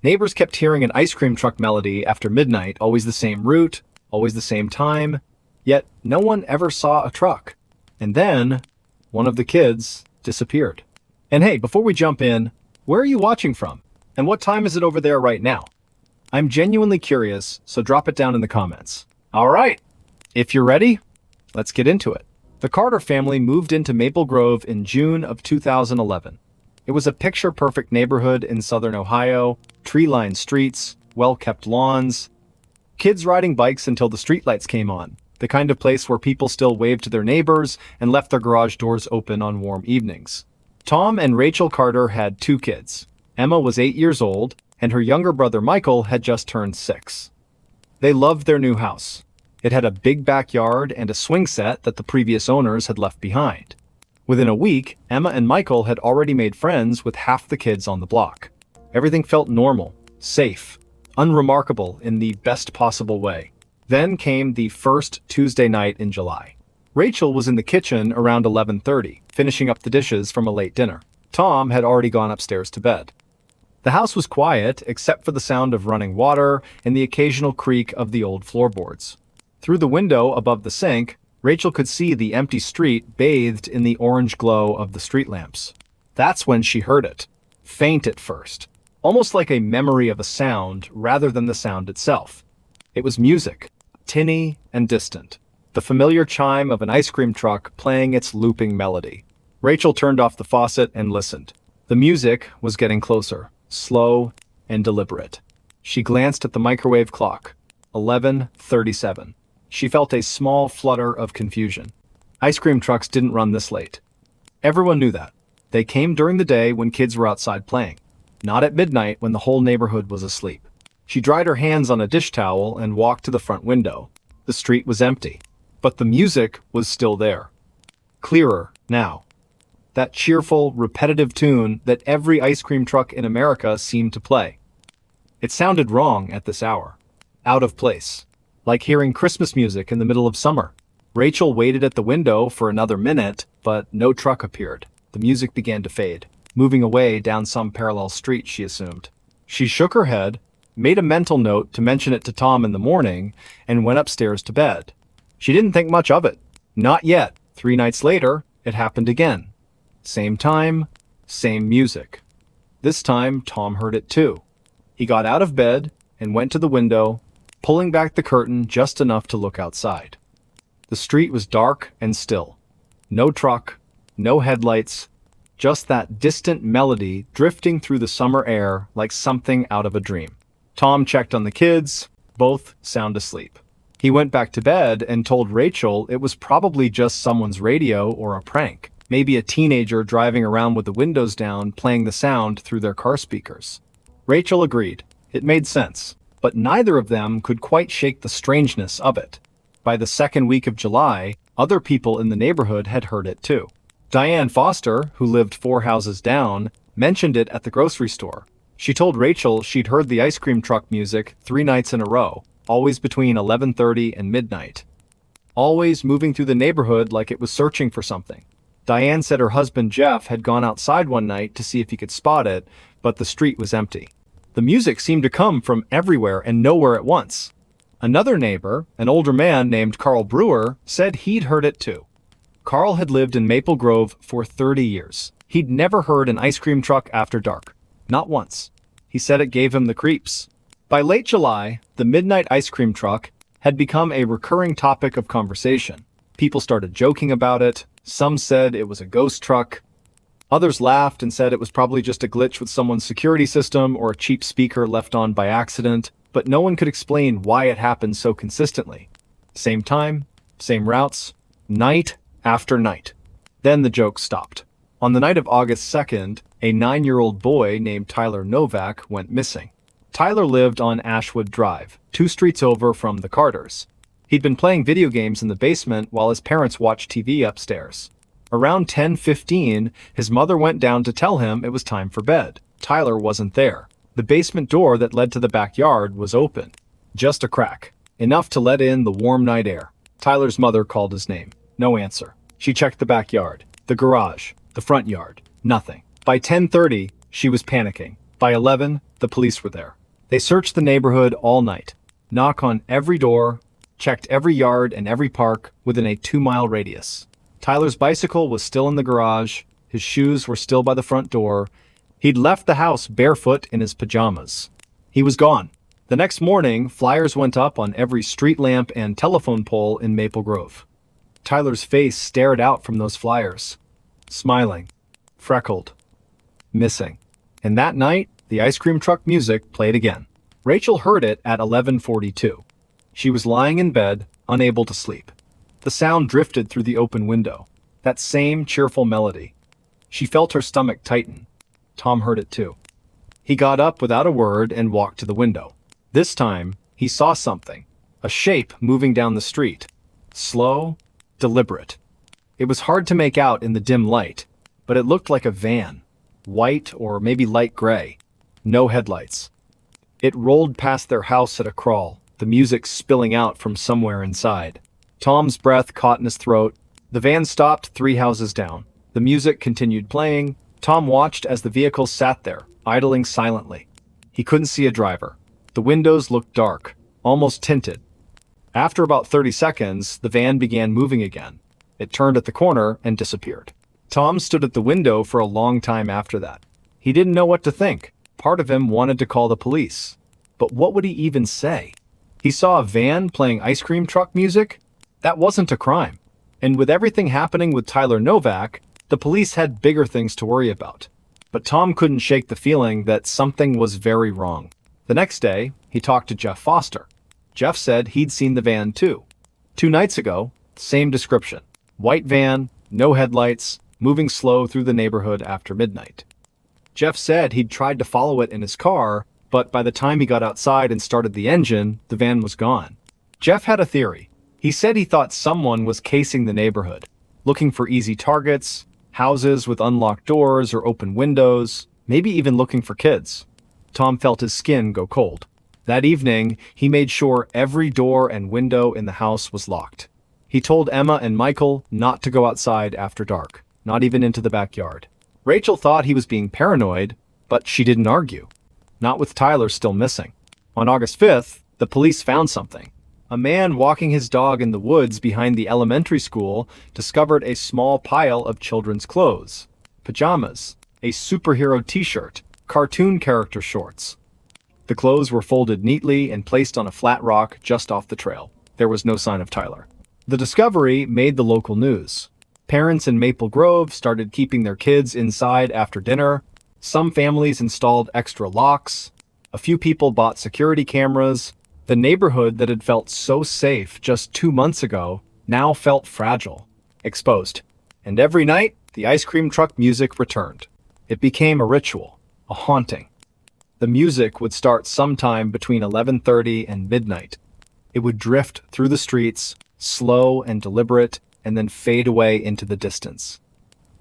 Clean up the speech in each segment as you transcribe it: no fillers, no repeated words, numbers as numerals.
Neighbors kept hearing an ice cream truck melody after midnight, always the same route, always the same time, yet no one ever saw a truck. And then, one of the kids disappeared. And hey, before we jump in, where are you watching from? And what time is it over there right now? I'm genuinely curious, so drop it down in the comments. All right, if you're ready, let's get into it. The Carter family moved into Maple Grove in June of 2011. It was a picture-perfect neighborhood in southern Ohio, tree-lined streets, well-kept lawns, kids riding bikes until the streetlights came on, the kind of place where people still waved to their neighbors and left their garage doors open on warm evenings. Tom and Rachel Carter had 2 kids. Emma was 8 years old, and her younger brother Michael had just turned 6. They loved their new house. It had a big backyard and a swing set that the previous owners had left behind. Within a week, Emma and Michael had already made friends with half the kids on the block. Everything felt normal, safe, unremarkable in the best possible way. Then came the first Tuesday night in July. Rachel was in the kitchen around 11:30, finishing up the dishes from a late dinner. Tom had already gone upstairs to bed. The house was quiet, except for the sound of running water and the occasional creak of the old floorboards. Through the window above the sink, Rachel could see the empty street bathed in the orange glow of the street lamps. That's when she heard it. Faint at first, almost like a memory of a sound rather than the sound itself. It was music, tinny and distant, the familiar chime of an ice cream truck playing its looping melody. Rachel turned off the faucet and listened. The music was getting closer, slow and deliberate. She glanced at the microwave clock. 11:37. She felt a small flutter of confusion. Ice cream trucks didn't run this late. Everyone knew that. They came during the day when kids were outside playing, not at midnight when the whole neighborhood was asleep. She dried her hands on a dish towel and walked to the front window. The street was empty, but the music was still there. Clearer now. That cheerful, repetitive tune that every ice cream truck in America seemed to play. It sounded wrong at this hour. Out of place. Like hearing Christmas music in the middle of summer. Rachel waited at the window for another minute, but no truck appeared. The music began to fade, moving away down some parallel street, she assumed. She shook her head, made a mental note to mention it to Tom in the morning, and went upstairs to bed. She didn't think much of it. Not yet. 3 nights later, it happened again. Same time, same music. This time, Tom heard it too. He got out of bed and went to the window, pulling back the curtain just enough to look outside. The street was dark and still. No truck, no headlights, just that distant melody drifting through the summer air like something out of a dream. Tom checked on the kids, both sound asleep. He went back to bed and told Rachel it was probably just someone's radio or a prank, maybe a teenager driving around with the windows down playing the sound through their car speakers. Rachel agreed. It made sense. But neither of them could quite shake the strangeness of it. By the second week of July, other people in the neighborhood had heard it too. Diane Foster, who lived 4 houses down, mentioned it at the grocery store. She told Rachel she'd heard the ice cream truck music 3 nights in a row, always between 11:30 and midnight. Always moving through the neighborhood like it was searching for something. Diane said her husband Jeff had gone outside one night to see if he could spot it, but the street was empty. The music seemed to come from everywhere and nowhere at once. Another neighbor, an older man named Carl Brewer, said he'd heard it too. Carl had lived in Maple Grove for 30 years. He'd never heard an ice cream truck after dark. Not once. He said it gave him the creeps. By late July, the midnight ice cream truck had become a recurring topic of conversation. People started joking about it. Some said it was a ghost truck. Others laughed and said it was probably just a glitch with someone's security system or a cheap speaker left on by accident, but no one could explain why it happened so consistently. Same time, same routes, night after night. Then the joke stopped. On the night of August 2nd, a 9-year-old boy named Tyler Novak went missing. Tyler lived on Ashwood Drive, 2 streets over from the Carters. He'd been playing video games in the basement while his parents watched TV upstairs. Around 10:15, his mother went down to tell him it was time for bed. Tyler wasn't there. The basement door that led to the backyard was open. Just a crack, enough to let in the warm night air. Tyler's mother called his name. No answer. She checked the backyard, the garage, the front yard. Nothing. By 10:30, she was panicking. By 11, the police were there. They searched the neighborhood all night, knocked on every door, checked every yard and every park within a 2-mile radius. Tyler's bicycle was still in the garage, his shoes were still by the front door. He'd left the house barefoot in his pajamas. He was gone. The next morning, flyers went up on every street lamp and telephone pole in Maple Grove. Tyler's face stared out from those flyers. Smiling. Freckled. Missing. And that night, the ice cream truck music played again. Rachel heard it at 11:42. She was lying in bed, unable to sleep. The sound drifted through the open window. That same cheerful melody. She felt her stomach tighten. Tom heard it too. He got up without a word and walked to the window. This time, he saw something. A shape moving down the street. Slow, deliberate. It was hard to make out in the dim light, but it looked like a van. White or maybe light gray. No headlights. It rolled past their house at a crawl, the music spilling out from somewhere inside. Tom's breath caught in his throat. The van stopped 3 houses down. The music continued playing. Tom watched as the vehicle sat there, idling silently. He couldn't see a driver. The windows looked dark, almost tinted. After about 30 seconds, the van began moving again. It turned at the corner and disappeared. Tom stood at the window for a long time after that. He didn't know what to think. Part of him wanted to call the police. But what would he even say? He saw a van playing ice cream truck music? That wasn't a crime. And with everything happening with Tyler Novak, the police had bigger things to worry about. But Tom couldn't shake the feeling that something was very wrong. The next day, he talked to Jeff Foster. Jeff said he'd seen the van too. 2 nights ago, same description. White van, no headlights, moving slow through the neighborhood after midnight. Jeff said he'd tried to follow it in his car, but by the time he got outside and started the engine, the van was gone. Jeff had a theory. He said he thought someone was casing the neighborhood, looking for easy targets, houses with unlocked doors or open windows, maybe even looking for kids. Tom felt his skin go cold. That evening, he made sure every door and window in the house was locked. He told Emma and Michael not to go outside after dark, not even into the backyard. Rachel thought he was being paranoid, but she didn't argue. Not with Tyler still missing. On August 5th, the police found something. A man walking his dog in the woods behind the elementary school discovered a small pile of children's clothes. Pajamas, a superhero t-shirt, cartoon character shorts. The clothes were folded neatly and placed on a flat rock just off the trail. There was no sign of Tyler. The discovery made the local news. Parents in Maple Grove started keeping their kids inside after dinner. Some families installed extra locks. A few people bought security cameras. The neighborhood that had felt so safe just 2 months ago now felt fragile, exposed. And every night, the ice cream truck music returned. It became a ritual, a haunting. The music would start sometime between 11:30 and midnight. It would drift through the streets, slow and deliberate, and then fade away into the distance.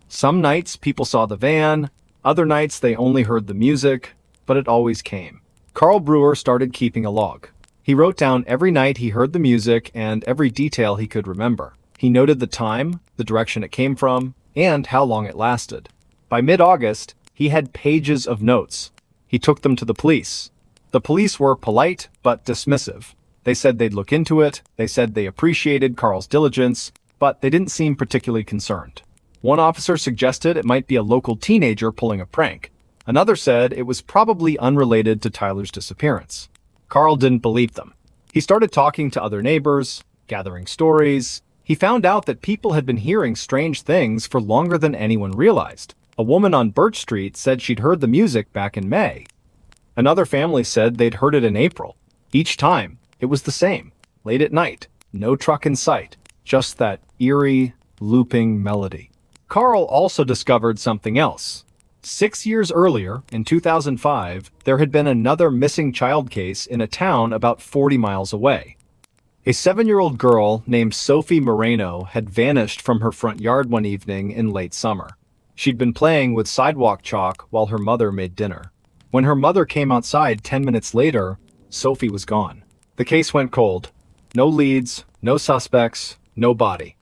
Some nights people saw the van, other nights they only heard the music, but it always came. Carl Brewer started keeping a log. He wrote down every night he heard the music and every detail he could remember. He noted the time, the direction it came from, and how long it lasted. By mid-August, he had pages of notes. He took them to the police. The police were polite but dismissive. They said they'd look into it, they said they appreciated Carl's diligence, but they didn't seem particularly concerned. One officer suggested it might be a local teenager pulling a prank. Another said it was probably unrelated to Tyler's disappearance. Carl didn't believe them. He started talking to other neighbors, gathering stories. He found out that people had been hearing strange things for longer than anyone realized. A woman on Birch Street said she'd heard the music back in May. Another family said they'd heard it in April. Each time, it was the same. Late at night, no truck in sight, just that eerie, looping melody. Carl also discovered something else. 6 years earlier, in 2005, there had been another missing child case in a town about 40 miles away. A 7-year-old girl named Sophie Moreno had vanished from her front yard one evening in late summer. She'd been playing with sidewalk chalk while her mother made dinner. When her mother came outside 10 minutes later, Sophie was gone. The case went cold. No leads, no suspects, no body.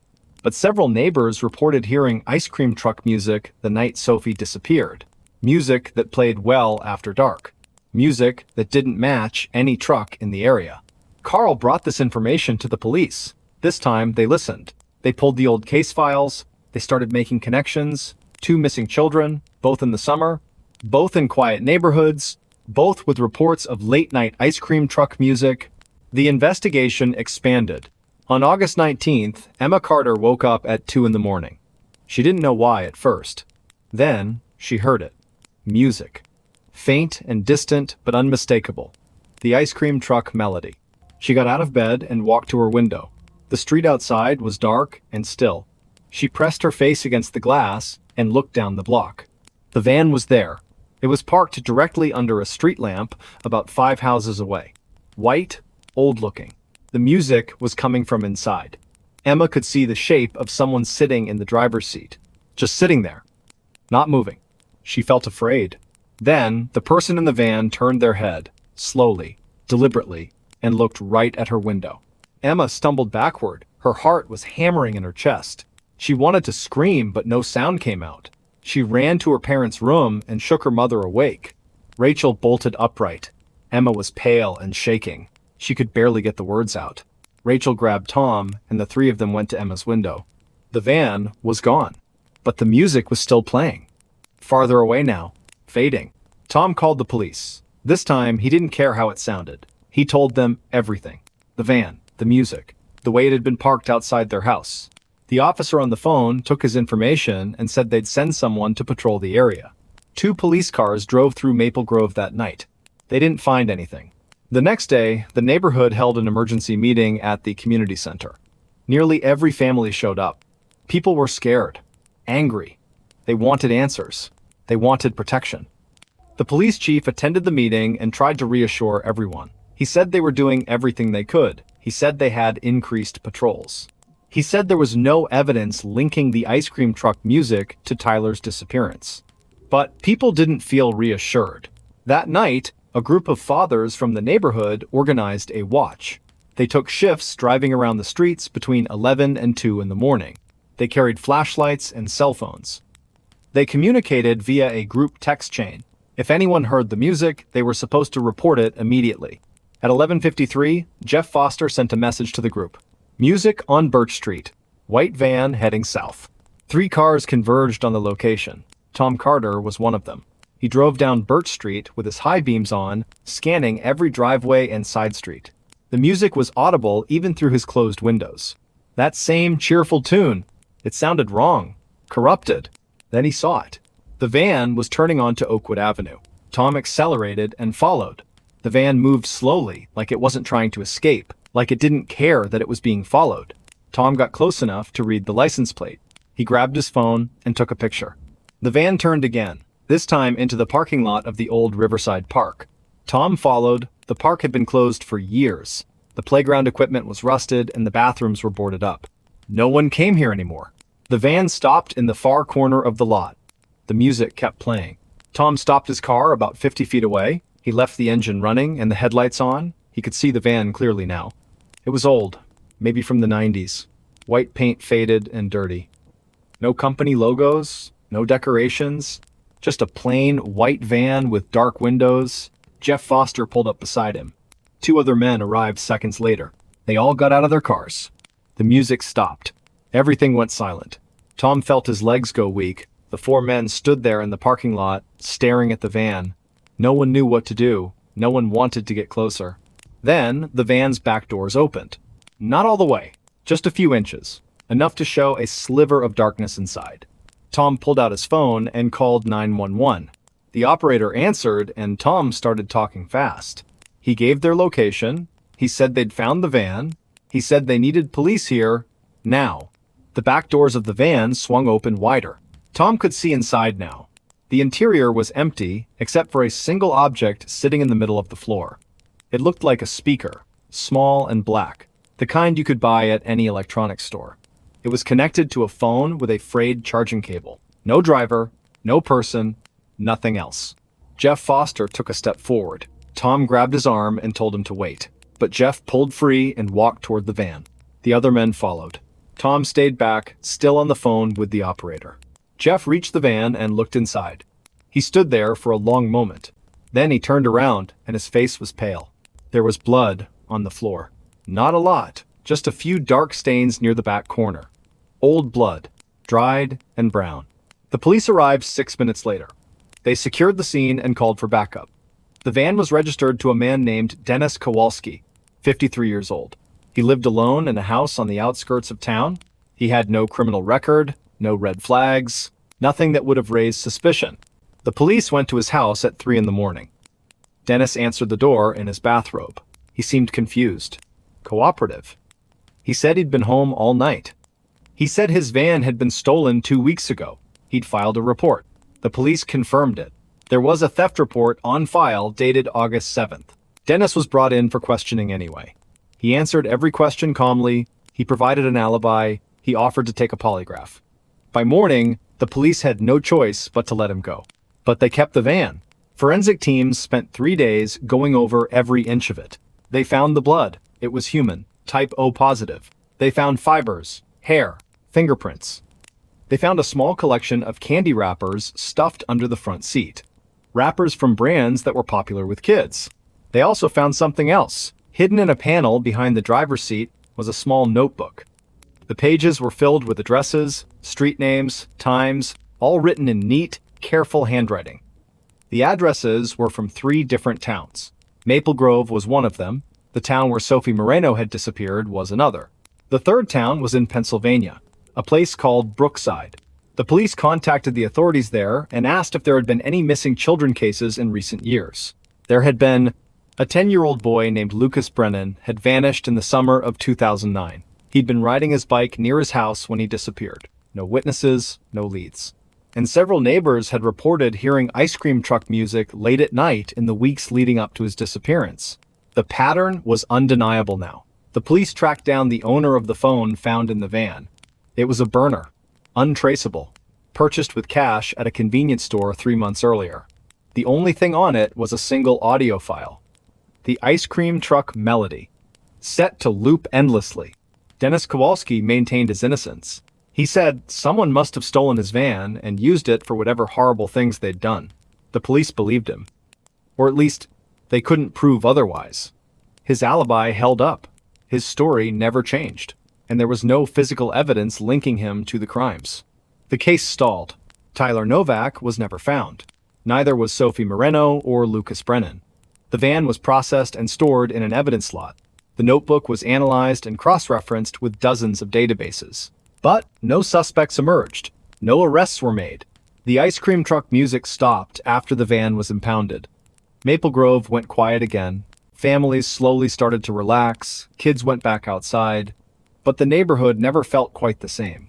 But several neighbors reported hearing ice cream truck music the night Sophie disappeared. Music that played well after dark. Music that didn't match any truck in the area. Carl brought this information to the police. This time, they listened. They pulled the old case files. They started making connections. 2 missing children, both in the summer, both in quiet neighborhoods, both with reports of late-night ice cream truck music. The investigation expanded. On August 19th, Emma Carter woke up at 2 in the morning. She didn't know why at first. Then, she heard it. Music. Faint and distant, but unmistakable. The ice cream truck melody. She got out of bed and walked to her window. The street outside was dark and still. She pressed her face against the glass and looked down the block. The van was there. It was parked directly under a street lamp about 5 houses away. White, old-looking. The music was coming from inside. Emma could see the shape of someone sitting in the driver's seat. Just sitting there. Not moving. She felt afraid. Then, the person in the van turned their head, slowly, deliberately, and looked right at her window. Emma stumbled backward. Her heart was hammering in her chest. She wanted to scream, but no sound came out. She ran to her parents' room and shook her mother awake. Rachel bolted upright. Emma was pale and shaking. She could barely get the words out. Rachel grabbed Tom, and the 3 of them went to Emma's window. The van was gone, but the music was still playing. Farther away now, fading. Tom called the police. This time, he didn't care how it sounded. He told them everything. The van, the music, the way it had been parked outside their house. The officer on the phone took his information and said they'd send someone to patrol the area. 2 police cars drove through Maple Grove that night. They didn't find anything. The next day, the neighborhood held an emergency meeting at the community center. Nearly every family showed up. People were scared, angry. They wanted answers. They wanted protection. The police chief attended the meeting and tried to reassure everyone. He said they were doing everything they could. He said they had increased patrols. He said there was no evidence linking the ice cream truck music to Tyler's disappearance. But people didn't feel reassured. That night, a group of fathers from the neighborhood organized a watch. They took shifts driving around the streets between 11 and 2 in the morning. They carried flashlights and cell phones. They communicated via a group text chain. If anyone heard the music, they were supposed to report it immediately. At 11:53, Jeff Foster sent a message to the group. Music on Birch Street. White van heading south. 3 cars converged on the location. Tom Carter was one of them. He drove down Birch Street with his high beams on, scanning every driveway and side street. The music was audible even through his closed windows. That same cheerful tune. It sounded wrong. Corrupted. Then he saw it. The van was turning onto Oakwood Avenue. Tom accelerated and followed. The van moved slowly, like it wasn't trying to escape, like it didn't care that it was being followed. Tom got close enough to read the license plate. He grabbed his phone and took a picture. The van turned again, this time into the parking lot of the old Riverside Park. Tom followed. The park had been closed for years. The playground equipment was rusted and the bathrooms were boarded up. No one came here anymore. The van stopped in the far corner of the lot. The music kept playing. Tom stopped his car about 50 feet away. He left the engine running and the headlights on. He could see the van clearly now. It was old, maybe from the 90s. White paint faded and dirty. No company logos, no decorations, just a plain white van with dark windows. Jeff Foster pulled up beside him. 2 other men arrived seconds later. They all got out of their cars. The music stopped. Everything went silent. Tom felt his legs go weak. The 4 men stood there in the parking lot, staring at the van. No one knew what to do. No one wanted to get closer. Then, the van's back doors opened. Not all the way, just a few inches, enough to show a sliver of darkness inside. Tom pulled out his phone and called 911. The operator answered, and Tom started talking fast. He gave their location. He said they'd found the van. He said they needed police here, now. The back doors of the van swung open wider. Tom could see inside now. The interior was empty, except for a single object sitting in the middle of the floor. It looked like a speaker, small and black, the kind you could buy at any electronics store. It was connected to a phone with a frayed charging cable. No driver, no person, nothing else. Jeff Foster took a step forward. Tom grabbed his arm and told him to wait, but Jeff pulled free and walked toward the van. The other men followed. Tom stayed back, still on the phone with the operator. Jeff reached the van and looked inside. He stood there for a long moment. Then he turned around, and his face was pale. There was blood on the floor. Not a lot, just a few dark stains near the back corner. Old blood, dried and brown. The police arrived 6 minutes later. They secured the scene and called for backup. The van was registered to a man named Dennis Kowalski, 53 years old. He lived alone in a house on the outskirts of town. He had no criminal record, no red flags, nothing that would have raised suspicion. The police went to his house at 3 in the morning. Dennis answered the door in his bathrobe. He seemed confused, cooperative. He said he'd been home all night. He said his van had been stolen 2 weeks ago. He'd filed a report. The police confirmed it. There was a theft report on file dated August 7th. Dennis was brought in for questioning anyway. He answered every question calmly. He provided an alibi. He offered to take a polygraph. By morning, the police had no choice but to let him go. But they kept the van. Forensic teams spent 3 days going over every inch of it. They found the blood. It was human, type O positive. They found fibers, hair, fingerprints. They found a small collection of candy wrappers stuffed under the front seat. Wrappers from brands that were popular with kids. They also found something else. Hidden in a panel behind the driver's seat was a small notebook. The pages were filled with addresses, street names, times, all written in neat, careful handwriting. The addresses were from 3 different towns. Maple Grove was one of them. The town where Sophie Moreno had disappeared was another. The third town was in Pennsylvania, a place called Brookside. The police contacted the authorities there and asked if there had been any missing children cases in recent years. There had been. A 10-year-old boy named Lucas Brennan had vanished in the summer of 2009. He'd been riding his bike near his house when he disappeared. No witnesses, no leads. And several neighbors had reported hearing ice cream truck music late at night in the weeks leading up to his disappearance. The pattern was undeniable now. The police tracked down the owner of the phone found in the van. It was a burner, untraceable, purchased with cash at a convenience store 3 months earlier. The only thing on it was a single audio file. The ice cream truck melody, set to loop endlessly. Dennis Kowalski maintained his innocence. He said someone must have stolen his van and used it for whatever horrible things they'd done. The police believed him. Or at least, they couldn't prove otherwise. His alibi held up. His story never changed. And there was no physical evidence linking him to the crimes. The case stalled. Tyler Novak was never found. Neither was Sophie Moreno or Lucas Brennan. The van was processed and stored in an evidence slot. The notebook was analyzed and cross-referenced with dozens of databases. But no suspects emerged. No arrests were made. The ice cream truck music stopped after the van was impounded. Maple Grove went quiet again. Families slowly started to relax. Kids went back outside. But the neighborhood never felt quite the same.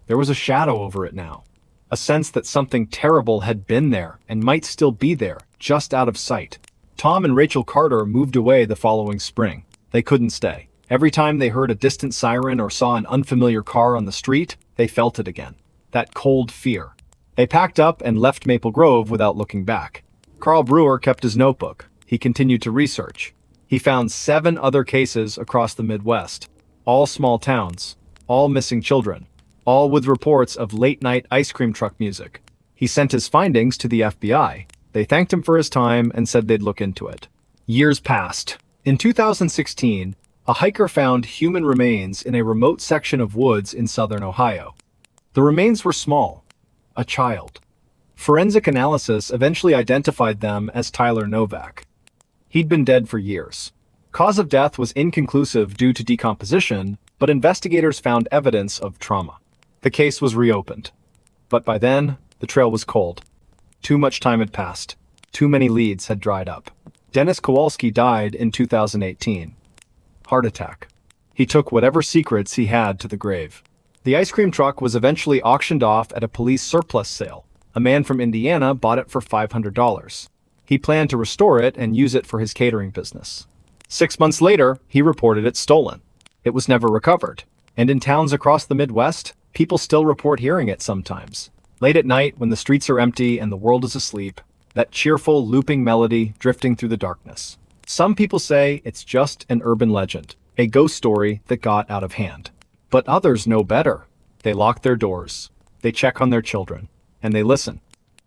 There was a shadow over it now. A sense that something terrible had been there and might still be there, just out of sight. Tom and Rachel Carter moved away the following spring. They couldn't stay. Every time they heard a distant siren or saw an unfamiliar car on the street, they felt it again. That cold fear. They packed up and left Maple Grove without looking back. Carl Brewer kept his notebook. He continued to research. He found 7 other cases across the Midwest. All small towns. All missing children. All with reports of late-night ice cream truck music. He sent his findings to the FBI. They thanked him for his time and said they'd look into it. Years passed. In 2016, a hiker found human remains in a remote section of woods in southern Ohio. The remains were small. A child. Forensic analysis eventually identified them as Tyler Novak. He'd been dead for years. Cause of death was inconclusive due to decomposition, but investigators found evidence of trauma. The case was reopened. But by then, the trail was cold. Too much time had passed. Too many leads had dried up. Dennis Kowalski died in 2018. Heart attack. He took whatever secrets he had to the grave. The ice cream truck was eventually auctioned off at a police surplus sale. A man from Indiana bought it for $500. He planned to restore it and use it for his catering business. 6 months later, he reported it stolen. It was never recovered. And in towns across the Midwest, people still report hearing it sometimes. Late at night, when the streets are empty and the world is asleep, that cheerful, looping melody drifting through the darkness. Some people say it's just an urban legend, a ghost story that got out of hand. But others know better. They lock their doors, they check on their children, and they listen.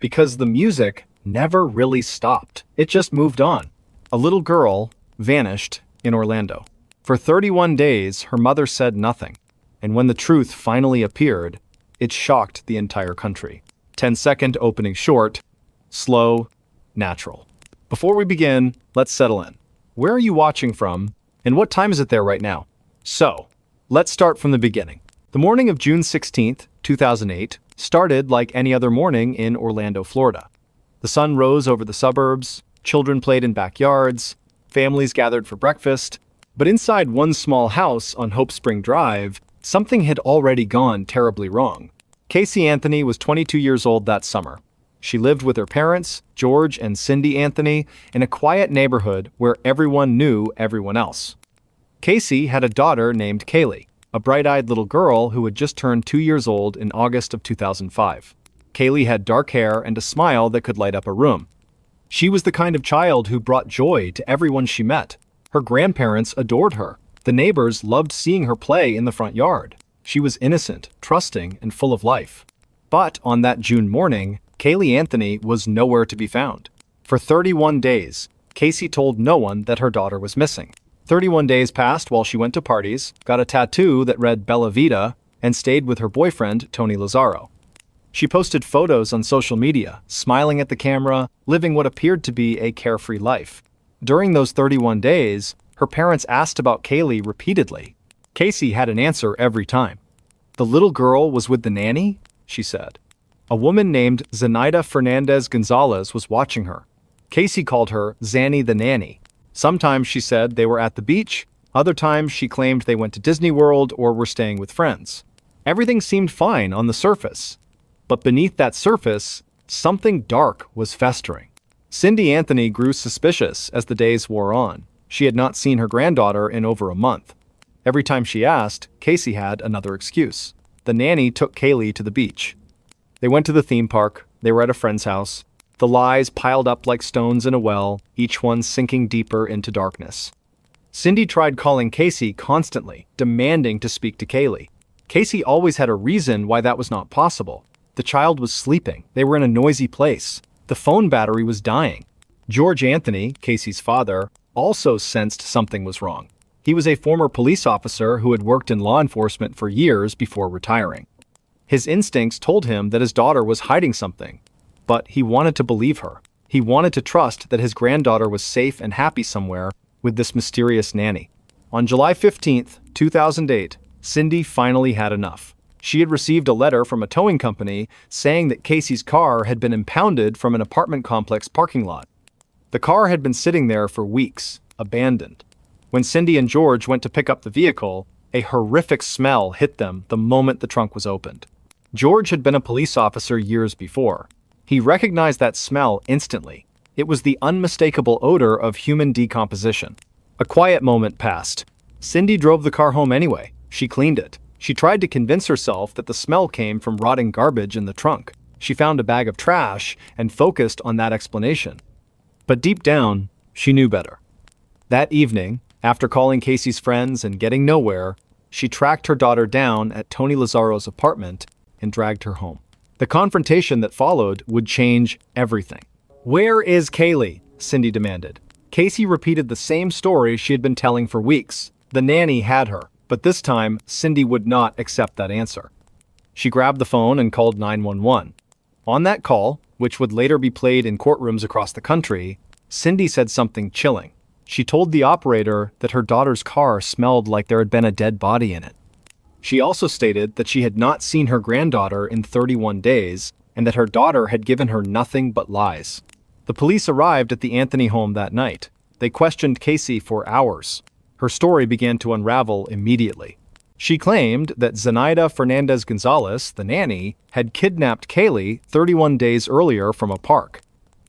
because the music never really stopped. It just moved on. A little girl vanished in Orlando. For 31 days, her mother said nothing, and when the truth finally appeared, it shocked the entire country. 10-second opening short, slow, natural. Before we begin, let's settle in. Where are you watching from, and what time is it there right now? So, let's start from the beginning. The morning of June 16th, 2008, started like any other morning in Orlando, Florida. The sun rose over the suburbs, children played in backyards, families gathered for breakfast, but inside one small house on Hope Spring Drive, something had already gone terribly wrong. Casey Anthony was 22 years old that summer. She lived with her parents, George and Cindy Anthony, in a quiet neighborhood where everyone knew everyone else. Casey had a daughter named Kaylee, a bright-eyed little girl who had just turned 2 years old in August of 2005. Kaylee had dark hair and a smile that could light up a room. She was the kind of child who brought joy to everyone she met. Her grandparents adored her. The neighbors loved seeing her play in the front yard. She was innocent, trusting, and full of life. But on that June morning, Kaylee Anthony was nowhere to be found. For 31 days, Casey told no one that her daughter was missing. 31 days passed while she went to parties, got a tattoo that read Bella Vita, and stayed with her boyfriend, Tony Lazzaro. She posted photos on social media, smiling at the camera, living what appeared to be a carefree life. During those 31 days, her parents asked about Kaylee repeatedly. Casey had an answer every time. The little girl was with the nanny, she said. A woman named Zenaida Fernandez Gonzalez was watching her. Casey called her Zanny the nanny. Sometimes she said they were at the beach, other times she claimed they went to Disney World or were staying with friends. Everything seemed fine on the surface. But beneath that surface, something dark was festering. Cindy Anthony grew suspicious as the days wore on. She had not seen her granddaughter in over a month. Every time she asked, Casey had another excuse. The nanny took Kaylee to the beach. They went to the theme park. They were at a friend's house. The lies piled up like stones in a well, each one sinking deeper into darkness. Cindy tried calling Casey constantly, demanding to speak to Kaylee. Casey always had a reason why that was not possible. The child was sleeping. They were in a noisy place. The phone battery was dying. George Anthony, Casey's father, also sensed something was wrong. He was a former police officer who had worked in law enforcement for years before retiring. His instincts told him that his daughter was hiding something, but he wanted to believe her. He wanted to trust that his granddaughter was safe and happy somewhere with this mysterious nanny. On July 15th, 2008, Cindy finally had enough. She had received a letter from a towing company saying that Casey's car had been impounded from an apartment complex parking lot. The car had been sitting there for weeks, abandoned. When Cindy and George went to pick up the vehicle, a horrific smell hit them the moment the trunk was opened. George had been a police officer years before. He recognized that smell instantly. It was the unmistakable odor of human decomposition. A quiet moment passed. Cindy drove the car home anyway. She cleaned it. She tried to convince herself that the smell came from rotting garbage in the trunk. She found a bag of trash and focused on that explanation. But deep down, she knew better. That evening, after calling Casey's friends and getting nowhere, she tracked her daughter down at Tony Lazzaro's apartment and dragged her home. The confrontation that followed would change everything. "Where is Kaylee?" Cindy demanded. Casey repeated the same story she had been telling for weeks. The nanny had her, but this time, Cindy would not accept that answer. She grabbed the phone and called 911. On that call, which would later be played in courtrooms across the country, Cindy said something chilling. She told the operator that her daughter's car smelled like there had been a dead body in it. She also stated that she had not seen her granddaughter in 31 days and that her daughter had given her nothing but lies. The police arrived at the Anthony home that night. They questioned Casey for hours. Her story began to unravel immediately. She claimed that Zenaida Fernandez Gonzalez, the nanny, had kidnapped Kaylee 31 days earlier from a park.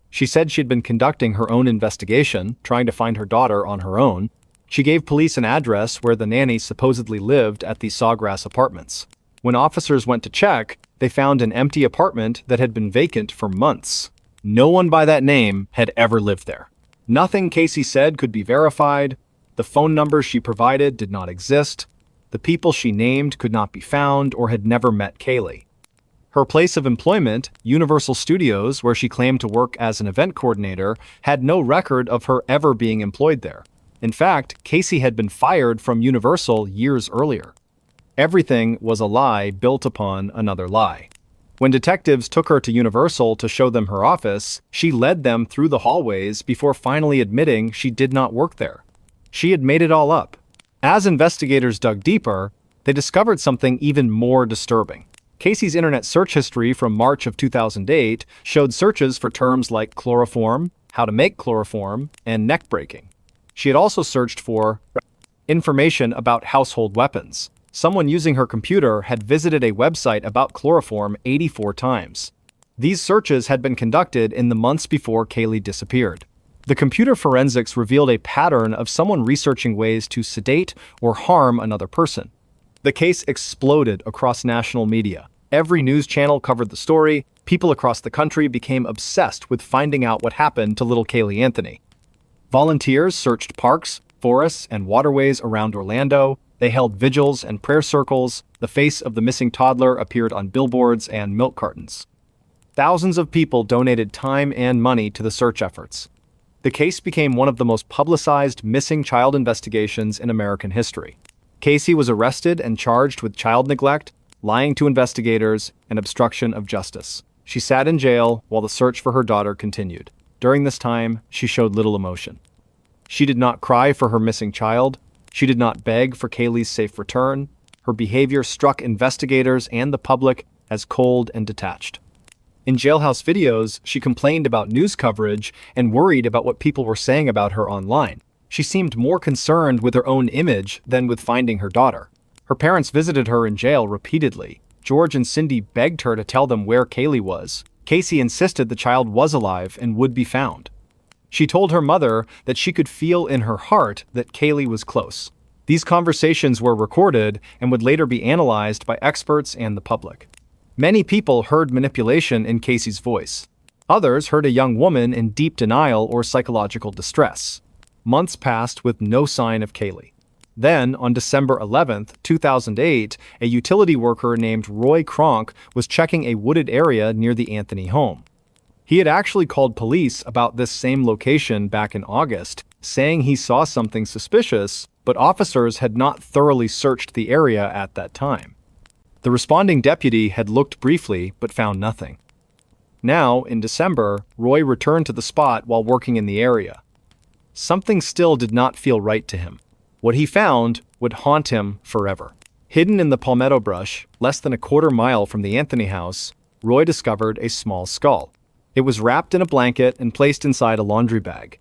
She said she'd been conducting her own investigation, trying to find her daughter on her own. She gave police an address where the nanny supposedly lived at the Sawgrass Apartments. When officers went to check, they found an empty apartment that had been vacant for months. No one by that name had ever lived there. Nothing Casey said could be verified. The phone numbers she provided did not exist. The people she named could not be found or had never met Kaylee. Her place of employment, Universal Studios, where she claimed to work as an event coordinator, had no record of her ever being employed there. In fact, Casey had been fired from Universal years earlier. Everything was a lie built upon another lie. When detectives took her to Universal to show them her office, she led them through the hallways before finally admitting she did not work there. She had made it all up. As investigators dug deeper, they discovered something even more disturbing. Casey's internet search history from March of 2008 showed searches for terms like chloroform, how to make chloroform, and neck breaking. She had also searched for information about household weapons. Someone using her computer had visited a website about chloroform 84 times. These searches had been conducted in the months before Kaylee disappeared. The computer forensics revealed a pattern of someone researching ways to sedate or harm another person. The case exploded across national media. Every news channel covered the story. People across the country became obsessed with finding out what happened to little Kaylee Anthony. Volunteers searched parks, forests, and waterways around Orlando. They held vigils and prayer circles. The face of the missing toddler appeared on billboards and milk cartons. Thousands of people donated time and money to the search efforts. The case became one of the most publicized missing child investigations in American history. Casey was arrested and charged with child neglect, lying to investigators, and obstruction of justice. She sat in jail while the search for her daughter continued. During this time, she showed little emotion. She did not cry for her missing child. She did not beg for Kaylee's safe return. Her behavior struck investigators and the public as cold and detached. In jailhouse videos, she complained about news coverage and worried about what people were saying about her online. She seemed more concerned with her own image than with finding her daughter. Her parents visited her in jail repeatedly. George and Cindy begged her to tell them where Kaylee was. Casey insisted the child was alive and would be found. She told her mother that she could feel in her heart that Kaylee was close. These conversations were recorded and would later be analyzed by experts and the public. Many people heard manipulation in Casey's voice. Others heard a young woman in deep denial or psychological distress. Months passed with no sign of Kaylee. Then, on December 11, 2008, a utility worker named Roy Kronk was checking a wooded area near the Anthony home. He had actually called police about this same location back in August, saying he saw something suspicious, but officers had not thoroughly searched the area at that time. The responding deputy had looked briefly but found nothing. Now, in December, Roy returned to the spot while working in the area. Something still did not feel right to him. What he found would haunt him forever. Hidden in the palmetto brush, less than a quarter mile from the Anthony house, Roy discovered a small skull. It was wrapped in a blanket and placed inside a laundry bag.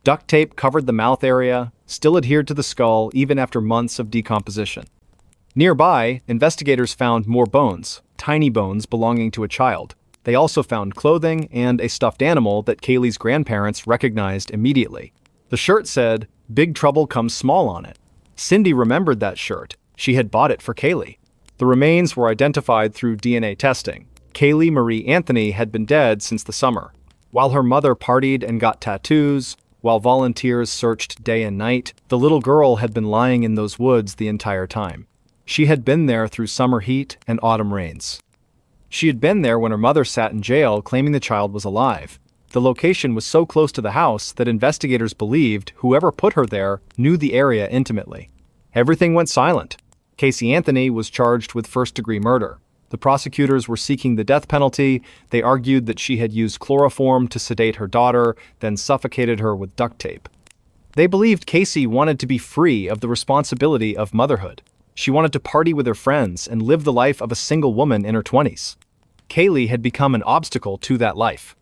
Duct tape covered the mouth area, still adhered to the skull even after months of decomposition. Nearby, investigators found more bones, tiny bones belonging to a child. They also found clothing and a stuffed animal that Kaylee's grandparents recognized immediately. The shirt said, "Big Trouble Comes Small" on it. Cindy remembered that shirt. She had bought it for Kaylee. The remains were identified through DNA testing. Kaylee Marie Anthony had been dead since the summer. While her mother partied and got tattoos, while volunteers searched day and night, the little girl had been lying in those woods the entire time. She had been there through summer heat and autumn rains. She had been there when her mother sat in jail claiming the child was alive. The location was so close to the house that investigators believed whoever put her there knew the area intimately. Everything went silent. Casey Anthony was charged with first-degree murder. The prosecutors were seeking the death penalty. They argued that she had used chloroform to sedate her daughter, then suffocated her with duct tape. They believed Casey wanted to be free of the responsibility of motherhood. She wanted to party with her friends and live the life of a single woman in her 20s. Kaylee had become an obstacle to that life.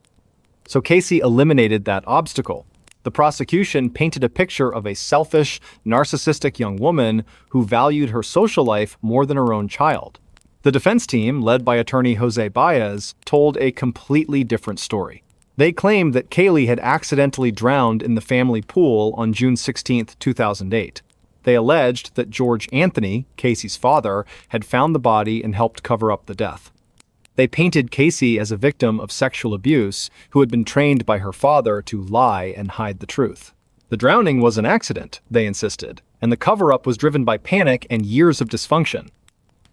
So Casey eliminated that obstacle. The prosecution painted a picture of a selfish, narcissistic young woman who valued her social life more than her own child. The defense team, led by attorney Jose Baez, told a completely different story. They claimed that Kaylee had accidentally drowned in the family pool on June 16, 2008. They alleged that George Anthony, Casey's father, had found the body and helped cover up the death. They painted Casey as a victim of sexual abuse who had been trained by her father to lie and hide the truth. The drowning was an accident, they insisted, and the cover-up was driven by panic and years of dysfunction.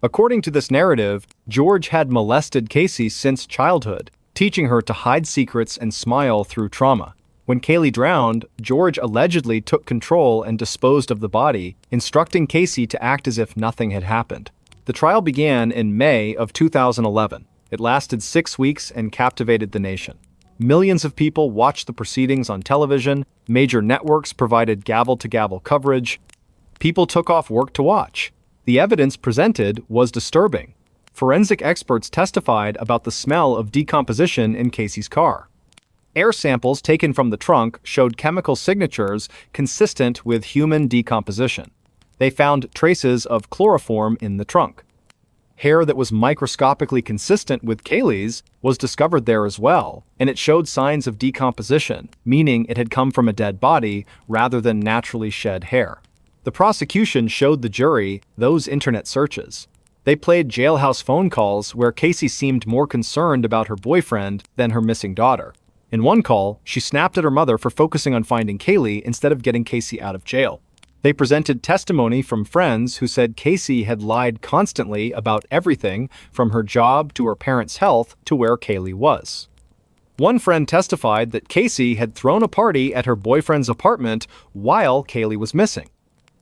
According to this narrative, George had molested Casey since childhood, teaching her to hide secrets and smile through trauma. When Kaylee drowned, George allegedly took control and disposed of the body, instructing Casey to act as if nothing had happened. The trial began in May of 2011. It lasted 6 weeks and captivated the nation. Millions of people watched the proceedings on television, major networks provided gavel-to-gavel coverage. People took off work to watch. The evidence presented was disturbing. Forensic experts testified about the smell of decomposition in Casey's car. Air samples taken from the trunk showed chemical signatures consistent with human decomposition. They found traces of chloroform in the trunk. Hair that was microscopically consistent with Kaylee's was discovered there as well, and it showed signs of decomposition, meaning it had come from a dead body rather than naturally shed hair. The prosecution showed the jury those internet searches. They played jailhouse phone calls where Casey seemed more concerned about her boyfriend than her missing daughter. In one call, she snapped at her mother for focusing on finding Kaylee instead of getting Casey out of jail. They presented testimony from friends who said Casey had lied constantly about everything from her job to her parents' health to where Kaylee was. One friend testified that Casey had thrown a party at her boyfriend's apartment while Kaylee was missing.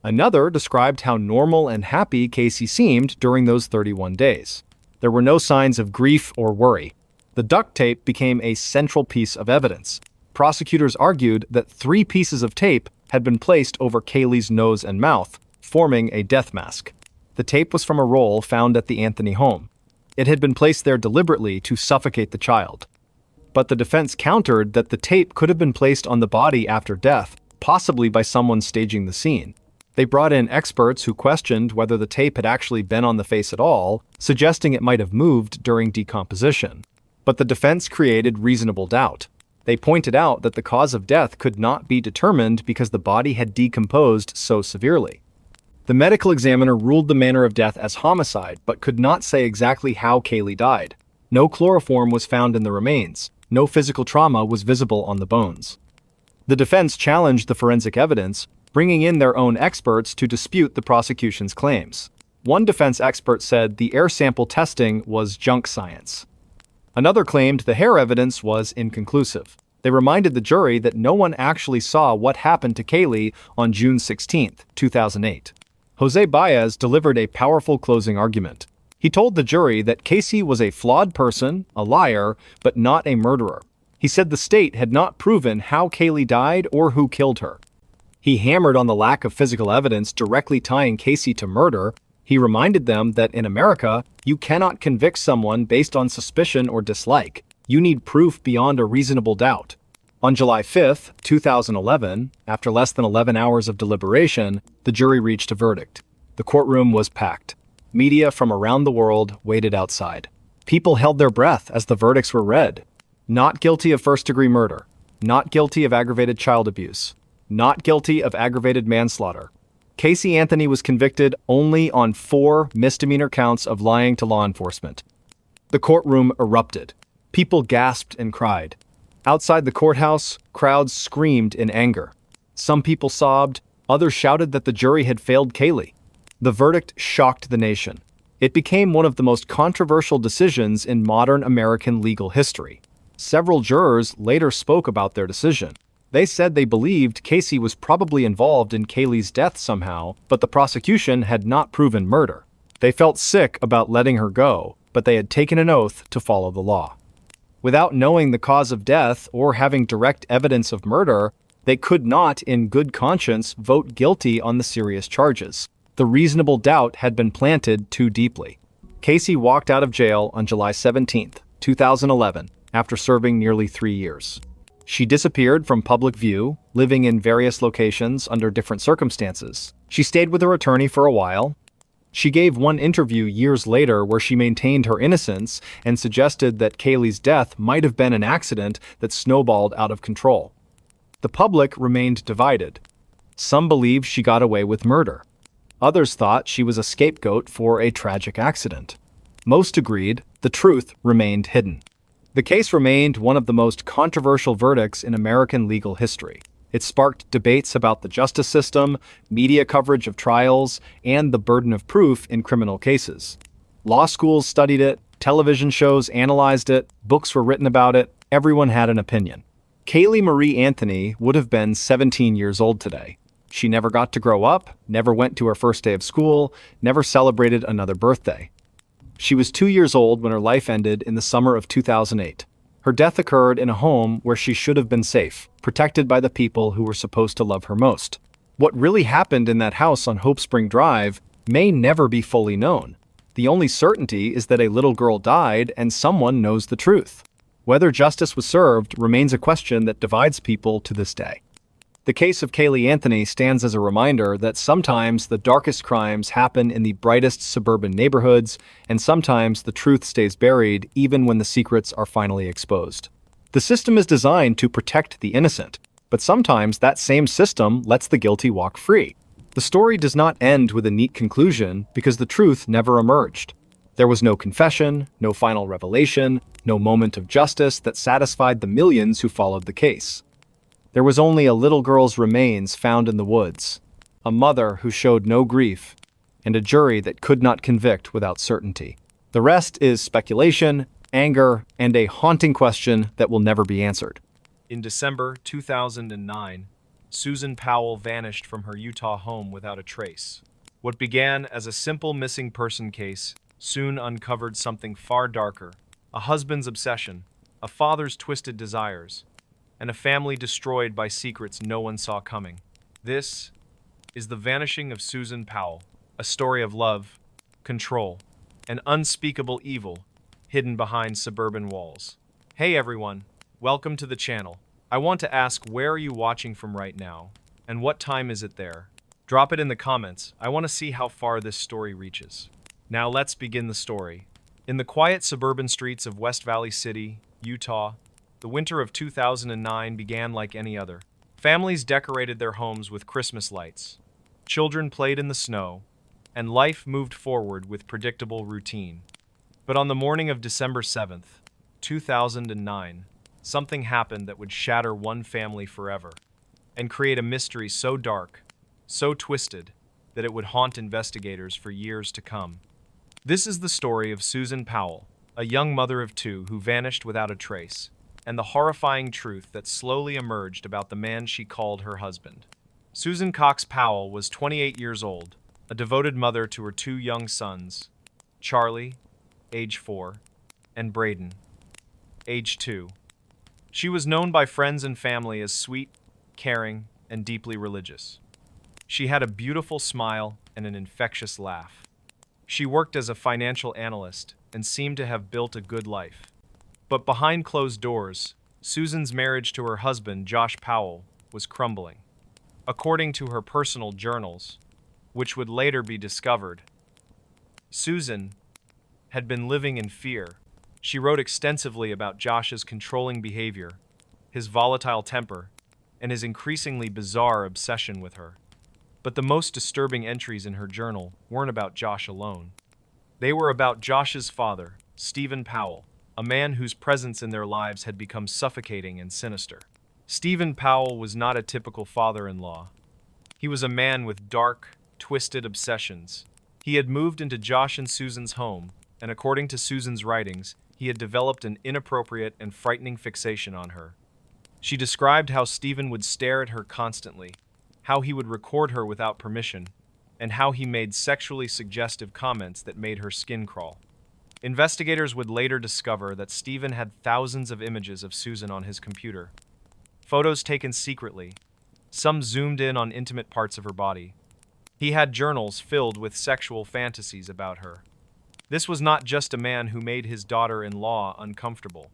Another described how normal and happy Casey seemed during those 31 days. There were no signs of grief or worry. The duct tape became a central piece of evidence. Prosecutors argued that 3 pieces of tape had been placed over Kaylee's nose and mouth, forming a death mask. The tape was from a roll found at the Anthony home. It had been placed there deliberately to suffocate the child. But the defense countered that the tape could have been placed on the body after death, possibly by someone staging the scene. They brought in experts who questioned whether the tape had actually been on the face at all, suggesting it might have moved during decomposition. But the defense created reasonable doubt. They pointed out that the cause of death could not be determined because the body had decomposed so severely. The medical examiner ruled the manner of death as homicide, but could not say exactly how Kaylee died. No chloroform was found in the remains. No physical trauma was visible on the bones. The defense challenged the forensic evidence, bringing in their own experts to dispute the prosecution's claims. One defense expert said the air sample testing was junk science. Another claimed the hair evidence was inconclusive. They reminded the jury that no one actually saw what happened to Kaylee on June 16, 2008. Jose Baez delivered a powerful closing argument. He told the jury that Casey was a flawed person, a liar, but not a murderer. He said the state had not proven how Kaylee died or who killed her. He hammered on the lack of physical evidence directly tying Casey to murder. He reminded them that in America, you cannot convict someone based on suspicion or dislike. You need proof beyond a reasonable doubt. On July 5, 2011, after less than 11 hours of deliberation, the jury reached a verdict. The courtroom was packed. Media from around the world waited outside. People held their breath as the verdicts were read. Not guilty of first-degree murder. Not guilty of aggravated child abuse. Not guilty of aggravated manslaughter. Casey Anthony was convicted only on 4 misdemeanor counts of lying to law enforcement. The courtroom erupted. People gasped and cried. Outside the courthouse, crowds screamed in anger. Some people sobbed, others shouted that the jury had failed Kaylee. The verdict shocked the nation. It became one of the most controversial decisions in modern American legal history. Several jurors later spoke about their decision. They said they believed Casey was probably involved in Kaylee's death somehow, but the prosecution had not proven murder. They felt sick about letting her go, but they had taken an oath to follow the law. Without knowing the cause of death or having direct evidence of murder, they could not, in good conscience, vote guilty on the serious charges. The reasonable doubt had been planted too deeply. Casey walked out of jail on July 17, 2011, after serving nearly 3 years. She disappeared from public view, living in various locations under different circumstances. She stayed with her attorney for a while. She gave one interview years later where she maintained her innocence and suggested that Kaylee's death might have been an accident that snowballed out of control. The public remained divided. Some believed she got away with murder. Others thought she was a scapegoat for a tragic accident. Most agreed the truth remained hidden. The case remained one of the most controversial verdicts in American legal history. It sparked debates about the justice system, media coverage of trials, and the burden of proof in criminal cases. Law schools studied it, television shows analyzed it, books were written about it, everyone had an opinion. Kaylee Marie Anthony would have been 17 years old today. She never got to grow up, never went to her first day of school, never celebrated another birthday. She was 2 years old when her life ended in the summer of 2008. Her death occurred in a home where she should have been safe, protected by the people who were supposed to love her most. What really happened in that house on Hope Spring Drive may never be fully known. The only certainty is that a little girl died and someone knows the truth. Whether justice was served remains a question that divides people to this day. The case of Kaylee Anthony stands as a reminder that sometimes the darkest crimes happen in the brightest suburban neighborhoods, and sometimes the truth stays buried even when the secrets are finally exposed. The system is designed to protect the innocent, but sometimes that same system lets the guilty walk free. The story does not end with a neat conclusion because the truth never emerged. There was no confession, no final revelation, no moment of justice that satisfied the millions who followed the case. There was only a little girl's remains found in the woods, a mother who showed no grief, and a jury that could not convict without certainty. The rest is speculation, anger, and a haunting question that will never be answered. In December 2009, Susan Powell vanished from her Utah home without a trace. What began as a simple missing person case soon uncovered something far darker: a husband's obsession, a father's twisted desires, and a family destroyed by secrets no one saw coming. This is the vanishing of Susan Powell, a story of love, control, and unspeakable evil hidden behind suburban walls. Hey everyone, welcome to the channel. I want to ask, where are you watching from right now? And what time is it there? Drop it in the comments. I want to see how far this story reaches. Now let's begin the story. In the quiet suburban streets of West Valley City, Utah, the winter of 2009 began like any other. Families decorated their homes with Christmas lights. Children played in the snow, and life moved forward with predictable routine. But on the morning of December 7th, 2009, something happened that would shatter one family forever and create a mystery so dark, so twisted, that it would haunt investigators for years to come. This is the story of Susan Powell, a young mother of two who vanished without a trace, and the horrifying truth that slowly emerged about the man she called her husband. Susan Cox Powell was 28 years old, a devoted mother to her two young sons, Charlie, age 4, and Braden, age 2. She was known by friends and family as sweet, caring, and deeply religious. She had a beautiful smile and an infectious laugh. She worked as a financial analyst and seemed to have built a good life. But behind closed doors, Susan's marriage to her husband, Josh Powell, was crumbling. According to her personal journals, which would later be discovered, Susan had been living in fear. She wrote extensively about Josh's controlling behavior, his volatile temper, and his increasingly bizarre obsession with her. But the most disturbing entries in her journal weren't about Josh alone. They were about Josh's father, Stephen Powell, a man whose presence in their lives had become suffocating and sinister. Stephen Powell was not a typical father-in-law. He was a man with dark, twisted obsessions. He had moved into Josh and Susan's home, and according to Susan's writings, he had developed an inappropriate and frightening fixation on her. She described how Stephen would stare at her constantly, how he would record her without permission, and how he made sexually suggestive comments that made her skin crawl. Investigators would later discover that Stephen had thousands of images of Susan on his computer. Photos taken secretly, some zoomed in on intimate parts of her body. He had journals filled with sexual fantasies about her. This was not just a man who made his daughter-in-law uncomfortable.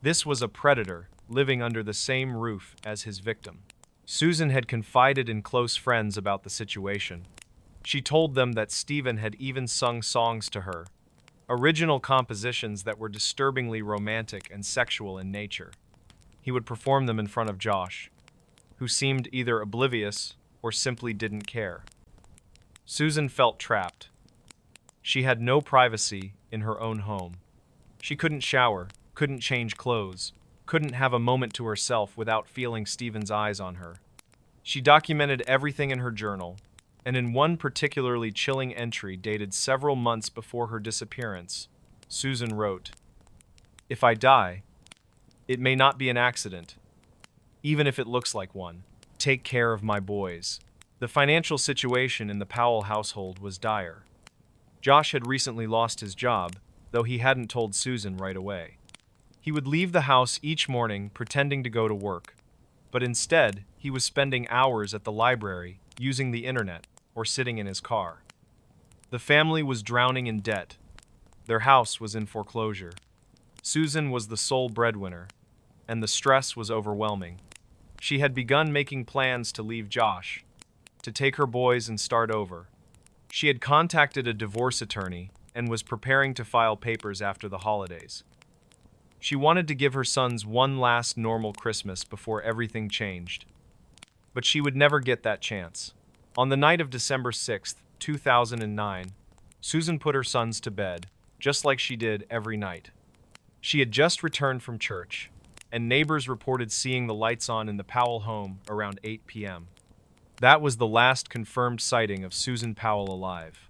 This was a predator living under the same roof as his victim. Susan had confided in close friends about the situation. She told them that Stephen had even sung songs to her, original compositions that were disturbingly romantic and sexual in nature. He would perform them in front of Josh, who seemed either oblivious or simply didn't care. Susan felt trapped. She had no privacy in her own home. She couldn't shower, couldn't change clothes, couldn't have a moment to herself without feeling Stephen's eyes on her. She documented everything in her journal, And in one particularly chilling entry dated several months before her disappearance, Susan wrote, "If I die, it may not be an accident, even if it looks like one. Take care of my boys." The financial situation in the Powell household was dire. Josh had recently lost his job, though he hadn't told Susan right away. He would leave the house each morning pretending to go to work, but instead he was spending hours at the library, using the internet, or sitting in his car. The family was drowning in debt. Their house was in foreclosure. Susan was the sole breadwinner, and the stress was overwhelming. She had begun making plans to leave Josh, to take her boys and start over. She had contacted a divorce attorney and was preparing to file papers after the holidays. She wanted to give her sons one last normal Christmas before everything changed. But she would never get that chance. On the night of December 6th, 2009, Susan put her sons to bed, just like she did every night. She had just returned from church, and neighbors reported seeing the lights on in the Powell home around 8 p.m. That was the last confirmed sighting of Susan Powell alive.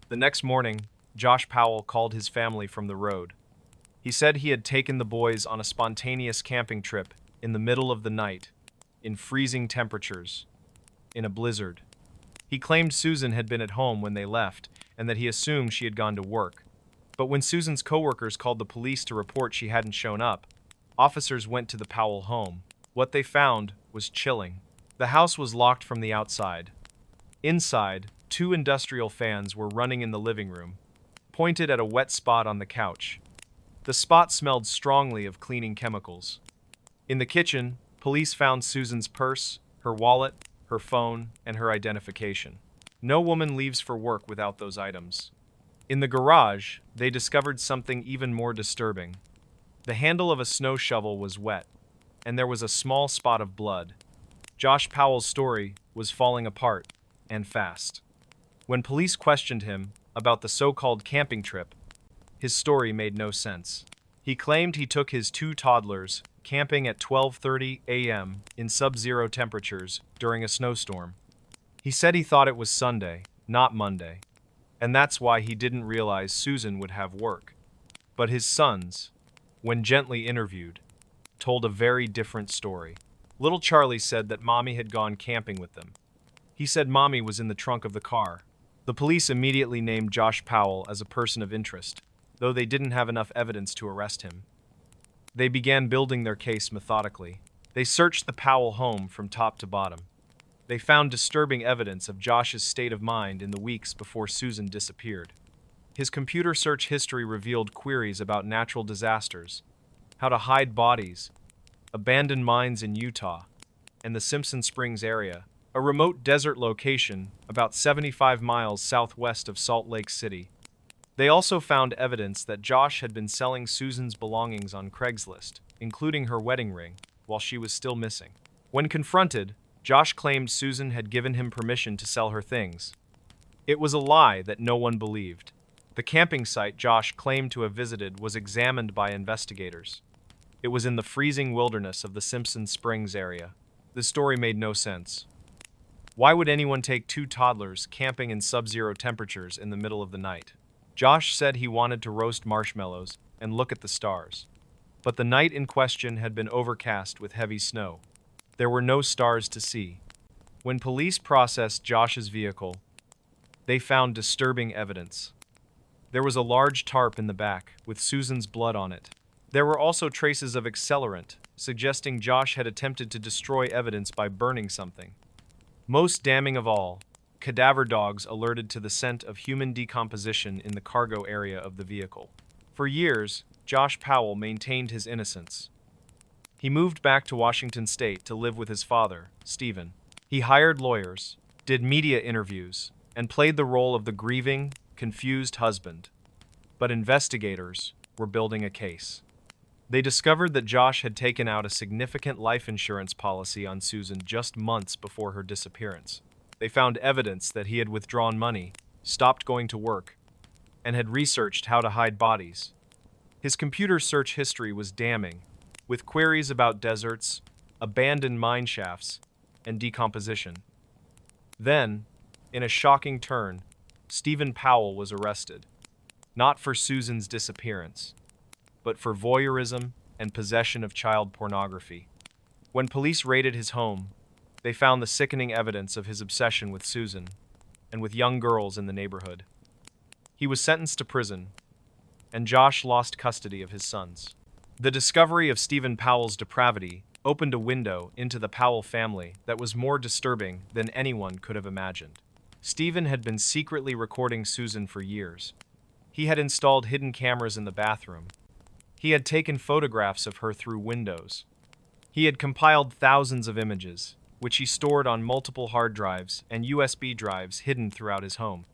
The next morning, Josh Powell called his family from the road. He said he had taken the boys on a spontaneous camping trip in the middle of the night, in freezing temperatures, in a blizzard. He claimed Susan had been at home when they left and that he assumed she had gone to work. But when Susan's coworkers called the police to report she hadn't shown up, officers went to the Powell home. What they found was chilling. The house was locked from the outside. Inside, 2 industrial fans were running in the living room, pointed at a wet spot on the couch. The spot smelled strongly of cleaning chemicals. In the kitchen, police found Susan's purse, her wallet, her phone, and her identification. No woman leaves for work without those items. In the garage, they discovered something even more disturbing. The handle of a snow shovel was wet, and there was a small spot of blood. Josh Powell's story was falling apart, and fast. When police questioned him about the so-called camping trip, his story made no sense. He claimed he took his 2 toddlers camping at 12:30 a.m. in sub-zero temperatures during a snowstorm. He said he thought it was Sunday, not Monday, and that's why he didn't realize Susan would have work. But his sons, when gently interviewed, told a very different story. Little Charlie said that Mommy had gone camping with them. He said Mommy was in the trunk of the car. The police immediately named Josh Powell as a person of interest, though they didn't have enough evidence to arrest him. They began building their case methodically. They searched the Powell home from top to bottom. They found disturbing evidence of Josh's state of mind in the weeks before Susan disappeared. His computer search history revealed queries about natural disasters, how to hide bodies, abandoned mines in Utah, and the Simpson Springs area, a remote desert location about 75 miles southwest of Salt Lake City. They also found evidence that Josh had been selling Susan's belongings on Craigslist, including her wedding ring, while she was still missing. When confronted, Josh claimed Susan had given him permission to sell her things. It was a lie that no one believed. The camping site Josh claimed to have visited was examined by investigators. It was in the freezing wilderness of the Simpson Springs area. The story made no sense. Why would anyone take 2 toddlers camping in sub-zero temperatures in the middle of the night? Josh said he wanted to roast marshmallows and look at the stars. But the night in question had been overcast with heavy snow. There were no stars to see. When police processed Josh's vehicle, they found disturbing evidence. There was a large tarp in the back with Susan's blood on it. There were also traces of accelerant, suggesting Josh had attempted to destroy evidence by burning something. Most damning of all, cadaver dogs alerted to the scent of human decomposition in the cargo area of the vehicle. For years, Josh Powell maintained his innocence. He moved back to Washington State to live with his father, Stephen. He hired lawyers, did media interviews, and played the role of the grieving, confused husband. But investigators were building a case. They discovered that Josh had taken out a significant life insurance policy on Susan just months before her disappearance. They found evidence that he had withdrawn money, stopped going to work, and had researched how to hide bodies. His computer search history was damning, with queries about deserts, abandoned mine shafts, and decomposition. Then, In a shocking turn, Stephen Powell was arrested, not for Susan's disappearance, but for voyeurism and possession of child pornography. When police raided his home, they found the sickening evidence of his obsession with Susan and with young girls in the neighborhood. He was sentenced to prison, and Josh lost custody of his sons. The discovery of Stephen Powell's depravity opened a window into the Powell family that was more disturbing than anyone could have imagined. Stephen had been secretly recording Susan for years. He had installed hidden cameras in the bathroom. He had taken photographs of her through windows. He had compiled thousands of images, which he stored on multiple hard drives and USB drives hidden throughout his home.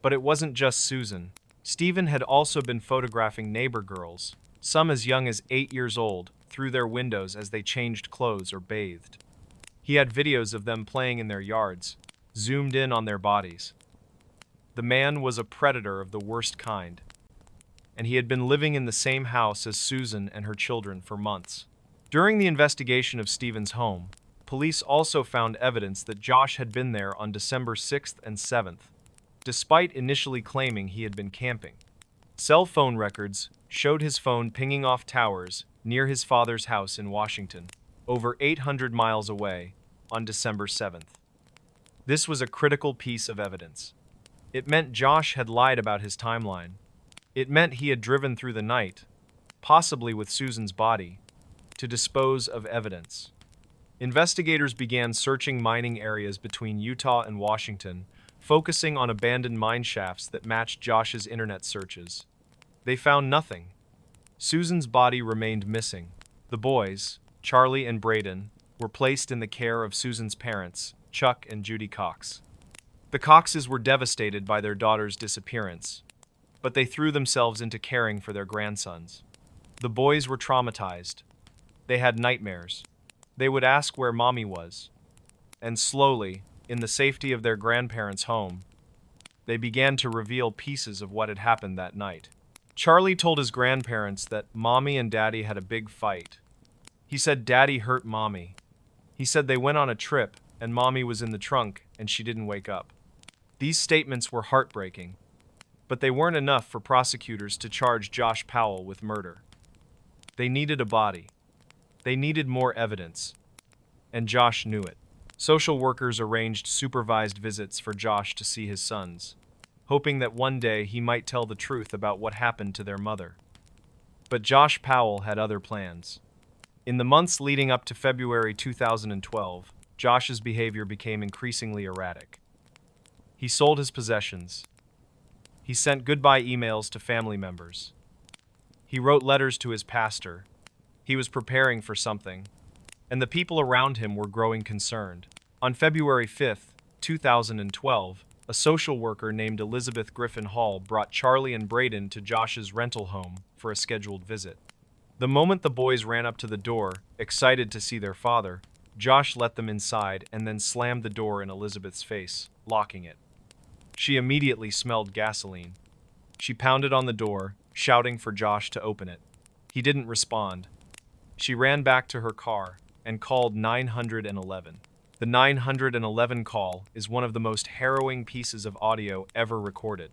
But it wasn't just Susan. Stephen had also been photographing neighbor girls, some as young as 8 years old, through their windows as they changed clothes or bathed. He had videos of them playing in their yards, zoomed in on their bodies. The man was a predator of the worst kind, and he had been living in the same house as Susan and her children for months. During the investigation of Stephen's home, police also found evidence that Josh had been there on December 6th and 7th, despite initially claiming he had been camping. Cell phone records showed his phone pinging off towers near his father's house in Washington, over 800 miles away, on December 7th. This was a critical piece of evidence. It meant Josh had lied about his timeline. It meant he had driven through the night, possibly with Susan's body, to dispose of evidence. Investigators began searching mining areas between Utah and Washington, focusing on abandoned mine shafts that matched Josh's internet searches. They found nothing. Susan's body remained missing. The boys, Charlie and Braden, were placed in the care of Susan's parents, Chuck and Judy Cox. The Coxes were devastated by their daughter's disappearance, but they threw themselves into caring for their grandsons. The boys were traumatized. They had nightmares. They would ask where Mommy was. And slowly, in the safety of their grandparents' home, they began to reveal pieces of what had happened that night. Charlie told his grandparents that Mommy and Daddy had a big fight. He said Daddy hurt Mommy. He said they went on a trip and Mommy was in the trunk and she didn't wake up. These statements were heartbreaking, but they weren't enough for prosecutors to charge Josh Powell with murder. They needed a body. They needed more evidence, and Josh knew it. Social workers arranged supervised visits for Josh to see his sons, hoping that one day he might tell the truth about what happened to their mother. But Josh Powell had other plans. In the months leading up to February 2012, Josh's behavior became increasingly erratic. He sold his possessions. He sent goodbye emails to family members. He wrote letters to his pastor. He was preparing for something, and the people around him were growing concerned. On February 5th, 2012, a social worker named Elizabeth Griffin Hall brought Charlie and Braden to Josh's rental home for a scheduled visit. The moment the boys ran up to the door, excited to see their father, Josh let them inside and then slammed the door in Elizabeth's face, locking it. She immediately smelled gasoline. She pounded on the door, shouting for Josh to open it. He didn't respond. She ran back to her car and called 911. The 911 call is one of the most harrowing pieces of audio ever recorded.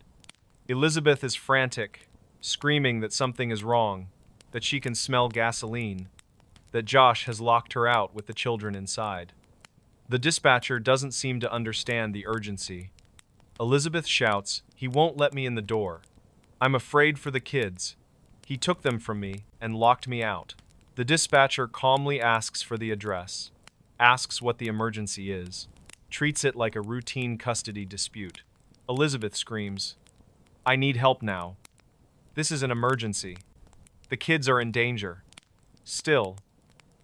Elizabeth is frantic, screaming that something is wrong, that she can smell gasoline, that Josh has locked her out with the children inside. The dispatcher doesn't seem to understand the urgency. Elizabeth shouts, "He won't let me in the door. I'm afraid for the kids. He took them from me and locked me out." The dispatcher calmly asks for the address, asks what the emergency is, treats it like a routine custody dispute. Elizabeth screams, "I need help now. This is an emergency. The kids are in danger." Still,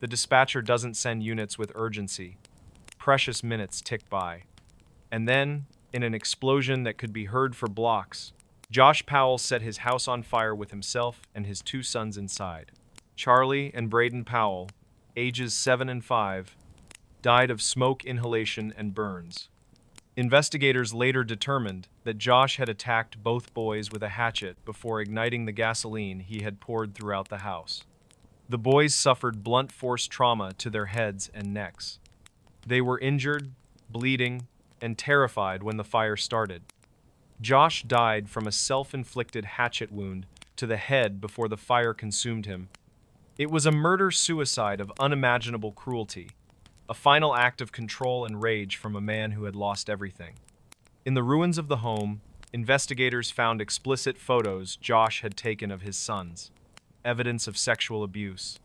the dispatcher doesn't send units with urgency. Precious minutes tick by. And then, in an explosion that could be heard for blocks, Josh Powell set his house on fire with himself and his 2 sons inside. Charlie and Braden Powell, ages 7 and 5, died of smoke inhalation and burns. Investigators later determined that Josh had attacked both boys with a hatchet before igniting the gasoline he had poured throughout the house. The boys suffered blunt force trauma to their heads and necks. They were injured, bleeding, and terrified when the fire started. Josh died from a self-inflicted hatchet wound to the head before the fire consumed him. It was a murder-suicide of unimaginable cruelty, a final act of control and rage from a man who had lost everything. In the ruins of the home, investigators found explicit photos Josh had taken of his sons, evidence of sexual abuse.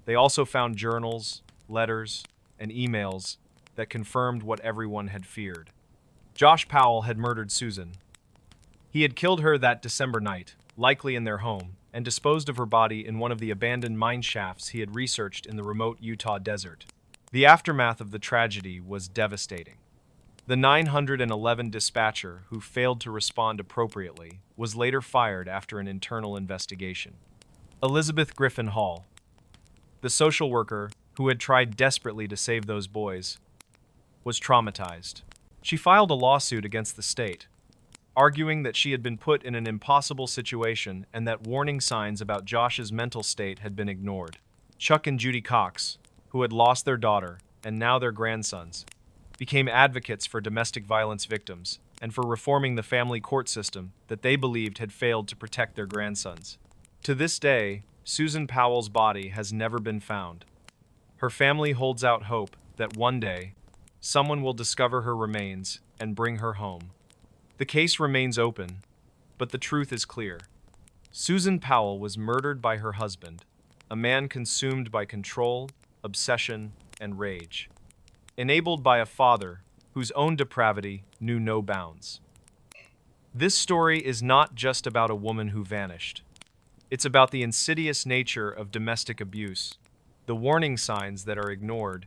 They also found journals, letters, and emails that confirmed what everyone had feared. Josh Powell had murdered Susan. He had killed her that December night, likely in their home, and disposed of her body in one of the abandoned mine shafts he had researched in the remote Utah desert. The aftermath of the tragedy was devastating. The 911 dispatcher, who failed to respond appropriately, was later fired after an internal investigation. Elizabeth Griffin Hall, the social worker who had tried desperately to save those boys, was traumatized. She filed a lawsuit against the state, arguing that she had been put in an impossible situation and that warning signs about Josh's mental state had been ignored. Chuck and Judy Cox, who had lost their daughter and now their grandsons, became advocates for domestic violence victims and for reforming the family court system that they believed had failed to protect their grandsons. To this day, Susan Powell's body has never been found. Her family holds out hope that one day, someone will discover her remains and bring her home. The case remains open, but the truth is clear. Susan Powell was murdered by her husband, a man consumed by control, obsession, and rage, enabled by a father whose own depravity knew no bounds. This story is not just about a woman who vanished. It's about the insidious nature of domestic abuse, the warning signs that are ignored,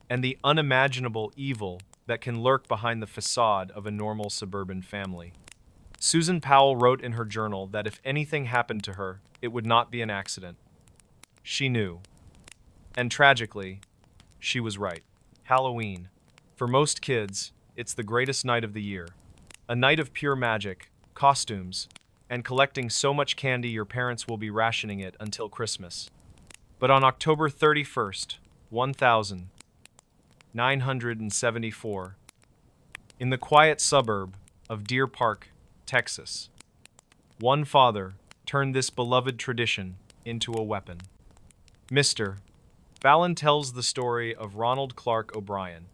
and the unimaginable evil that can lurk behind the facade of a normal suburban family. Susan Powell wrote in her journal that if anything happened to her, it would not be an accident. She knew. And tragically, she was right. Halloween. For most kids, it's the greatest night of the year. A night of pure magic, costumes, and collecting so much candy your parents will be rationing it until Christmas. But on October 31st, 1974, in the quiet suburb of Deer Park, Texas, one father turned this beloved tradition into a weapon. Mr. Fallon tells the story of Ronald Clark O'Brien,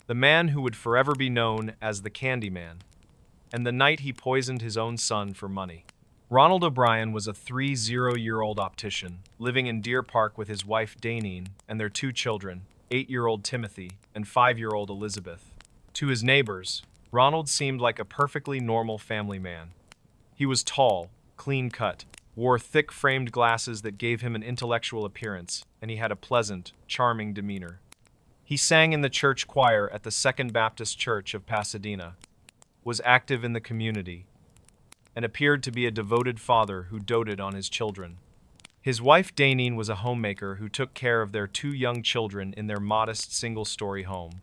the man who would forever be known as the Candyman, and the night he poisoned his own son for money. Ronald O'Brien was a 30-year-old optician living in Deer Park with his wife Daneen and their two children, 8-year-old Timothy and 5-year-old Elizabeth. To his neighbors, Ronald seemed like a perfectly normal family man. He was tall, clean-cut, wore thick framed glasses that gave him an intellectual appearance, and he had a pleasant, charming demeanor. He sang in the church choir at the Second Baptist Church of Pasadena, was active in the community, and appeared to be a devoted father who doted on his children. His wife Daneen was a homemaker who took care of their two young children in their modest single-story home.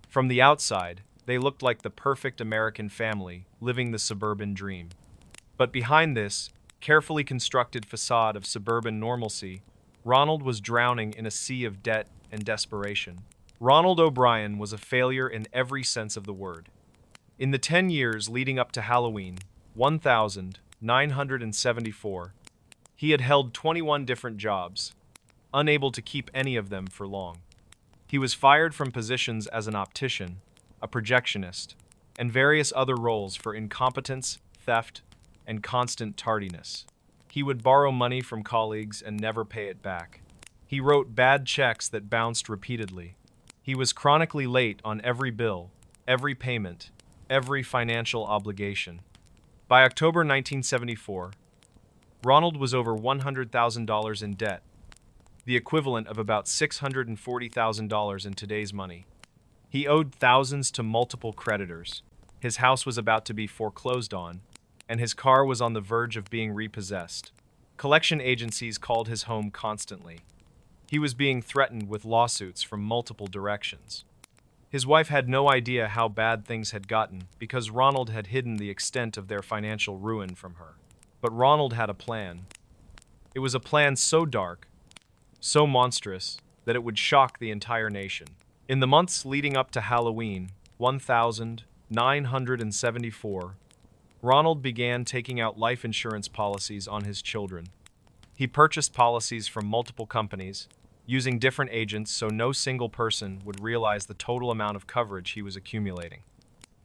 From the outside, they looked like the perfect American family living the suburban dream. But behind this carefully constructed facade of suburban normalcy, Ronald was drowning in a sea of debt and desperation. Ronald O'Brien was a failure in every sense of the word. In the 10 years leading up to Halloween, 1974, he had held 21 different jobs, unable to keep any of them for long. He was fired from positions as an optician, a projectionist, and various other roles for incompetence, theft, and constant tardiness. He would borrow money from colleagues and never pay it back. He wrote bad checks that bounced repeatedly. He was chronically late on every bill, every payment, every financial obligation. By October 1974, Ronald was over $100,000 in debt, the equivalent of about $640,000 in today's money. He owed thousands to multiple creditors. His house was about to be foreclosed on, and his car was on the verge of being repossessed. Collection agencies called his home constantly. He was being threatened with lawsuits from multiple directions. His wife had no idea how bad things had gotten because Ronald had hidden the extent of their financial ruin from her. But Ronald had a plan. It was a plan so dark, so monstrous, that it would shock the entire nation. In the months leading up to Halloween, 1974, Ronald began taking out life insurance policies on his children. He purchased policies from multiple companies, using different agents so no single person would realize the total amount of coverage he was accumulating.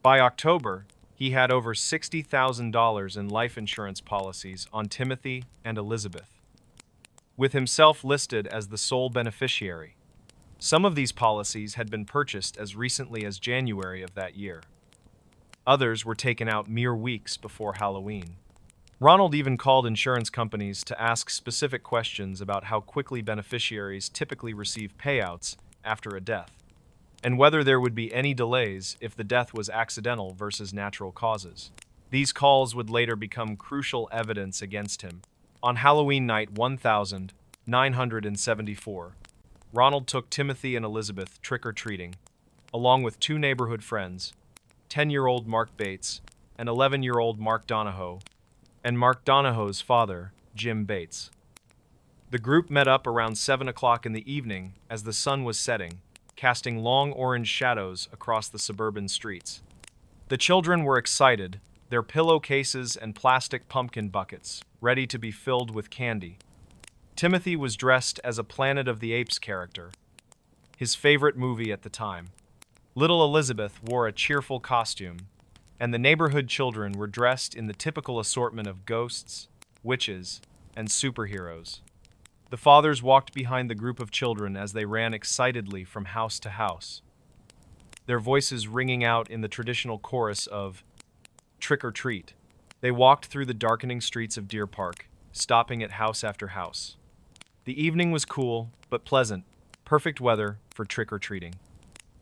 By October, he had over $60,000 in life insurance policies on Timothy and Elizabeth, with himself listed as the sole beneficiary. Some of these policies had been purchased as recently as January of that year. Others were taken out mere weeks before Halloween. Ronald even called insurance companies to ask specific questions about how quickly beneficiaries typically receive payouts after a death, and whether there would be any delays if the death was accidental versus natural causes. These calls would later become crucial evidence against him. On Halloween night 1974, Ronald took Timothy and Elizabeth trick-or-treating, along with two neighborhood friends, 10-year-old Mark Bates and 11-year-old Mark Donahoe, and Mark Donahoe's father, Jim Bates. The group met up around 7 o'clock in the evening as the sun was setting, casting long orange shadows across the suburban streets. The children were excited, their pillowcases and plastic pumpkin buckets ready to be filled with candy. Timothy was dressed as a Planet of the Apes character, his favorite movie at the time. Little Elizabeth wore a cheerful costume, and the neighborhood children were dressed in the typical assortment of ghosts, witches, and superheroes. The fathers walked behind the group of children as they ran excitedly from house to house, their voices ringing out in the traditional chorus of "Trick or Treat." They walked through the darkening streets of Deer Park, stopping at house after house. The evening was cool but pleasant, perfect weather for trick-or-treating.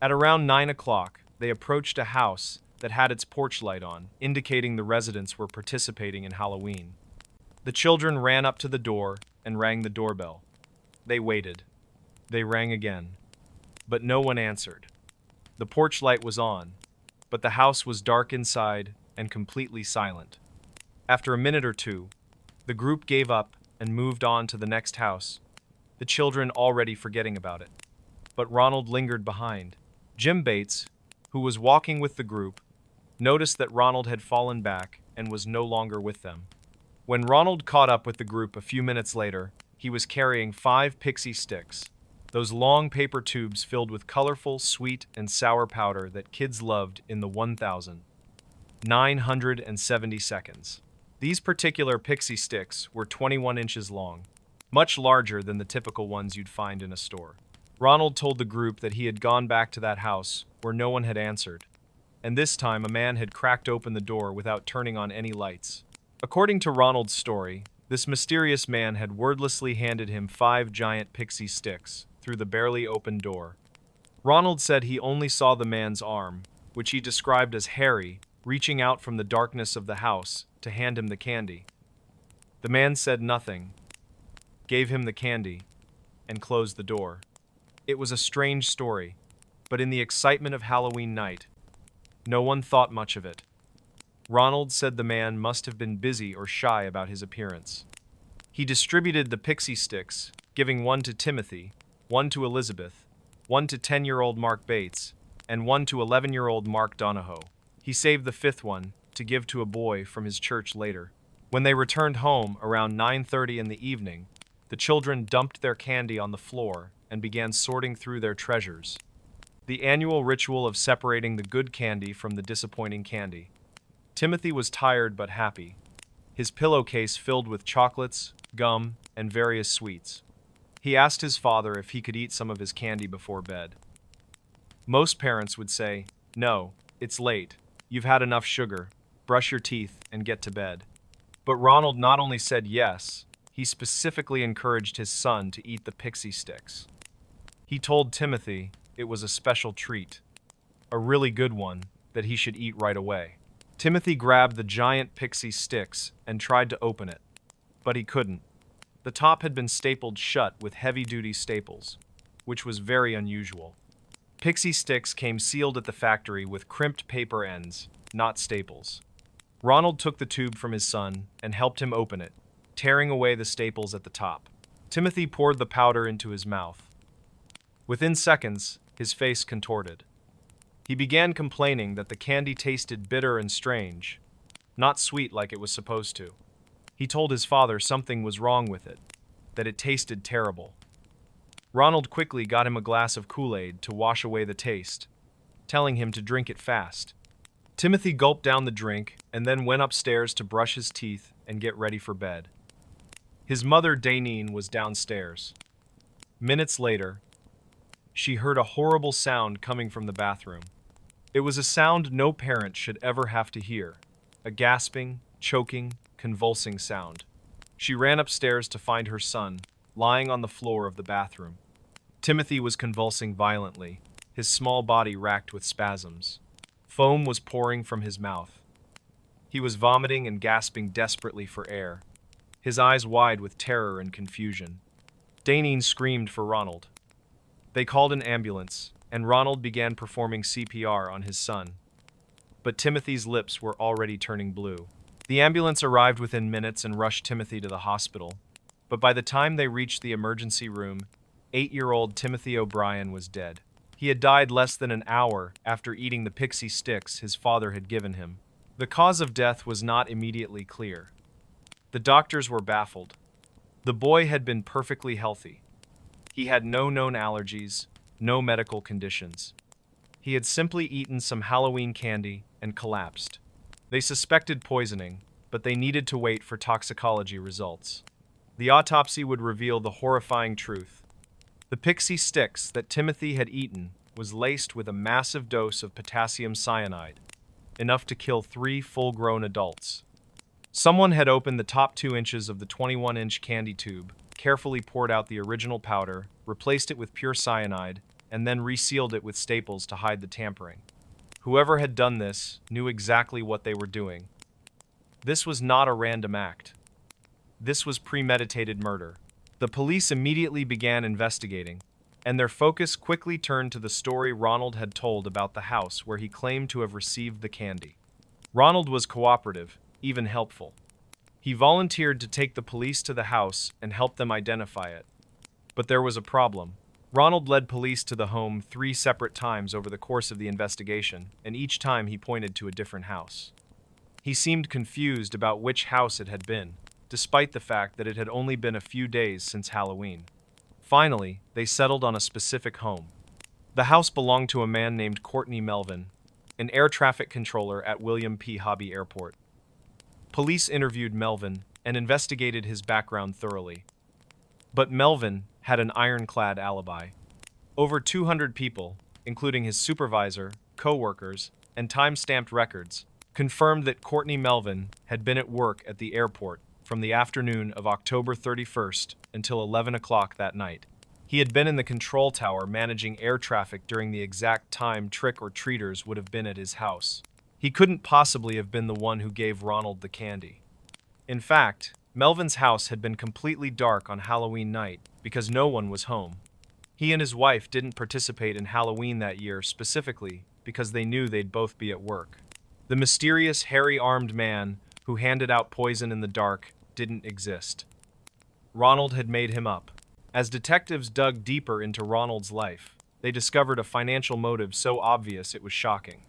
At around 9 o'clock, they approached a house that had its porch light on, indicating the residents were participating in Halloween. The children ran up to the door and rang the doorbell. They waited. They rang again, but no one answered. The porch light was on, but the house was dark inside and completely silent. After a minute or two, the group gave up and moved on to the next house, the children already forgetting about it. But Ronald lingered behind. Jim Bates, who was walking with the group, noticed that Ronald had fallen back and was no longer with them. When Ronald caught up with the group a few minutes later, he was carrying 5 pixie sticks, those long paper tubes filled with colorful, sweet, and sour powder that kids loved in the 1970 seconds. These particular pixie sticks were 21 inches long, much larger than the typical ones you'd find in a store. Ronald told the group that he had gone back to that house where no one had answered, and this time a man had cracked open the door without turning on any lights. According to Ronald's story, this mysterious man had wordlessly handed him 5 giant pixie sticks through the barely opened door. Ronald said he only saw the man's arm, which he described as hairy, reaching out from the darkness of the house to hand him the candy. The man said nothing, gave him the candy, and closed the door. It was a strange story, but in the excitement of Halloween night, no one thought much of it. Ronald said the man must have been busy or shy about his appearance. He distributed the pixie sticks, giving one to Timothy, one to Elizabeth, one to 10-year-old Mark Bates, and one to 11-year-old Mark Donahoe. He saved the 5th one to give to a boy from his church later. When they returned home around 9:30 in the evening, the children dumped their candy on the floor and began sorting through their treasures. The annual ritual of separating the good candy from the disappointing candy. Timothy was tired but happy, his pillowcase filled with chocolates, gum, and various sweets. He asked his father if he could eat some of his candy before bed. Most parents would say, "No, it's late. You've had enough sugar. Brush your teeth and get to bed." But Ronald not only said yes, he specifically encouraged his son to eat the pixie sticks. He told Timothy it was a special treat, a really good one that he should eat right away. Timothy grabbed the giant pixie sticks and tried to open it, but he couldn't. The top had been stapled shut with heavy-duty staples, which was very unusual. Pixie sticks came sealed at the factory with crimped paper ends, not staples. Ronald took the tube from his son and helped him open it, tearing away the staples at the top. Timothy poured the powder into his mouth. Within seconds, his face contorted. He began complaining that the candy tasted bitter and strange, not sweet like it was supposed to. He told his father something was wrong with it, that it tasted terrible. Ronald quickly got him a glass of Kool-Aid to wash away the taste, telling him to drink it fast. Timothy gulped down the drink and then went upstairs to brush his teeth and get ready for bed. His mother, Daneen, was downstairs. Minutes later, she heard a horrible sound coming from the bathroom. It was a sound no parent should ever have to hear, a gasping, choking, convulsing sound. She ran upstairs to find her son, lying on the floor of the bathroom. Timothy was convulsing violently, his small body racked with spasms. Foam was pouring from his mouth. He was vomiting and gasping desperately for air, his eyes wide with terror and confusion. Daneen screamed for Ronald. They called an ambulance, and Ronald began performing CPR on his son. But Timothy's lips were already turning blue. The ambulance arrived within minutes and rushed Timothy to the hospital. But by the time they reached the emergency room, 8-year-old Timothy O'Brien was dead. He had died less than an hour after eating the pixie sticks his father had given him. The cause of death was not immediately clear. The doctors were baffled. The boy had been perfectly healthy. He had no known allergies, no medical conditions. He had simply eaten some Halloween candy and collapsed. They suspected poisoning, but they needed to wait for toxicology results. The autopsy would reveal the horrifying truth. The pixie sticks that Timothy had eaten was laced with a massive dose of potassium cyanide, enough to kill 3 full-grown adults. Someone had opened the top 2 inches of the 21-inch candy tube, carefully poured out the original powder, replaced it with pure cyanide, and then resealed it with staples to hide the tampering. Whoever had done this knew exactly what they were doing. This was not a random act. This was premeditated murder. The police immediately began investigating, and their focus quickly turned to the story Ronald had told about the house where he claimed to have received the candy. Ronald was cooperative, even helpful. He volunteered to take the police to the house and help them identify it. But there was a problem. Ronald led police to the home 3 separate times over the course of the investigation, and each time he pointed to a different house. He seemed confused about which house it had been, despite the fact that it had only been a few days since Halloween. Finally, they settled on a specific home. The house belonged to a man named Courtney Melvin, an air traffic controller at William P. Hobby Airport. Police interviewed Melvin and investigated his background thoroughly. But Melvin had an ironclad alibi. Over 200 people, including his supervisor, co-workers, and time-stamped records, confirmed that Courtney Melvin had been at work at the airport from the afternoon of October 31st until 11 o'clock that night. He had been in the control tower managing air traffic during the exact time trick-or-treaters would have been at his house. He couldn't possibly have been the one who gave Ronald the candy. In fact, Melvin's house had been completely dark on Halloween night because no one was home. He and his wife didn't participate in Halloween that year specifically because they knew they'd both be at work. The mysterious, hairy-armed man who handed out poison in the dark didn't exist. Ronald had made him up. As detectives dug deeper into Ronald's life, they discovered a financial motive so obvious it was shocking.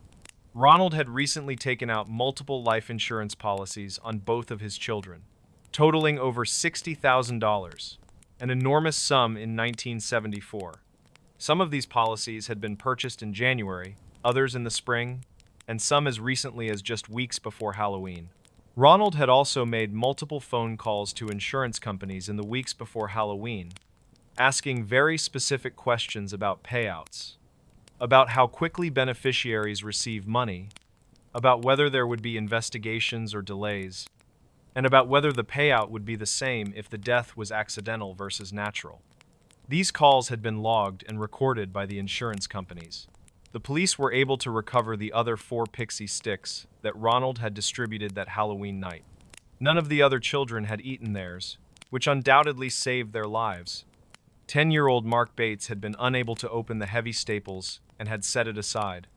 Ronald had recently taken out multiple life insurance policies on both of his children, totaling over $60,000, an enormous sum in 1974. Some of these policies had been purchased in January, others in the spring, and some as recently as just weeks before Halloween. Ronald had also made multiple phone calls to insurance companies in the weeks before Halloween, asking very specific questions about payouts, about how quickly beneficiaries receive money, about whether there would be investigations or delays, and about whether the payout would be the same if the death was accidental versus natural. These calls had been logged and recorded by the insurance companies. The police were able to recover the other 4 pixie sticks that Ronald had distributed that Halloween night. None of the other children had eaten theirs, which undoubtedly saved their lives. 10-year-old Mark Bates had been unable to open the heavy staples and had set it aside.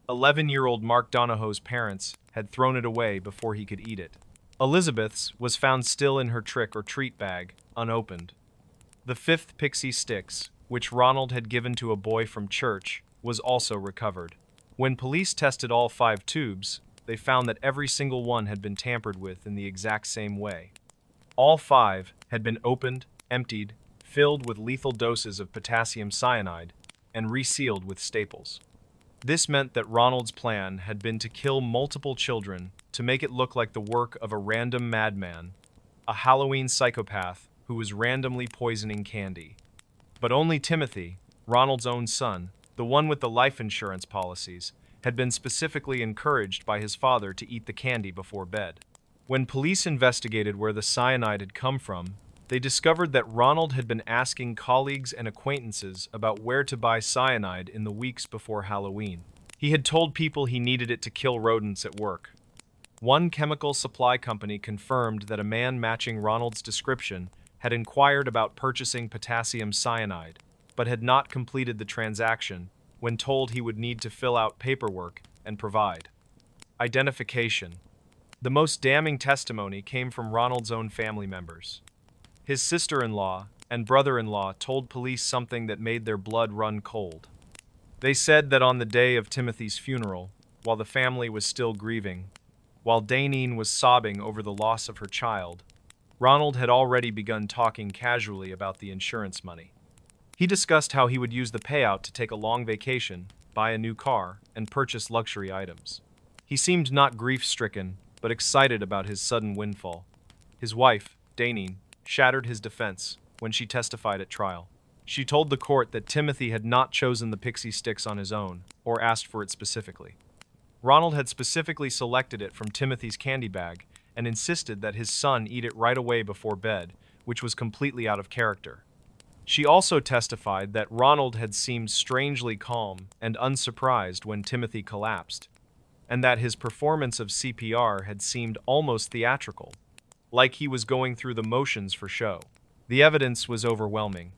11-year-old Mark Donahoe's parents had thrown it away before he could eat it. Elizabeth's was found still in her trick-or-treat bag, unopened. The 5th pixie sticks, which Ronald had given to a boy from church, was also recovered. When police tested all 5 tubes, they found that every single one had been tampered with in the exact same way. All 5 had been opened, emptied, filled with lethal doses of potassium cyanide, and resealed with staples. This meant that Ronald's plan had been to kill multiple children to make it look like the work of a random madman, a Halloween psychopath who was randomly poisoning candy. But only Timothy, Ronald's own son, the one with the life insurance policies, had been specifically encouraged by his father to eat the candy before bed. When police investigated where the cyanide had come from, they discovered that Ronald had been asking colleagues and acquaintances about where to buy cyanide in the weeks before Halloween. He had told people he needed it to kill rodents at work. One chemical supply company confirmed that a man matching Ronald's description had inquired about purchasing potassium cyanide, but had not completed the transaction when told he would need to fill out paperwork and provide identification. The most damning testimony came from Ronald's own family members. His sister-in-law and brother-in-law told police something that made their blood run cold. They said that on the day of Timothy's funeral, while the family was still grieving, while Daneen was sobbing over the loss of her child, Ronald had already begun talking casually about the insurance money. He discussed how he would use the payout to take a long vacation, buy a new car, and purchase luxury items. He seemed not grief-stricken, but excited about his sudden windfall. His wife, Daneen, shattered his defense when she testified at trial. She told the court that Timothy had not chosen the pixie sticks on his own, or asked for it specifically. Ronald had specifically selected it from Timothy's candy bag and insisted that his son eat it right away before bed, which was completely out of character. She also testified that Ronald had seemed strangely calm and unsurprised when Timothy collapsed, and that his performance of CPR had seemed almost theatrical, like he was going through the motions for show. The evidence was overwhelming.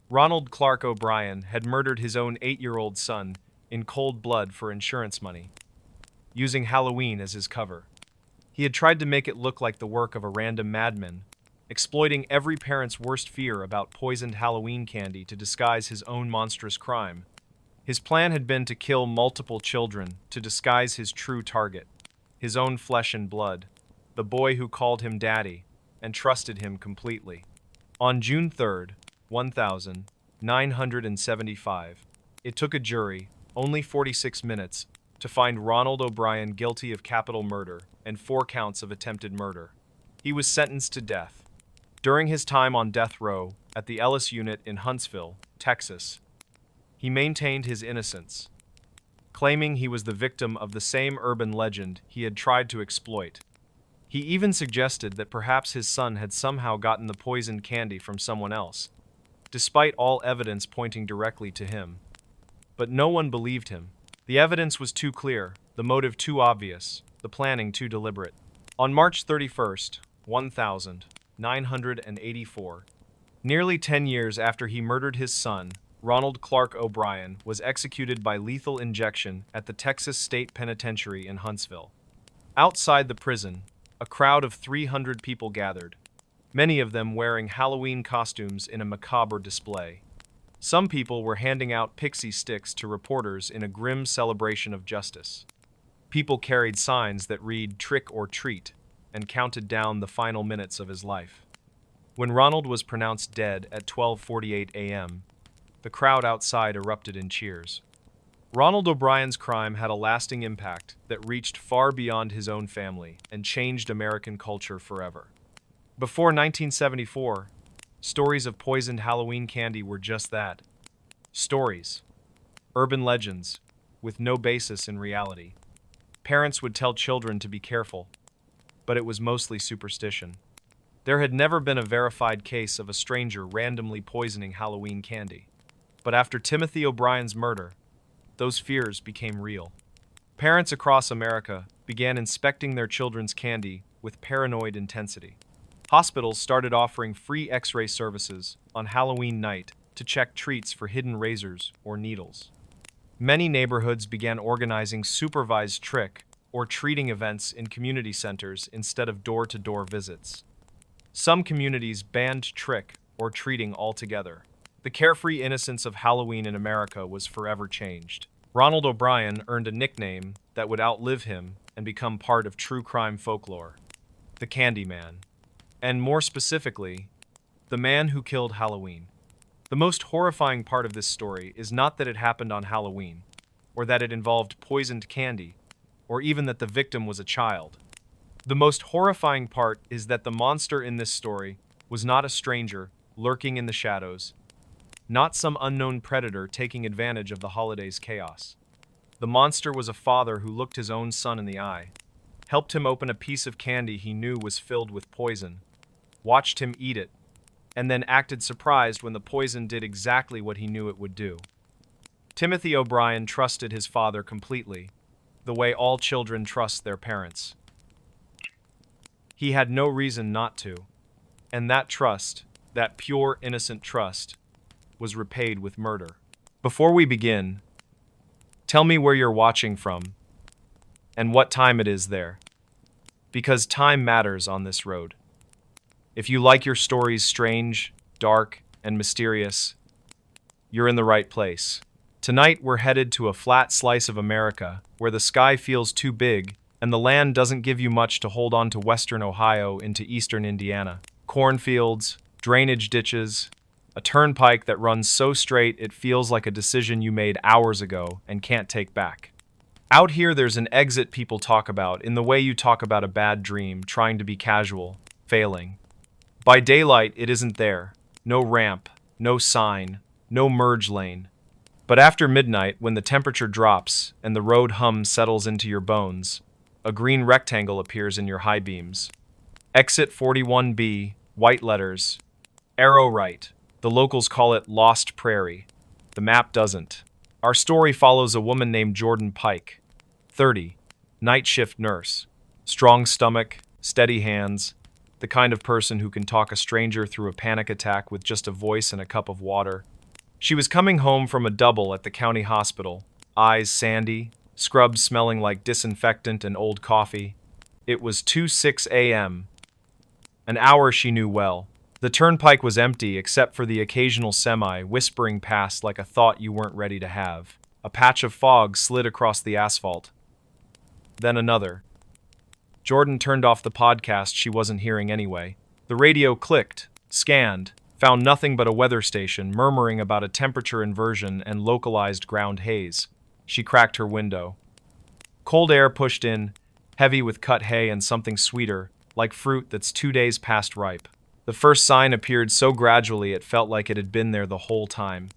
Ronald Clark O'Brien had murdered his own 8-year-old son in cold blood for insurance money, using Halloween as his cover. He had tried to make it look like the work of a random madman, exploiting every parent's worst fear about poisoned Halloween candy to disguise his own monstrous crime. His plan had been to kill multiple children to disguise his true target, his own flesh and blood, the boy who called him daddy and trusted him completely. On June 3rd, 1975, it took a jury only 46 minutes to find Ronald O'Brien guilty of capital murder and 4 counts of attempted murder. He was sentenced to death. During his time on death row at the Ellis unit in Huntsville, Texas, he maintained his innocence, claiming he was the victim of the same urban legend he had tried to exploit. He even suggested that perhaps his son had somehow gotten the poisoned candy from someone else, despite all evidence pointing directly to him. But no one believed him. The evidence was too clear, the motive too obvious, the planning too deliberate. On March 31st, 1984, nearly 10 years after he murdered his son, Ronald Clark O'Brien was executed by lethal injection at the Texas State Penitentiary in Huntsville. Outside the prison, a crowd of 300 people gathered, many of them wearing Halloween costumes in a macabre display. Some people were handing out pixie sticks to reporters in a grim celebration of justice. People carried signs that read "Trick or Treat" and counted down the final minutes of his life. When Ronald was pronounced dead at 12:48 a.m., the crowd outside erupted in cheers. Ronald O'Brien's crime had a lasting impact that reached far beyond his own family and changed American culture forever. Before 1974, stories of poisoned Halloween candy were just that. Stories. Urban legends, with no basis in reality. Parents would tell children to be careful, but it was mostly superstition. There had never been a verified case of a stranger randomly poisoning Halloween candy. But after Timothy O'Brien's murder, those fears became real. Parents across America began inspecting their children's candy with paranoid intensity. Hospitals started offering free X-ray services on Halloween night to check treats for hidden razors or needles. Many neighborhoods began organizing supervised trick or treating events in community centers instead of door-to-door visits. Some communities banned trick or treating altogether. The carefree innocence of Halloween in America was forever changed. Ronald O'Brien earned a nickname that would outlive him and become part of true crime folklore: the Candyman. And more specifically, the man who killed Halloween. The most horrifying part of this story is not that it happened on Halloween, or that it involved poisoned candy, or even that the victim was a child. The most horrifying part is that the monster in this story was not a stranger lurking in the shadows, not some unknown predator taking advantage of the holiday's chaos. The monster was a father who looked his own son in the eye, helped him open a piece of candy he knew was filled with poison, watched him eat it, and then acted surprised when the poison did exactly what he knew it would do. Timothy O'Brien trusted his father completely, the way all children trust their parents. He had no reason not to, and that trust, that pure, innocent trust, was repaid with murder. Before we begin, tell me where you're watching from and what time it is there, because time matters on this road. If you like your stories strange, dark, and mysterious, you're in the right place. Tonight we're headed to a flat slice of America where the sky feels too big and the land doesn't give you much to hold on to western Ohio into eastern Indiana. Cornfields, drainage ditches, a turnpike that runs so straight it feels like a decision you made hours ago and can't take back. Out here there's an exit people talk about in the way you talk about a bad dream, trying to be casual, failing. By daylight it isn't there. No ramp, no sign, no merge lane. But after midnight, when the temperature drops and the road hum settles into your bones, a green rectangle appears in your high beams. Exit 41B, white letters. Arrow right. The locals call it Lost Prairie. The map doesn't. Our story follows a woman named Jordan Pike, 30, night shift nurse. Strong stomach, steady hands, the kind of person who can talk a stranger through a panic attack with just a voice and a cup of water. She was coming home from a double at the county hospital, eyes sandy, scrubs smelling like disinfectant and old coffee. It was 2:06 a.m., an hour she knew well. The turnpike was empty except for the occasional semi whispering past like a thought you weren't ready to have. A patch of fog slid across the asphalt. Then another. Jordan turned off the podcast she wasn't hearing anyway. The radio clicked, scanned, found nothing but a weather station murmuring about a temperature inversion and localized ground haze. She cracked her window. Cold air pushed in, heavy with cut hay and something sweeter, like fruit that's 2 days past ripe. The first sign appeared so gradually it felt like it had been there the whole time.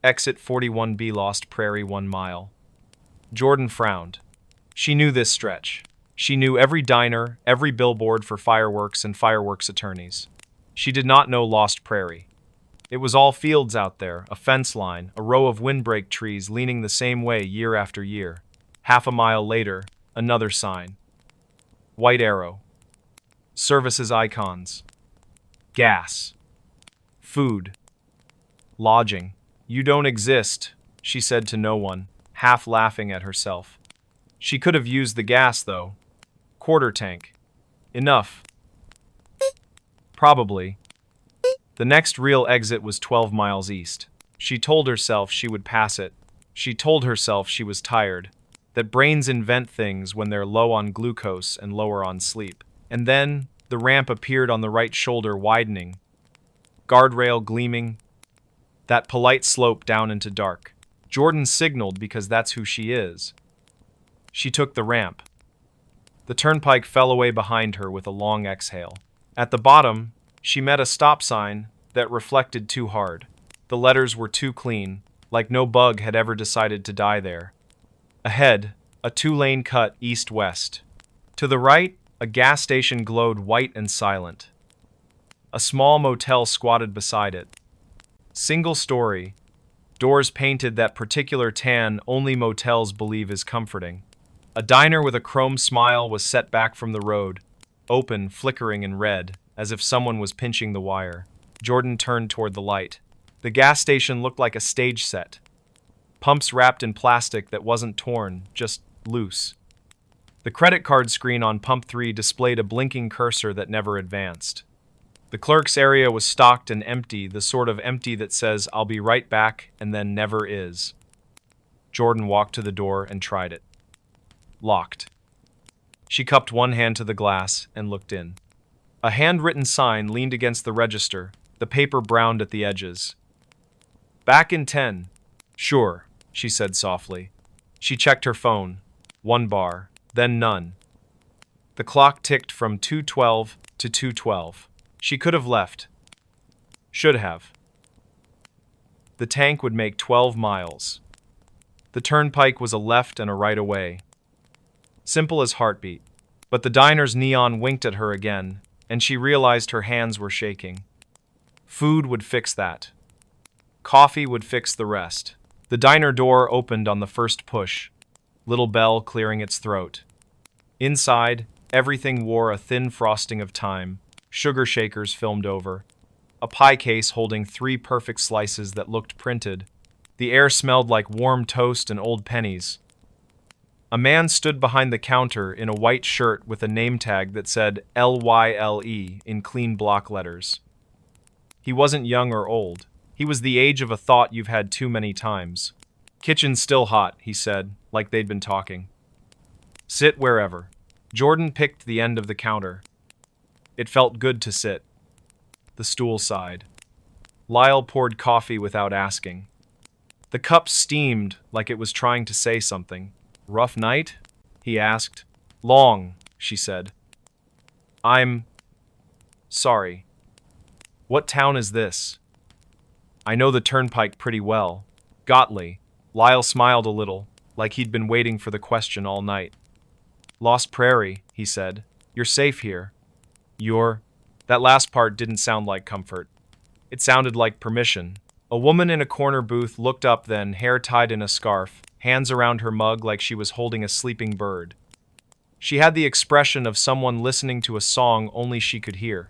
Exit 41B, Lost Prairie, 1 mile. Jordan frowned. She knew this stretch. She knew every diner, every billboard for fireworks and fireworks attorneys. She did not know Lost Prairie. It was all fields out there, a fence line, a row of windbreak trees leaning the same way year after year. Half a mile later, another sign. White arrow. Services icons. Gas. Food. Lodging. You don't exist, she said to no one, half laughing at herself. She could have used the gas, though. Quarter tank. Enough. Probably. The next real exit was 12 miles east. She told herself she would pass it. She told herself she was tired, that brains invent things when they're low on glucose and lower on sleep. And then the ramp appeared on the right shoulder, widening, guardrail gleaming, that polite slope down into dark. Jordan signaled because that's who she is. She took the ramp. The turnpike fell away behind her with a long exhale. At the bottom, she met a stop sign that reflected too hard. The letters were too clean, like no bug had ever decided to die there. Ahead, a 2-lane cut east-west. To the right, a gas station glowed white and silent. A small motel squatted beside it. Single story, doors painted that particular tan only motels believe is comforting. A diner with a chrome smile was set back from the road, open, flickering in red, as if someone was pinching the wire. Jordan turned toward the light. The gas station looked like a stage set. Pumps wrapped in plastic that wasn't torn, just loose. The credit card screen on pump 3 displayed a blinking cursor that never advanced. The clerk's area was stocked and empty, the sort of empty that says, "I'll be right back," and then never is. Jordan walked to the door and tried it. Locked. She cupped one hand to the glass and looked in. A handwritten sign leaned against the register, the paper browned at the edges. Back in 10. Sure, she said softly. She checked her phone. 1 bar, then none. The clock ticked from 2:12 to 2:12. She could have left. Should have. The tank would make 12 miles. The turnpike was a left and a right away. Simple as heartbeat. But the diner's neon winked at her again, and she realized her hands were shaking. Food would fix that. Coffee would fix the rest. The diner door opened on the first push, little bell clearing its throat. Inside, everything wore a thin frosting of time, sugar shakers filmed over, a pie case holding 3 perfect slices that looked printed. The air smelled like warm toast and old pennies. A man stood behind the counter in a white shirt with a name tag that said LYLE in clean block letters. He wasn't young or old. He was the age of a thought you've had too many times. Kitchen's still hot, he said, like they'd been talking. Sit wherever. Jordan picked the end of the counter. It felt good to sit. The stool sighed. Lyle poured coffee without asking. The cup steamed like it was trying to say something. Rough night? He asked. Long, she said. I'm sorry. What town is this? I know the turnpike pretty well. Gottly. Lyle smiled a little, like he'd been waiting for the question all night. Lost Prairie, he said. You're safe here. That last part didn't sound like comfort. It sounded like permission. A woman in a corner booth looked up then, hair tied in a scarf, hands around her mug like she was holding a sleeping bird. She had the expression of someone listening to a song only she could hear.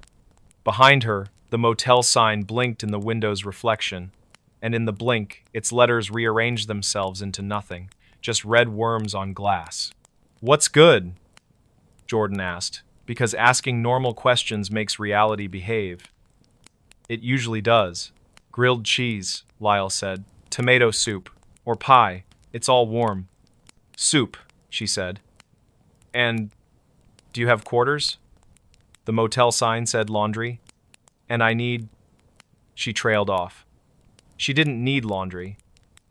Behind her, the motel sign blinked in the window's reflection, and in the blink, its letters rearranged themselves into nothing, just red worms on glass. What's good? Jordan asked, because asking normal questions makes reality behave. It usually does. Grilled cheese, Lyle said. Tomato soup. Or pie. It's all warm. Soup, she said. And do you have quarters? The motel sign said laundry. And I need... She trailed off. She didn't need laundry.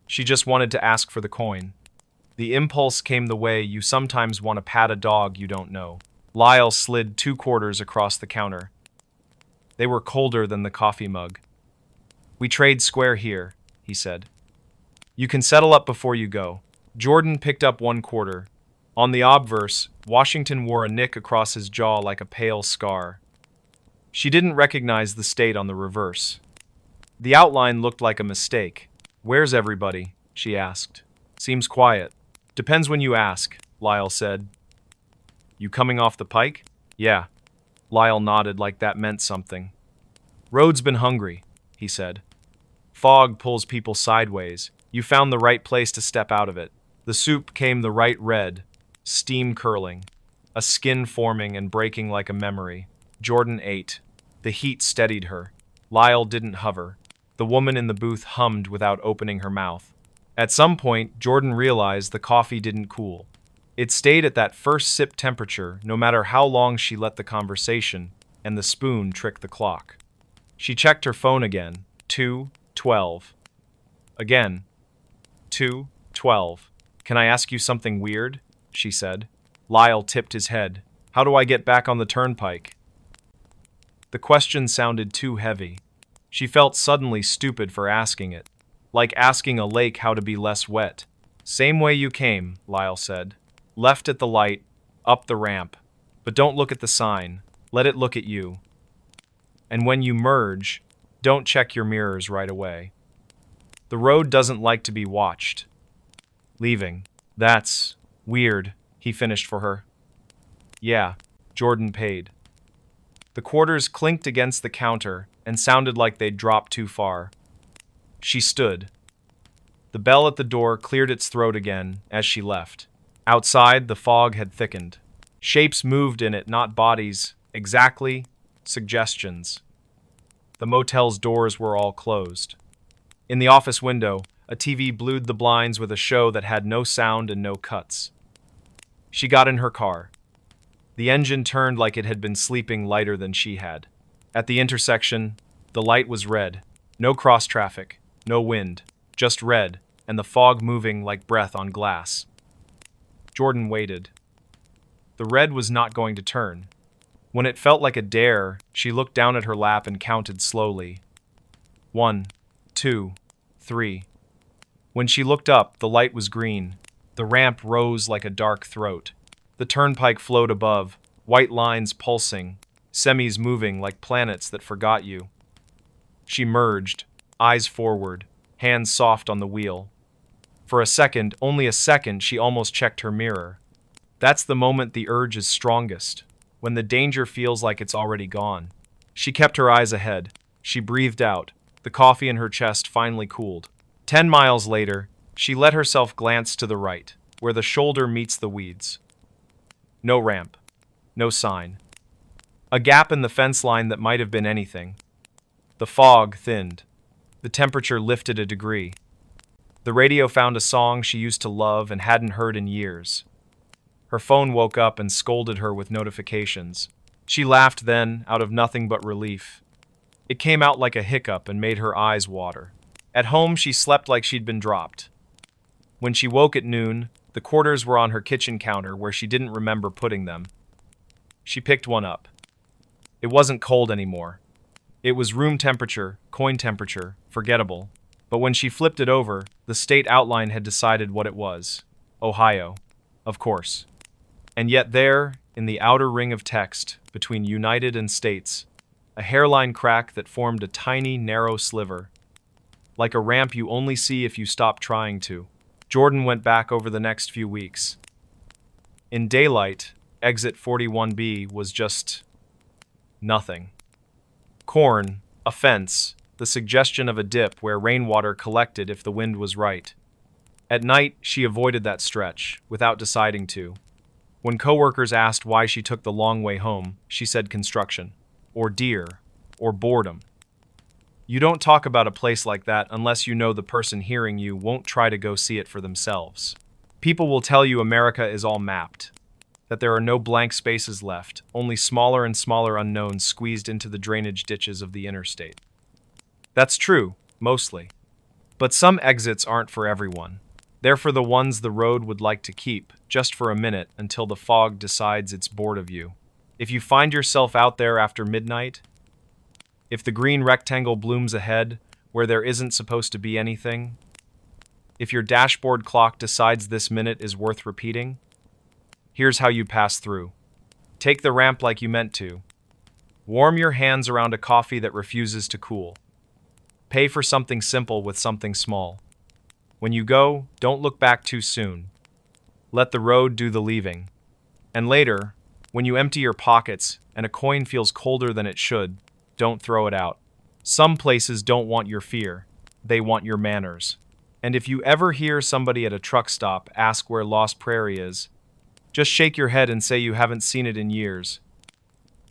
She just wanted to ask for the coin. The impulse came the way you sometimes want to pat a dog you don't know. Lyle slid 2 quarters across the counter. They were colder than the coffee mug. We trade square here, he said. You can settle up before you go. Jordan picked up 1 quarter. On the obverse, Washington wore a nick across his jaw like a pale scar. She didn't recognize the state on the reverse. The outline looked like a mistake. Where's everybody? She asked. Seems quiet. Depends when you ask, Lyle said. You coming off the pike? Yeah. Lyle nodded like that meant something. Road's been hungry, he said. Fog pulls people sideways. You found the right place to step out of it. The soup came the right red, steam curling, a skin forming and breaking like a memory. Jordan ate. The heat steadied her. Lyle didn't hover. The woman in the booth hummed without opening her mouth. At some point, Jordan realized the coffee didn't cool. It stayed at that first sip temperature no matter how long she let the conversation, and the spoon tricked the clock. She checked her phone again. 2:12. Again. 2:12. Can I ask you something weird? She said. Lyle tipped his head. How do I get back on the turnpike? The question sounded too heavy. She felt suddenly stupid for asking it. Like asking a lake how to be less wet. Same way you came, Lyle said. Left at the light, up the ramp. But don't look at the sign. Let it look at you. And when you merge, don't check your mirrors right away. The road doesn't like to be watched. Leaving. That's weird, he finished for her. Yeah, Jordan paid. The quarters clinked against the counter and sounded like they'd dropped too far. She stood. The bell at the door cleared its throat again as she left. Outside, the fog had thickened. Shapes moved in it, not bodies. Exactly. Suggestions. The motel's doors were all closed. In the office window, A TV blued the blinds with a show that had no sound and no cuts. She got in her car. The engine turned like it had been sleeping lighter than she had. At the intersection, the light was red. No cross traffic, no wind, just red, and the fog moving like breath on glass. Jordan waited. The red was not going to turn. When it felt like a dare, she looked down at her lap and counted slowly. 1, 2, 3. When she looked up, the light was green. The ramp rose like a dark throat. The turnpike flowed above, white lines pulsing, semis moving like planets that forgot you. She merged, eyes forward, hands soft on the wheel. For a second, only a second, she almost checked her mirror. That's the moment the urge is strongest, when the danger feels like it's already gone. She kept her eyes ahead. She breathed out. The coffee in her chest finally cooled. 10 miles later, she let herself glance to the right, where the shoulder meets the weeds. No ramp. No sign. A gap in the fence line that might have been anything. The fog thinned. The temperature lifted a degree. The radio found a song she used to love and hadn't heard in years. Her phone woke up and scolded her with notifications. She laughed then, out of nothing but relief. It came out like a hiccup and made her eyes water. At home, she slept like she'd been dropped. When she woke at noon, the quarters were on her kitchen counter where she didn't remember putting them. She picked one up. It wasn't cold anymore. It was room temperature, coin temperature, forgettable. But when she flipped it over, the state outline had decided what it was. Ohio. Of course. And yet there, in the outer ring of text, between United and States, a hairline crack that formed a tiny, narrow sliver. Like a ramp you only see if you stop trying to. Jordan went back over the next few weeks. In daylight, exit 41B was just nothing. Corn, a fence, the suggestion of a dip where rainwater collected if the wind was right. At night, she avoided that stretch, without deciding to. When coworkers asked why she took the long way home, she said construction, or deer, or boredom. You don't talk about a place like that unless you know the person hearing you won't try to go see it for themselves. People will tell you America is all mapped, that there are no blank spaces left, only smaller and smaller unknowns squeezed into the drainage ditches of the interstate. That's true, mostly. But some exits aren't for everyone. They're for the ones the road would like to keep, just for a minute, until the fog decides it's bored of you. If you find yourself out there after midnight, if the green rectangle blooms ahead, where there isn't supposed to be anything, if your dashboard clock decides this minute is worth repeating, here's how you pass through. Take the ramp like you meant to. Warm your hands around a coffee that refuses to cool. Pay for something simple with something small. When you go, don't look back too soon. Let the road do the leaving. And later, when you empty your pockets and a coin feels colder than it should, don't throw it out. Some places don't want your fear. They want your manners. And if you ever hear somebody at a truck stop ask where Lost Prairie is, just shake your head and say you haven't seen it in years.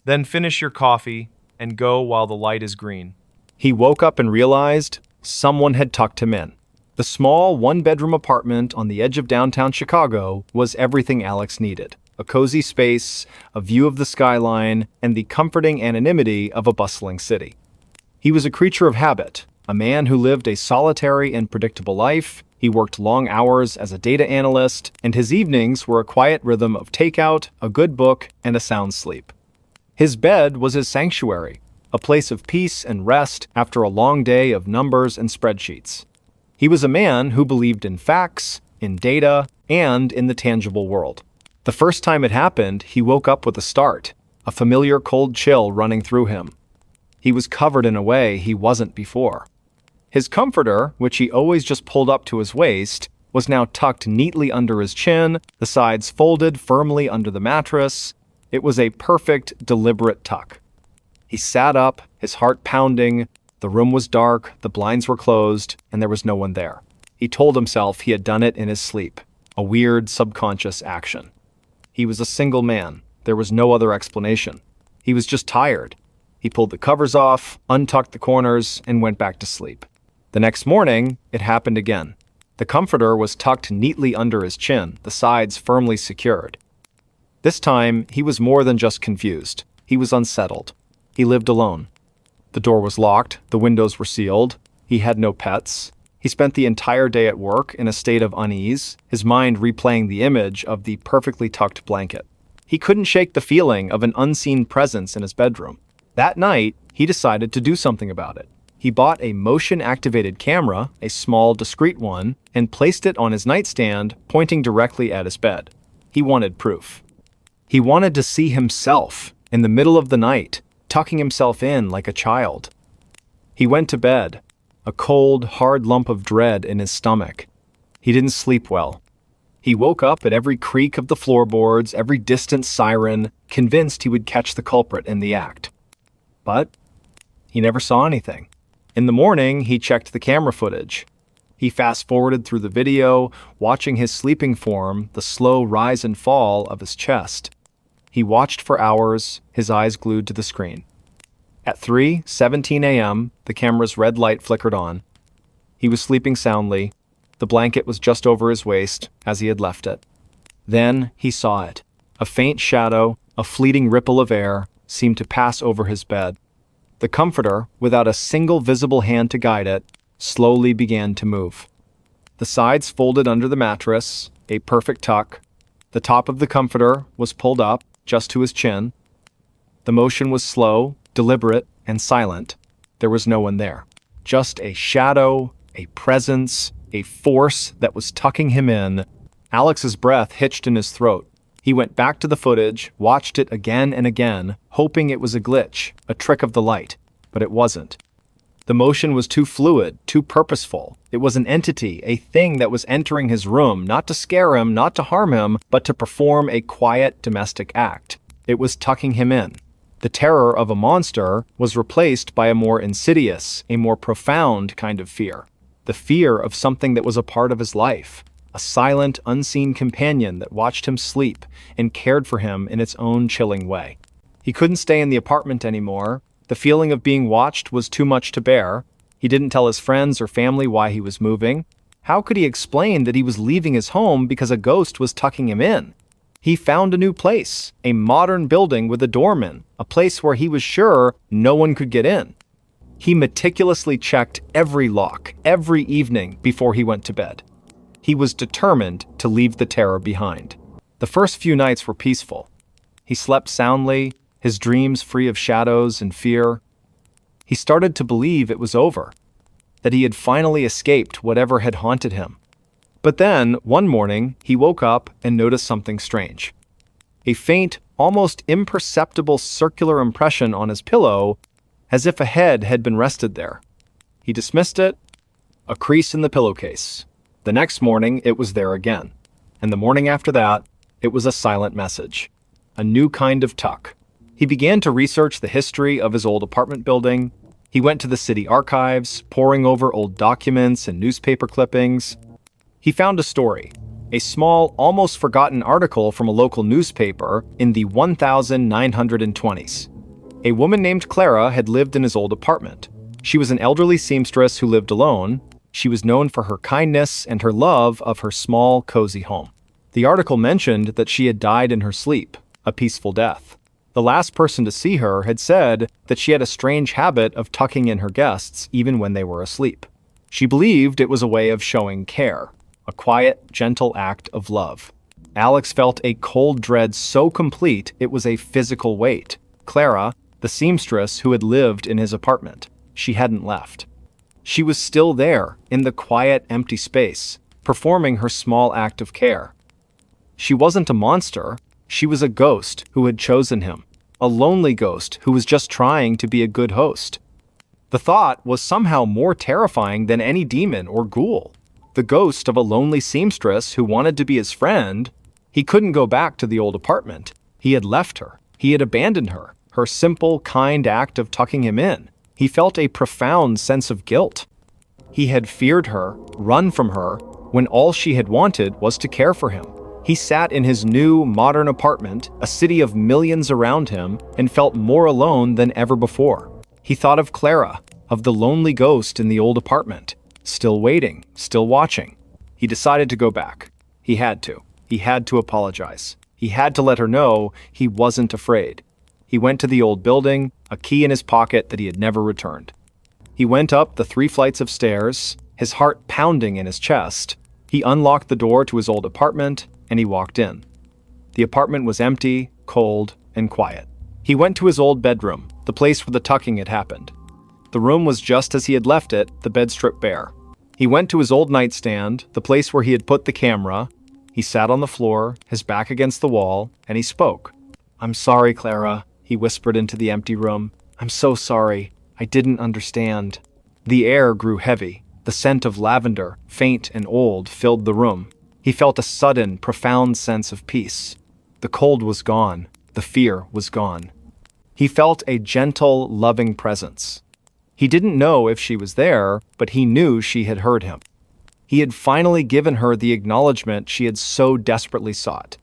Then finish your coffee and go while the light is green. He woke up and realized someone had tucked him in. The small one-bedroom apartment on the edge of downtown Chicago was everything Alex needed. A cozy space, a view of the skyline, and the comforting anonymity of a bustling city. He was a creature of habit, a man who lived a solitary and predictable life. He worked long hours as a data analyst, and his evenings were a quiet rhythm of takeout, a good book, and a sound sleep. His bed was his sanctuary, a place of peace and rest after a long day of numbers and spreadsheets. He was a man who believed in facts, in data, and in the tangible world. The first time it happened, he woke up with a start, a familiar cold chill running through him. He was covered in a way he wasn't before. His comforter, which he always just pulled up to his waist, was now tucked neatly under his chin, the sides folded firmly under the mattress. It was a perfect, deliberate tuck. He sat up, his heart pounding. The room was dark, the blinds were closed, and there was no one there. He told himself he had done it in his sleep, a weird, subconscious action. He was a single man. There was no other explanation. He was just tired. He pulled the covers off, untucked the corners, and went back to sleep. The next morning, it happened again. The comforter was tucked neatly under his chin, the sides firmly secured. This time, he was more than just confused. He was unsettled. He lived alone. The door was locked, the windows were sealed. He had no pets. He spent the entire day at work in a state of unease, his mind replaying the image of the perfectly tucked blanket. He couldn't shake the feeling of an unseen presence in his bedroom. That night, he decided to do something about it. He bought a motion-activated camera, a small, discreet one, and placed it on his nightstand, pointing directly at his bed. He wanted proof. He wanted to see himself, in the middle of the night, tucking himself in like a child. He went to bed, a cold, hard lump of dread in his stomach. He didn't sleep well. He woke up at every creak of the floorboards, every distant siren, convinced he would catch the culprit in the act. But he never saw anything. In the morning, he checked the camera footage. He fast-forwarded through the video, watching his sleeping form, the slow rise and fall of his chest. He watched for hours, his eyes glued to the screen. At 3:17 a.m., the camera's red light flickered on. He was sleeping soundly. The blanket was just over his waist, as he had left it. Then he saw it. A faint shadow, a fleeting ripple of air, seemed to pass over his bed. The comforter, without a single visible hand to guide it, slowly began to move. The sides folded under the mattress, a perfect tuck. The top of the comforter was pulled up, just to his chin. The motion was slow, deliberate, and silent. There was no one there. Just a shadow, a presence, a force that was tucking him in. Alex's breath hitched in his throat. He went back to the footage, watched it again and again, hoping it was a glitch, a trick of the light. But it wasn't. The motion was too fluid, too purposeful. It was an entity, a thing that was entering his room, not to scare him, not to harm him, but to perform a quiet domestic act. It was tucking him in. The terror of a monster was replaced by a more insidious, a more profound kind of fear. The fear of something that was a part of his life. A silent, unseen companion that watched him sleep and cared for him in its own chilling way. He couldn't stay in the apartment anymore. The feeling of being watched was too much to bear. He didn't tell his friends or family why he was moving. How could he explain that he was leaving his home because a ghost was tucking him in? He found a new place, a modern building with a doorman, a place where he was sure no one could get in. He meticulously checked every lock, every evening before he went to bed. He was determined to leave the terror behind. The first few nights were peaceful. He slept soundly, his dreams free of shadows and fear. He started to believe it was over, that he had finally escaped whatever had haunted him. But then, one morning, he woke up and noticed something strange. A faint, almost imperceptible circular impression on his pillow, as if a head had been rested there. He dismissed it, a crease in the pillowcase. The next morning, it was there again. And the morning after that, it was a silent message. A new kind of tuck. He began to research the history of his old apartment building. He went to the city archives, poring over old documents and newspaper clippings. He found a story, a small, almost forgotten article from a local newspaper in the 1920s. A woman named Clara had lived in his old apartment. She was an elderly seamstress who lived alone. She was known for her kindness and her love of her small, cozy home. The article mentioned that she had died in her sleep, a peaceful death. The last person to see her had said that she had a strange habit of tucking in her guests even when they were asleep. She believed it was a way of showing care, a quiet, gentle act of love. Alex felt a cold dread so complete it was a physical weight. Clara, the seamstress who had lived in his apartment, she hadn't left. She was still there, in the quiet, empty space, performing her small act of care. She wasn't a monster. She was a ghost who had chosen him, a lonely ghost who was just trying to be a good host. The thought was somehow more terrifying than any demon or ghoul. The ghost of a lonely seamstress who wanted to be his friend. He couldn't go back to the old apartment. He had left her. He had abandoned her. Her simple, kind act of tucking him in. He felt a profound sense of guilt. He had feared her, run from her, when all she had wanted was to care for him. He sat in his new, modern apartment, a city of millions around him, and felt more alone than ever before. He thought of Clara, of the lonely ghost in the old apartment. still waiting, still watching. He decided to go back. He had to. He had to apologize. He had to let her know he wasn't afraid. He went to the old building, a key in his pocket that he had never returned. He went up the 3 flights of stairs, his heart pounding in his chest. He unlocked the door to his old apartment, and he walked in. The apartment was empty, cold, and quiet. He went to his old bedroom, the place where the tucking had happened. The room was just as he had left it, the bed stripped bare. He went to his old nightstand, the place where he had put the camera. He sat on the floor, his back against the wall, and he spoke. "I'm sorry, Clara," he whispered into the empty room. "I'm so sorry. I didn't understand." The air grew heavy. The scent of lavender, faint and old, filled the room. He felt a sudden, profound sense of peace. The cold was gone. The fear was gone. He felt a gentle, loving presence. He didn't know if she was there, but he knew she had heard him. He had finally given her the acknowledgement she had so desperately sought.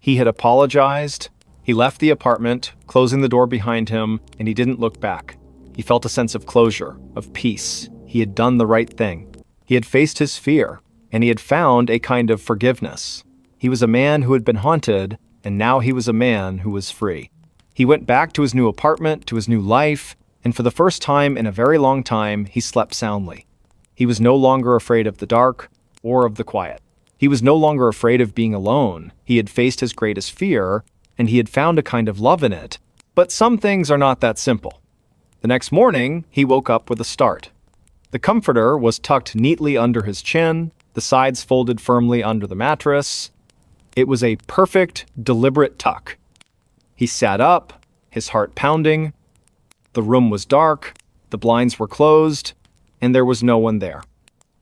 He had apologized. He left the apartment, closing the door behind him, and he didn't look back. He felt a sense of closure, of peace. He had done the right thing. He had faced his fear, and he had found a kind of forgiveness. He was a man who had been haunted, and now he was a man who was free. He went back to his new apartment, to his new life, and for the first time in a very long time, he slept soundly. He was no longer afraid of the dark or of the quiet. He was no longer afraid of being alone. He had faced his greatest fear, and he had found a kind of love in it. But some things are not that simple. The next morning, he woke up with a start. The comforter was tucked neatly under his chin, the sides folded firmly under the mattress. It was a perfect, deliberate tuck. He sat up, his heart pounding. The room was dark, the blinds were closed, and there was no one there.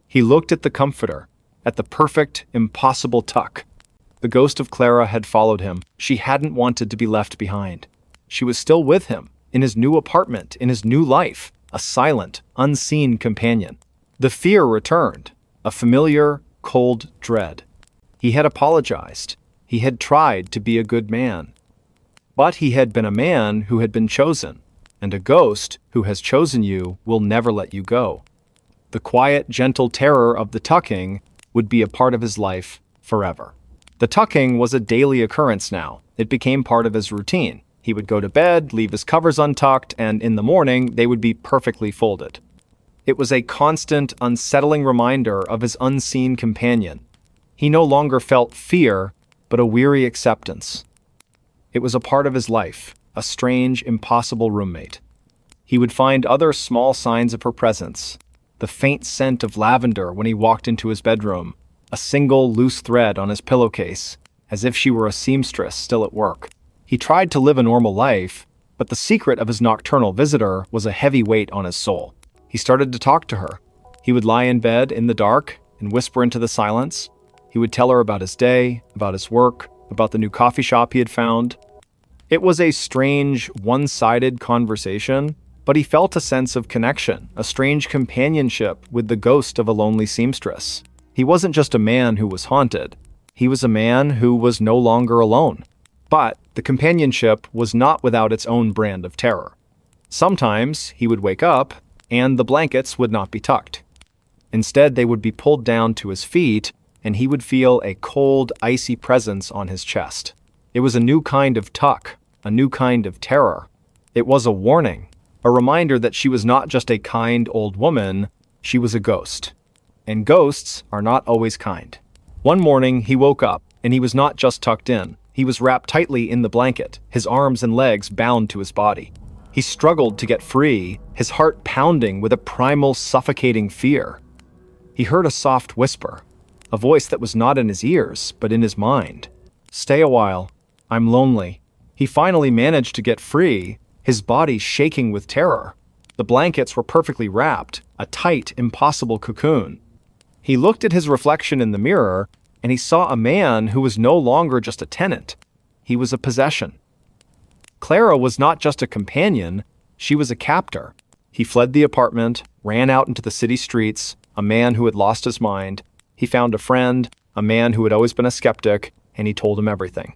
He looked at the comforter, at the perfect, impossible tuck. The ghost of Clara had followed him. She hadn't wanted to be left behind. She was still with him, in his new apartment, in his new life, a silent, unseen companion. The fear returned, a familiar, cold dread. He had apologized. He had tried to be a good man. But he had been a man who had been chosen, and a ghost who has chosen you will never let you go. The quiet, gentle terror of the tucking would be a part of his life forever. The tucking was a daily occurrence now. It became part of his routine. He would go to bed, leave his covers untucked, and in the morning they would be perfectly folded. It was a constant, unsettling reminder of his unseen companion. He no longer felt fear, but a weary acceptance. It was a part of his life, a strange, impossible roommate. He would find other small signs of her presence. The faint scent of lavender when he walked into his bedroom, a single loose thread on his pillowcase, as if she were a seamstress still at work. He tried to live a normal life, but the secret of his nocturnal visitor was a heavy weight on his soul. He started to talk to her. He would lie in bed in the dark and whisper into the silence. He would tell her about his day, about his work, about the new coffee shop he had found. It was a strange, one-sided conversation, but he felt a sense of connection, a strange companionship with the ghost of a lonely seamstress. He wasn't just a man who was haunted. He was a man who was no longer alone. But the companionship was not without its own brand of terror. Sometimes he would wake up, and the blankets would not be tucked. Instead, they would be pulled down to his feet, and he would feel a cold, icy presence on his chest. It was a new kind of tuck, a new kind of terror. It was a warning, a reminder that she was not just a kind old woman, she was a ghost. And ghosts are not always kind. One morning, he woke up, and he was not just tucked in. He was wrapped tightly in the blanket, his arms and legs bound to his body. He struggled to get free, his heart pounding with a primal, suffocating fear. He heard a soft whisper, a voice that was not in his ears, but in his mind. "Stay a while. I'm lonely." He finally managed to get free, his body shaking with terror. The blankets were perfectly wrapped, a tight, impossible cocoon. He looked at his reflection in the mirror, and he saw a man who was no longer just a tenant. He was a possession. Clara was not just a companion, she was a captor. He fled the apartment, ran out into the city streets, a man who had lost his mind. He found a friend, a man who had always been a skeptic, and he told him everything.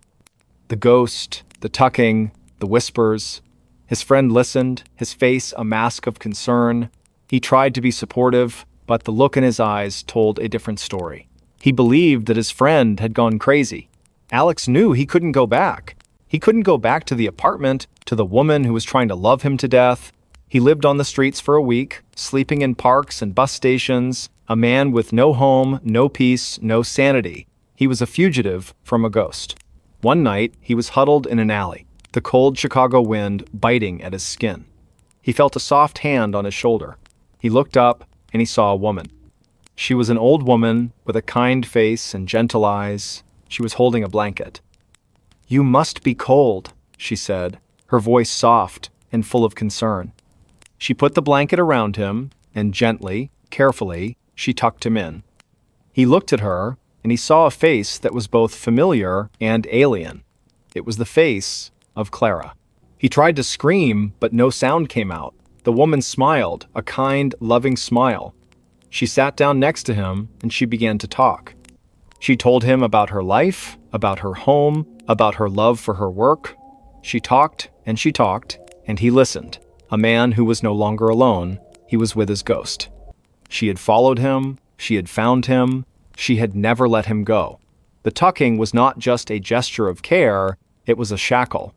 The ghost, the tucking, the whispers. His friend listened, his face a mask of concern. He tried to be supportive, but the look in his eyes told a different story. He believed that his friend had gone crazy. Alex knew he couldn't go back. He couldn't go back to the apartment, to the woman who was trying to love him to death. He lived on the streets for a week, sleeping in parks and bus stations, a man with no home, no peace, no sanity. He was a fugitive from a ghost. One night, he was huddled in an alley, the cold Chicago wind biting at his skin. He felt a soft hand on his shoulder. He looked up, and he saw a woman. She was an old woman with a kind face and gentle eyes. She was holding a blanket. "You must be cold," she said, her voice soft and full of concern. She put the blanket around him, and gently, carefully, she tucked him in. He looked at her, and he saw a face that was both familiar and alien. It was the face of Clara. He tried to scream, but no sound came out. The woman smiled, a kind, loving smile. She sat down next to him, and she began to talk. She told him about her life, about her home, about her love for her work. She talked, and he listened. A man who was no longer alone, he was with his ghost. She had followed him, she had found him, she had never let him go. The tucking was not just a gesture of care, it was a shackle,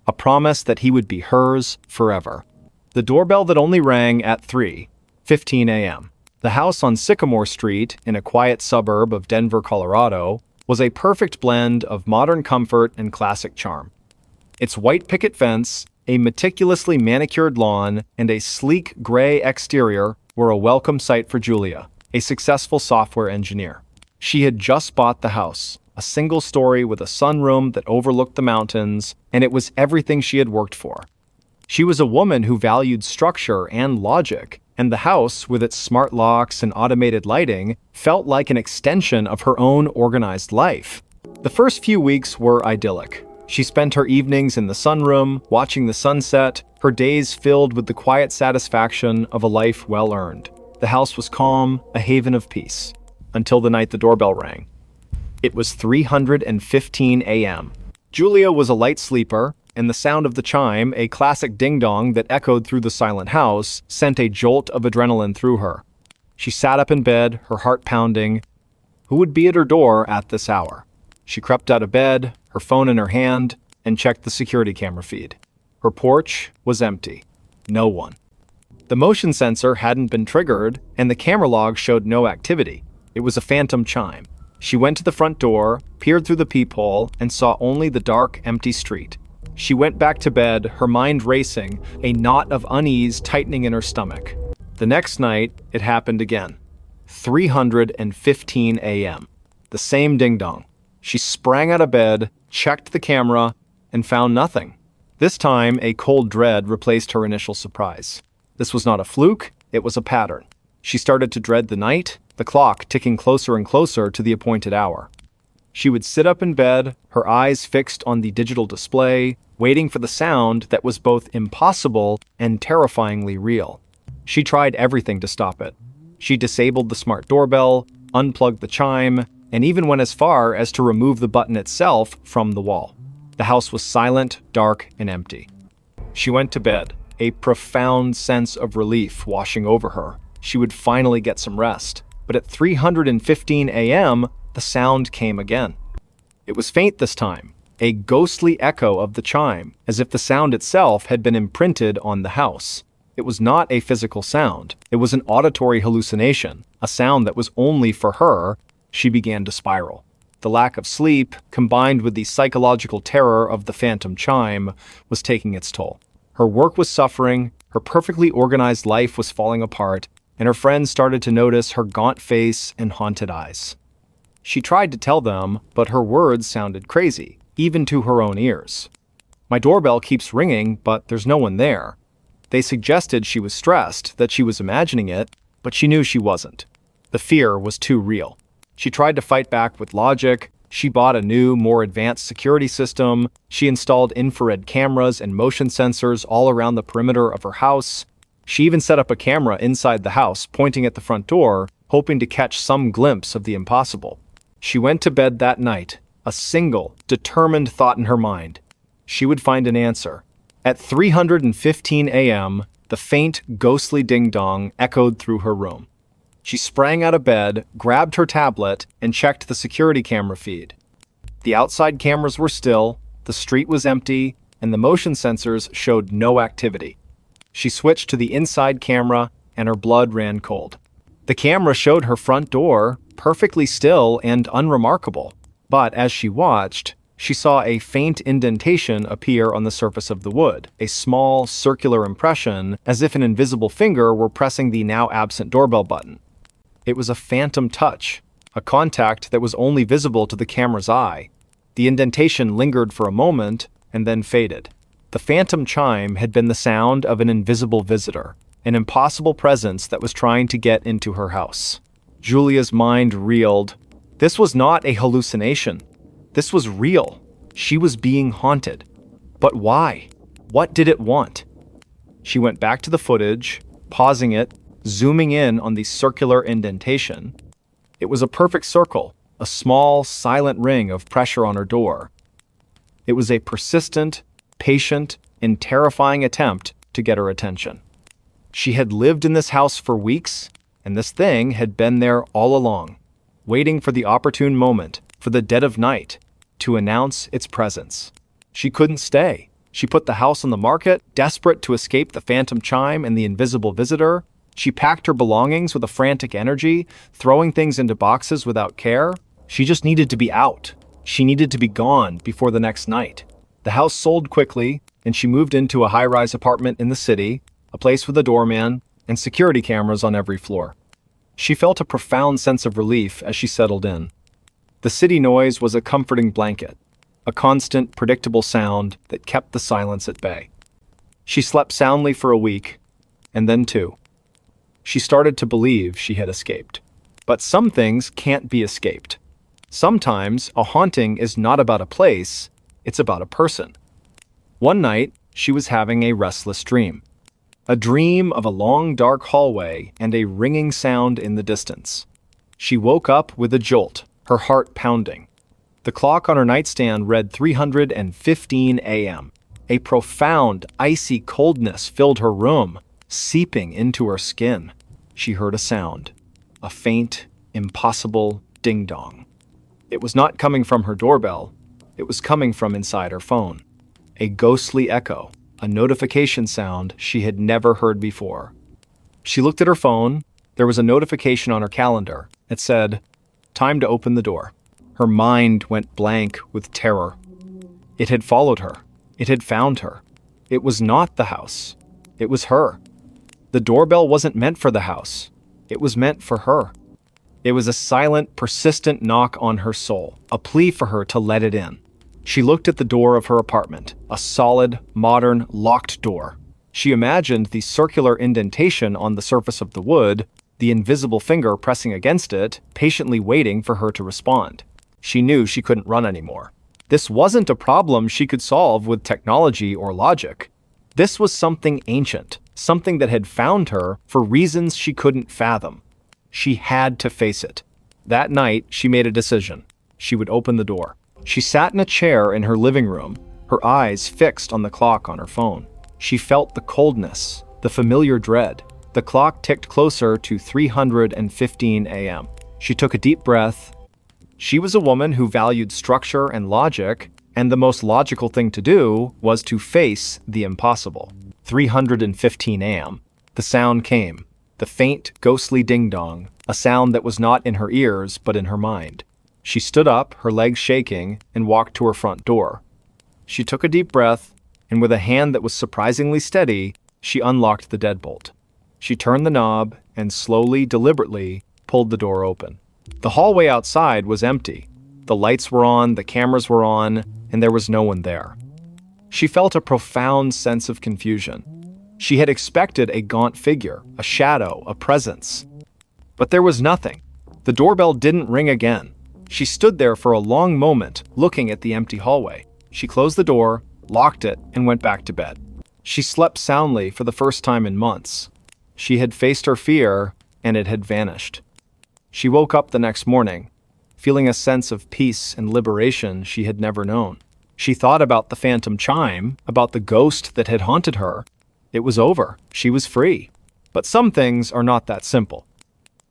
a promise that he would be hers forever. The doorbell that only rang at 3:15 a.m. The house on Sycamore Street, in a quiet suburb of Denver, Colorado, was a perfect blend of modern comfort and classic charm. Its white picket fence, a meticulously manicured lawn, and a sleek gray exterior were a welcome sight for Julia, a successful software engineer. She had just bought the house, a single story with a sunroom that overlooked the mountains, and it was everything she had worked for. She was a woman who valued structure and logic, and the house, with its smart locks and automated lighting, felt like an extension of her own organized life. The first few weeks were idyllic. She spent her evenings in the sunroom, watching the sunset, her days filled with the quiet satisfaction of a life well earned. The house was calm, a haven of peace, until the night the doorbell rang. It was 3:15 a.m. Julia was a light sleeper, and the sound of the chime, a classic ding-dong that echoed through the silent house, sent a jolt of adrenaline through her. She sat up in bed, her heart pounding. Who would be at her door at this hour? She crept out of bed, her phone in her hand, and checked the security camera feed. Her porch was empty. No one. The motion sensor hadn't been triggered, and the camera log showed no activity. It was a phantom chime. She went to the front door, peered through the peephole, and saw only the dark, empty street. She went back to bed, her mind racing, a knot of unease tightening in her stomach. The next night, it happened again. 3:15 a.m. The same ding-dong. She sprang out of bed, checked the camera, and found nothing. This time, a cold dread replaced her initial surprise. This was not a fluke, it was a pattern. She started to dread the night, the clock ticking closer and closer to the appointed hour. She would sit up in bed, her eyes fixed on the digital display, waiting for the sound that was both impossible and terrifyingly real. She tried everything to stop it. She disabled the smart doorbell, unplugged the chime, and even went as far as to remove the button itself from the wall. The house was silent, dark, and empty. She went to bed, a profound sense of relief washing over her. She would finally get some rest. But at 3:15 a.m., the sound came again. It was faint this time, a ghostly echo of the chime, as if the sound itself had been imprinted on the house. It was not a physical sound. It was an auditory hallucination, a sound that was only for her. She began to spiral. The lack of sleep, combined with the psychological terror of the phantom chime, was taking its toll. Her work was suffering, her perfectly organized life was falling apart, and her friends started to notice her gaunt face and haunted eyes. She tried to tell them, but her words sounded crazy, even to her own ears. "My doorbell keeps ringing, but there's no one there." They suggested she was stressed, that she was imagining it, but she knew she wasn't. The fear was too real. She tried to fight back with logic. She bought a new, more advanced security system. She installed infrared cameras and motion sensors all around the perimeter of her house. She even set up a camera inside the house, pointing at the front door, hoping to catch some glimpse of the impossible. She went to bed that night, a single, determined thought in her mind. She would find an answer. At 3:15 a.m., the faint, ghostly ding-dong echoed through her room. She sprang out of bed, grabbed her tablet, and checked the security camera feed. The outside cameras were still, the street was empty, and the motion sensors showed no activity. She switched to the inside camera, and her blood ran cold. The camera showed her front door, perfectly still and unremarkable. But as she watched, she saw a faint indentation appear on the surface of the wood, a small, circular impression, as if an invisible finger were pressing the now absent doorbell button. It was a phantom touch, a contact that was only visible to the camera's eye. The indentation lingered for a moment and then faded. The phantom chime had been the sound of an invisible visitor, an impossible presence that was trying to get into her house. Julia's mind reeled. This was not a hallucination. This was real. She was being haunted. But why? What did it want? She went back to the footage, pausing it, zooming in on the circular indentation. It was a perfect circle, a small, silent ring of pressure on her door. It was a persistent, patient, and terrifying attempt to get her attention. She had lived in this house for weeks, and this thing had been there all along, waiting for the opportune moment, for the dead of night, to announce its presence. She couldn't stay. She put the house on the market, desperate to escape the phantom chime and the invisible visitor. She packed her belongings with a frantic energy, throwing things into boxes without care. She just needed to be out. She needed to be gone before the next night. The house sold quickly, and she moved into a high-rise apartment in the city, a place with a doorman and security cameras on every floor. She felt a profound sense of relief as she settled in. The city noise was a comforting blanket, a constant, predictable sound that kept the silence at bay. She slept soundly for a week, and then two. She started to believe she had escaped. But some things can't be escaped. Sometimes a haunting is not about a place, it's about a person. One night, she was having a restless dream. A dream of a long, dark hallway and a ringing sound in the distance. She woke up with a jolt, her heart pounding. The clock on her nightstand read 3:15 a.m. A profound, icy coldness filled her room, seeping into her skin. She heard a sound, a faint, impossible ding-dong. It was not coming from her doorbell. It was coming from inside her phone. A ghostly echo, a notification sound she had never heard before. She looked at her phone. There was a notification on her calendar. It said, "Time to open the door." Her mind went blank with terror. It had followed her. It had found her. It was not the house. It was her. The doorbell wasn't meant for the house. It was meant for her. It was a silent, persistent knock on her soul, a plea for her to let it in. She looked at the door of her apartment, a solid, modern, locked door. She imagined the circular indentation on the surface of the wood, the invisible finger pressing against it, patiently waiting for her to respond. She knew she couldn't run anymore. This wasn't a problem she could solve with technology or logic. This was something ancient, something that had found her for reasons she couldn't fathom. She had to face it. That night, she made a decision. She would open the door. She sat in a chair in her living room, her eyes fixed on the clock on her phone. She felt the coldness, the familiar dread. The clock ticked closer to 3:15 a.m. She took a deep breath. She was a woman who valued structure and logic, and the most logical thing to do was to face the impossible. 3:15 a.m. The sound came, the faint, ghostly ding-dong, a sound that was not in her ears but in her mind. She stood up, her legs shaking, and walked to her front door. She took a deep breath, and with a hand that was surprisingly steady, she unlocked the deadbolt. She turned the knob and slowly, deliberately, pulled the door open. The hallway outside was empty. The lights were on, the cameras were on, and there was no one there. She felt a profound sense of confusion. She had expected a gaunt figure, a shadow, a presence. But there was nothing. The doorbell didn't ring again. She stood there for a long moment, looking at the empty hallway. She closed the door, locked it, and went back to bed. She slept soundly for the first time in months. She had faced her fear, and it had vanished. She woke up the next morning, feeling a sense of peace and liberation she had never known. She thought about the phantom chime, about the ghost that had haunted her. It was over. She was free. But some things are not that simple.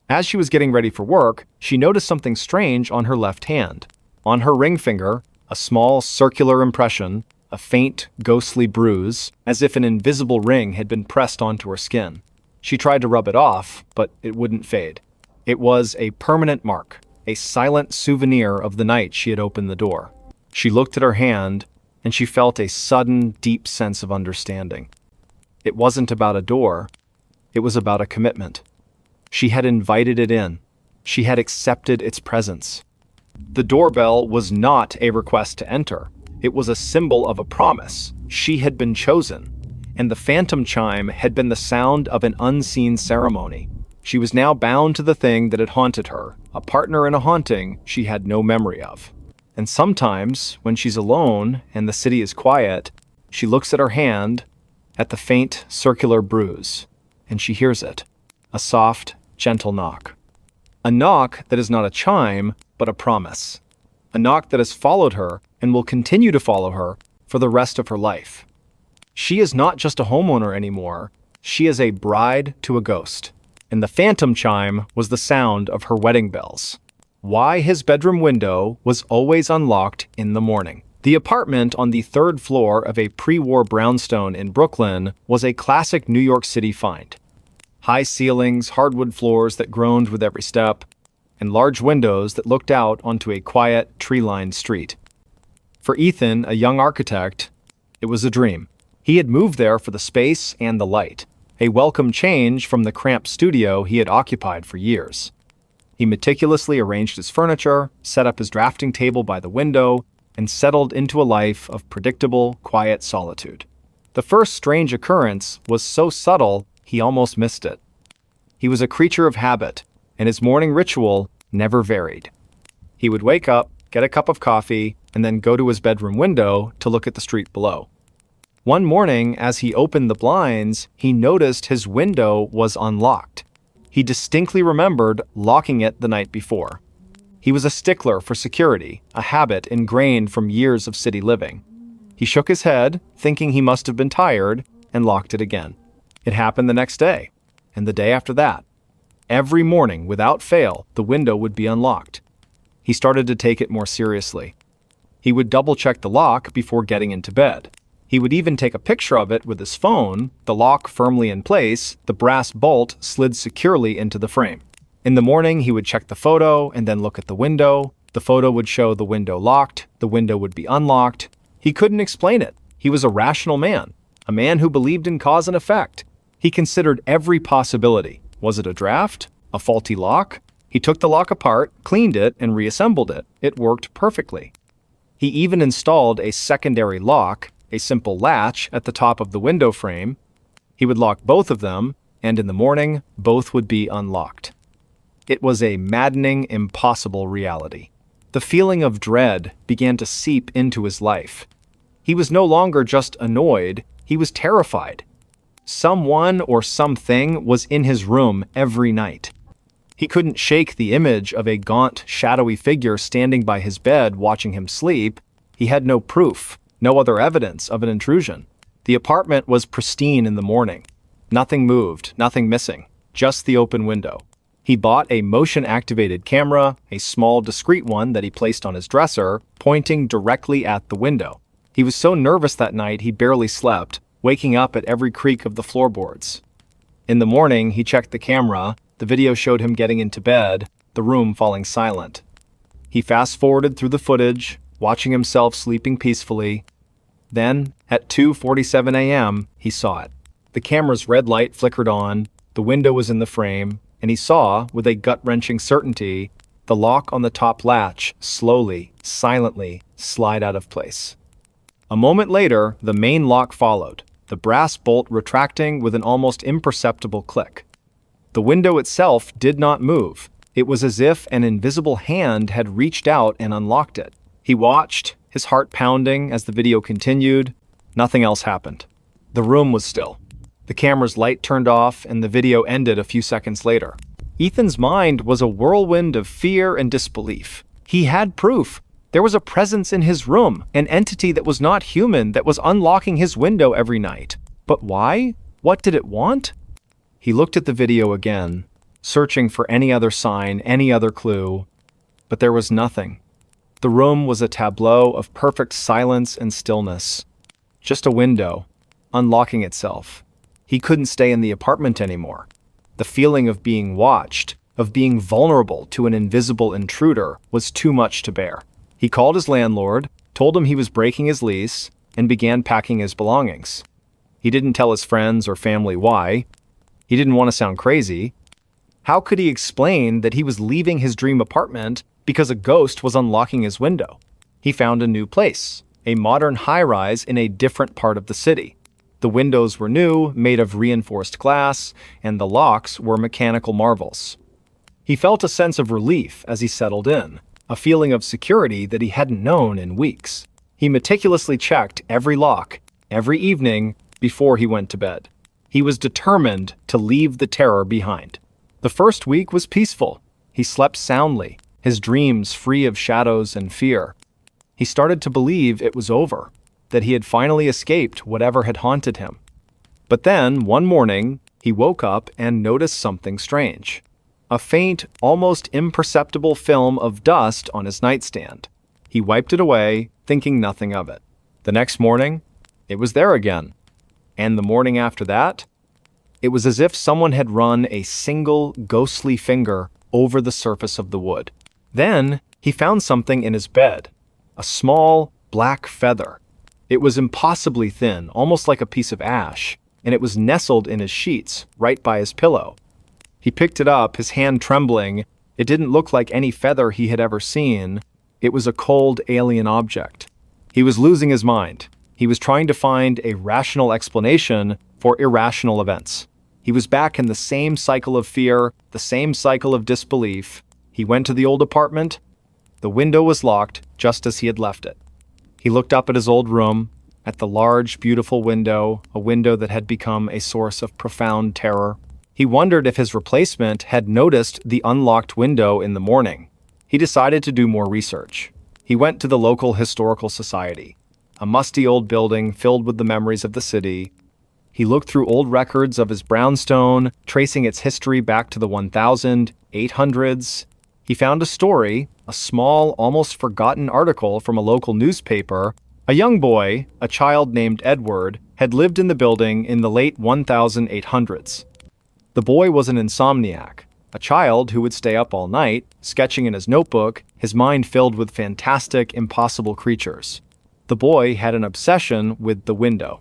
As she was getting ready for work, she noticed something strange on her left hand. On her ring finger, a small circular impression, a faint, ghostly bruise, as if an invisible ring had been pressed onto her skin. She tried to rub it off, but it wouldn't fade. It was a permanent mark, a silent souvenir of the night she had opened the door. She looked at her hand, and she felt a sudden, deep sense of understanding. It wasn't about a door, it was about a commitment. She had invited it in. She had accepted its presence. The doorbell was not a request to enter. It was a symbol of a promise. She had been chosen, and the phantom chime had been the sound of an unseen ceremony. She was now bound to the thing that had haunted her, a partner in a haunting she had no memory of. And sometimes, when she's alone and the city is quiet, she looks at her hand, at the faint, circular bruise, and she hears it. A soft, gentle knock. A knock that is not a chime, but a promise. A knock that has followed her and will continue to follow her for the rest of her life. She is not just a homeowner anymore, she is a bride to a ghost. And the phantom chime was the sound of her wedding bells. Why his bedroom window was always unlocked in the morning. The apartment on the third floor of a pre-war brownstone in Brooklyn was a classic New York City find. High ceilings, hardwood floors that groaned with every step, and large windows that looked out onto a quiet, tree-lined street. For Ethan, a young architect, it was a dream. He had moved there for the space and the light, a welcome change from the cramped studio he had occupied for years. He meticulously arranged his furniture, set up his drafting table by the window, and settled into a life of predictable, quiet solitude. The first strange occurrence was so subtle he almost missed it. He was a creature of habit, and his morning ritual never varied. He would wake up, get a cup of coffee, and then go to his bedroom window to look at the street below. One morning, as he opened the blinds, he noticed his window was unlocked. He distinctly remembered locking it the night before. He was a stickler for security, a habit ingrained from years of city living. He shook his head, thinking he must have been tired, and locked it again. It happened the next day, and the day after that. Every morning, without fail, the window would be unlocked. He started to take it more seriously. He would double-check the lock before getting into bed. He would even take a picture of it with his phone, the lock firmly in place, the brass bolt slid securely into the frame. In the morning, he would check the photo and then look at the window. The photo would show the window locked, the window would be unlocked. He couldn't explain it. He was a rational man, a man who believed in cause and effect. He considered every possibility. Was it a draft? A faulty lock? He took the lock apart, cleaned it, and reassembled it. It worked perfectly. He even installed a secondary lock, a simple latch at the top of the window frame. He would lock both of them, and in the morning, both would be unlocked. It was a maddening, impossible reality. The feeling of dread began to seep into his life. He was no longer just annoyed, he was terrified. Someone or something was in his room every night. He couldn't shake the image of a gaunt, shadowy figure standing by his bed watching him sleep. He had no proof, no other evidence of an intrusion. The apartment was pristine in the morning. Nothing moved, nothing missing, just the open window. He bought a motion-activated camera, a small, discreet one that he placed on his dresser, pointing directly at the window. He was so nervous that night he barely slept, waking up at every creak of the floorboards. In the morning, he checked the camera. The video showed him getting into bed, the room falling silent. He fast-forwarded through the footage, watching himself sleeping peacefully. Then, at 2:47 a.m., he saw it. The camera's red light flickered on, the window was in the frame, and he saw, with a gut-wrenching certainty, the lock on the top latch slowly, silently slide out of place. A moment later, the main lock followed, the brass bolt retracting with an almost imperceptible click. The window itself did not move. It was as if an invisible hand had reached out and unlocked it. He watched, his heart pounding as the video continued. Nothing else happened. The room was still. The camera's light turned off and the video ended a few seconds later. Ethan's mind was a whirlwind of fear and disbelief. He had proof. There was a presence in his room, an entity that was not human that was unlocking his window every night. But why? What did it want? He looked at the video again, searching for any other sign, any other clue, but there was nothing. The room was a tableau of perfect silence and stillness. Just a window, unlocking itself. He couldn't stay in the apartment anymore. The feeling of being watched, of being vulnerable to an invisible intruder, was too much to bear. He called his landlord, told him he was breaking his lease, and began packing his belongings. He didn't tell his friends or family why. He didn't want to sound crazy. How could he explain that he was leaving his dream apartment because a ghost was unlocking his window? He found a new place, a modern high-rise in a different part of the city. The windows were new, made of reinforced glass, and the locks were mechanical marvels. He felt a sense of relief as he settled in, a feeling of security that he hadn't known in weeks. He meticulously checked every lock, every evening, before he went to bed. He was determined to leave the terror behind. The first week was peaceful. He slept soundly, his dreams free of shadows and fear. He started to believe it was over, that he had finally escaped whatever had haunted him. But then, one morning, he woke up and noticed something strange. A faint, almost imperceptible film of dust on his nightstand. He wiped it away, thinking nothing of it. The next morning, it was there again. And the morning after that, it was as if someone had run a single ghostly finger over the surface of the wood. Then, he found something in his bed. A small, black feather. It was impossibly thin, almost like a piece of ash, and it was nestled in his sheets, right by his pillow. He picked it up, his hand trembling. It didn't look like any feather he had ever seen. It was a cold, alien object. He was losing his mind. He was trying to find a rational explanation for irrational events. He was back in the same cycle of fear, the same cycle of disbelief. He went to the old apartment. The window was locked, just as he had left it. He looked up at his old room, at the large, beautiful window, a window that had become a source of profound terror. He wondered if his replacement had noticed the unlocked window in the morning. He decided to do more research. He went to the local historical society, a musty old building filled with the memories of the city. He looked through old records of his brownstone, tracing its history back to the 1800s. He found a story, a small, almost forgotten article from a local newspaper. A young boy, a child named Edward, had lived in the building in the late 1800s. The boy was an insomniac, a child who would stay up all night, sketching in his notebook, his mind filled with fantastic, impossible creatures. The boy had an obsession with the window.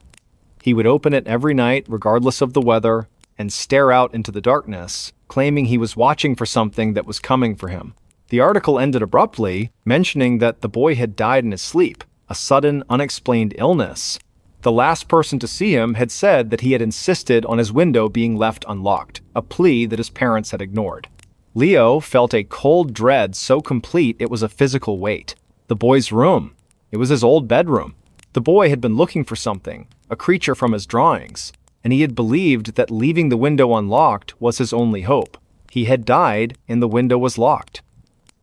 He would open it every night, regardless of the weather, and stare out into the darkness, claiming he was watching for something that was coming for him. The article ended abruptly, mentioning that the boy had died in his sleep, a sudden, unexplained illness. The last person to see him had said that he had insisted on his window being left unlocked, a plea that his parents had ignored. Leo felt a cold dread so complete it was a physical weight. The boy's room. It was his old bedroom. The boy had been looking for something, a creature from his drawings, and he had believed that leaving the window unlocked was his only hope. He had died, and the window was locked.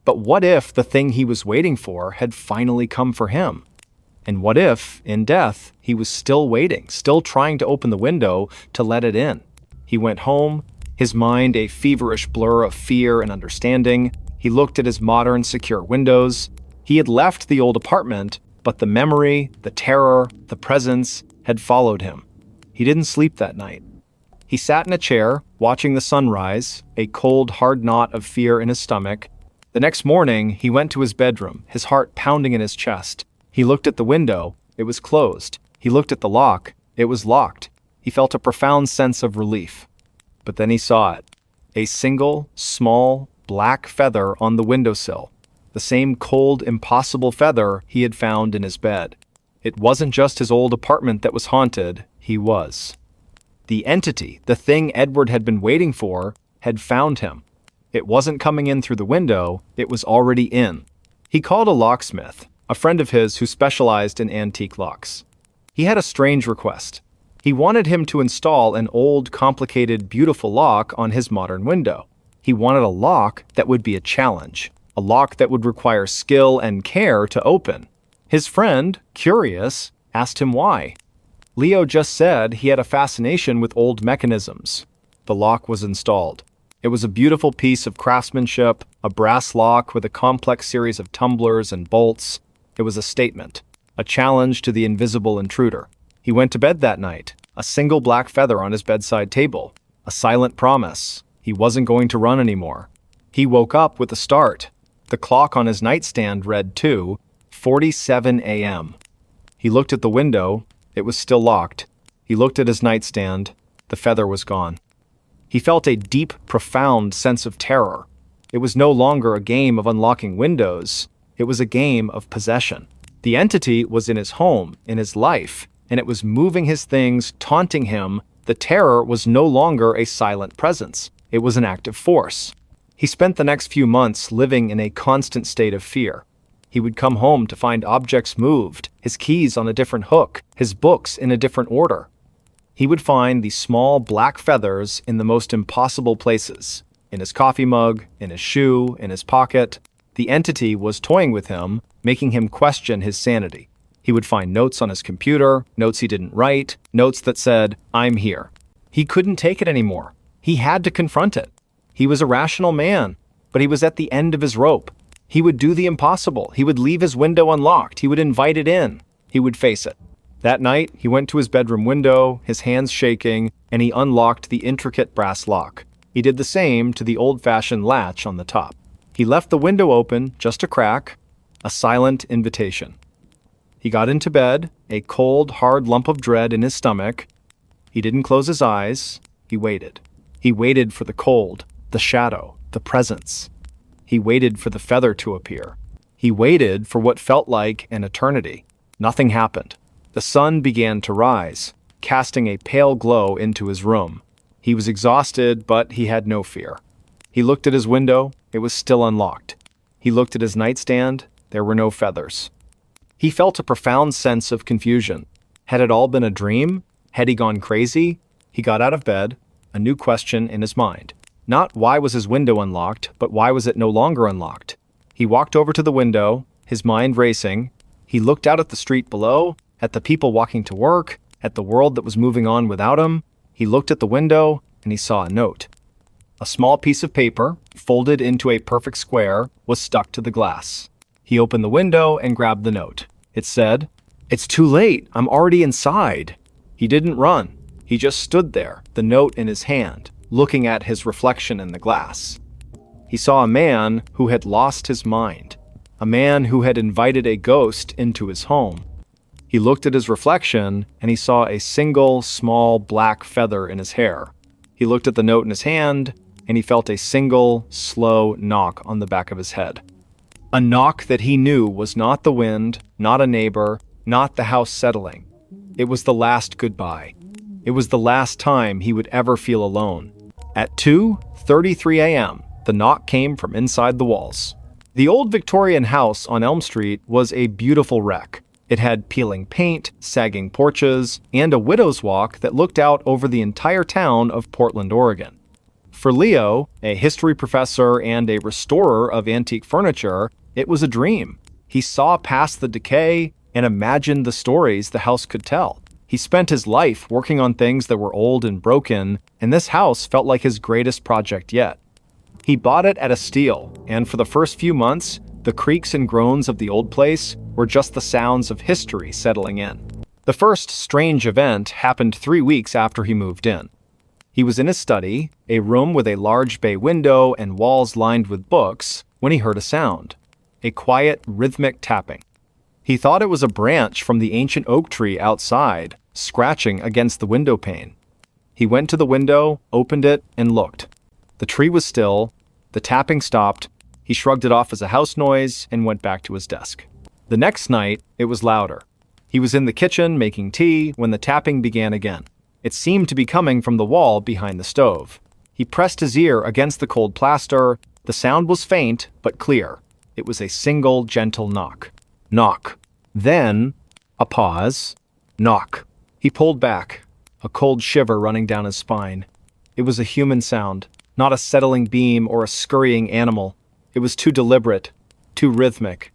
But what if the thing he was waiting for had finally come for him? And what if, in death, he was still waiting, still trying to open the window to let it in? He went home, his mind a feverish blur of fear and understanding. He looked at his modern, secure windows. He had left the old apartment, but the memory, the terror, the presence had followed him. He didn't sleep that night. He sat in a chair, watching the sunrise, a cold, hard knot of fear in his stomach. The next morning, he went to his bedroom, his heart pounding in his chest. He looked at the window. It was closed. He looked at the lock. It was locked. He felt a profound sense of relief. But then he saw it. A single, small, black feather on the windowsill. The same cold, impossible feather he had found in his bed. It wasn't just his old apartment that was haunted. He was. The entity, the thing Edward had been waiting for, had found him. It wasn't coming in through the window. It was already in. He called a locksmith, a friend of his who specialized in antique locks. He had a strange request. He wanted him to install an old, complicated, beautiful lock on his modern window. He wanted a lock that would be a challenge, a lock that would require skill and care to open. His friend, curious, asked him why. Leo just said he had a fascination with old mechanisms. The lock was installed. It was a beautiful piece of craftsmanship, a brass lock with a complex series of tumblers and bolts. It was a statement, a challenge to the invisible intruder. He went to bed that night, a single black feather on his bedside table, a silent promise. He wasn't going to run anymore. He woke up with a start. The clock on his nightstand read 2:47 a.m. He looked at the window. It was still locked. He looked at his nightstand. The feather was gone. He felt a deep, profound sense of terror. It was no longer a game of unlocking windows. It was a game of possession. The entity was in his home, in his life, and it was moving his things, taunting him. The terror was no longer a silent presence. It was an active force. He spent the next few months living in a constant state of fear. He would come home to find objects moved, his keys on a different hook, his books in a different order. He would find these small black feathers in the most impossible places, in his coffee mug, in his shoe, in his pocket. The entity was toying with him, making him question his sanity. He would find notes on his computer, notes he didn't write, notes that said, "I'm here." He couldn't take it anymore. He had to confront it. He was a rational man, but he was at the end of his rope. He would do the impossible. He would leave his window unlocked. He would invite it in. He would face it. That night, he went to his bedroom window, his hands shaking, and he unlocked the intricate brass lock. He did the same to the old-fashioned latch on the top. He left the window open, just a crack, a silent invitation. He got into bed, a cold, hard lump of dread in his stomach. He didn't close his eyes. He waited. He waited for the cold, the shadow, the presence. He waited for the feather to appear. He waited for what felt like an eternity. Nothing happened. The sun began to rise, casting a pale glow into his room. He was exhausted, but he had no fear. He looked at his window. It was still unlocked. He looked at his nightstand. There were no feathers. He felt a profound sense of confusion. Had it all been a dream? Had he gone crazy? He got out of bed, a new question in his mind. Not why was his window unlocked, but why was it no longer unlocked? He walked over to the window, his mind racing. He looked out at the street below, at the people walking to work, at the world that was moving on without him. He looked at the window, and he saw a note. A small piece of paper, folded into a perfect square, was stuck to the glass. He opened the window and grabbed the note. It said, "It's too late. I'm already inside." He didn't run. He just stood there, the note in his hand, looking at his reflection in the glass. He saw a man who had lost his mind, a man who had invited a ghost into his home. He looked at his reflection, and he saw a single, small, black feather in his hair. He looked at the note in his hand, and he felt a single, slow knock on the back of his head. A knock that he knew was not the wind, not a neighbor, not the house settling. It was the last goodbye. It was the last time he would ever feel alone. At 2:33 a.m., the knock came from inside the walls. The old Victorian house on Elm Street was a beautiful wreck. It had peeling paint, sagging porches, and a widow's walk that looked out over the entire town of Portland, Oregon. For Leo, a history professor and a restorer of antique furniture, it was a dream. He saw past the decay and imagined the stories the house could tell. He spent his life working on things that were old and broken, and this house felt like his greatest project yet. He bought it at a steal, and for the first few months, the creaks and groans of the old place were just the sounds of history settling in. The first strange event happened 3 weeks after he moved in. He was in his study, a room with a large bay window and walls lined with books, when he heard a sound. A quiet, rhythmic tapping. He thought it was a branch from the ancient oak tree outside, scratching against the window pane. He went to the window, opened it, and looked. The tree was still. The tapping stopped. He shrugged it off as a house noise and went back to his desk. The next night, it was louder. He was in the kitchen making tea when the tapping began again. It seemed to be coming from the wall behind the stove. He pressed his ear against the cold plaster. The sound was faint, but clear. It was a single, gentle knock. Knock. Then, a pause. Knock. He pulled back, a cold shiver running down his spine. It was a human sound, not a settling beam or a scurrying animal. It was too deliberate, too rhythmic.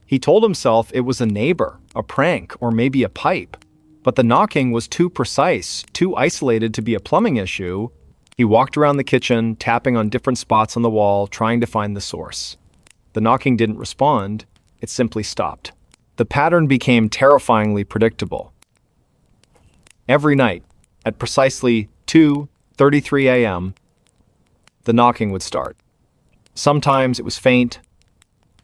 He told himself it was a neighbor, a prank, or maybe a pipe. But the knocking was too precise, too isolated to be a plumbing issue. He He walked around the kitchen, tapping on different spots on the wall, trying to find the source. The knocking didn't respond, it simply stopped. The pattern became terrifyingly predictable. Every night, at precisely 2:33 a.m., the knocking would start. Sometimes it was faint,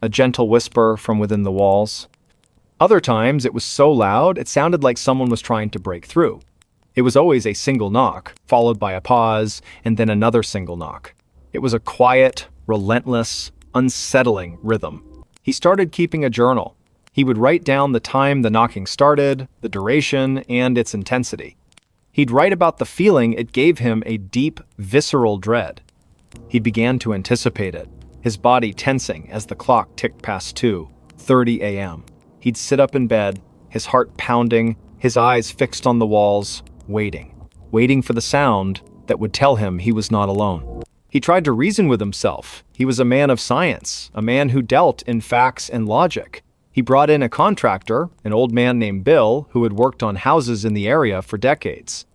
a gentle whisper from within the walls. Other times it was so loud it sounded like someone was trying to break through. It was always a single knock, followed by a pause, and then another single knock. It was a quiet, relentless, unsettling rhythm. He started keeping a journal. He would write down the time the knocking started, the duration, and its intensity. He'd write about the feeling it gave him a deep, visceral dread. He began to anticipate it, his body tensing as the clock ticked past 2:30 a.m. He'd sit up in bed, his heart pounding, his eyes fixed on the walls, waiting for the sound that would tell him he was not alone. He tried to reason with himself. He was a man of science, a man who dealt in facts and logic. He brought in a contractor, an old man named Bill, who had worked on houses in the area for decades.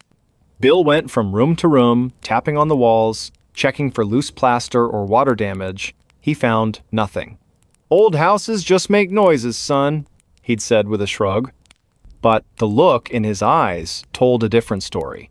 Bill went from room to room, tapping on the walls, checking for loose plaster or water damage. He found nothing. "Old houses just make noises, son," he'd said with a shrug. But the look in his eyes told a different story.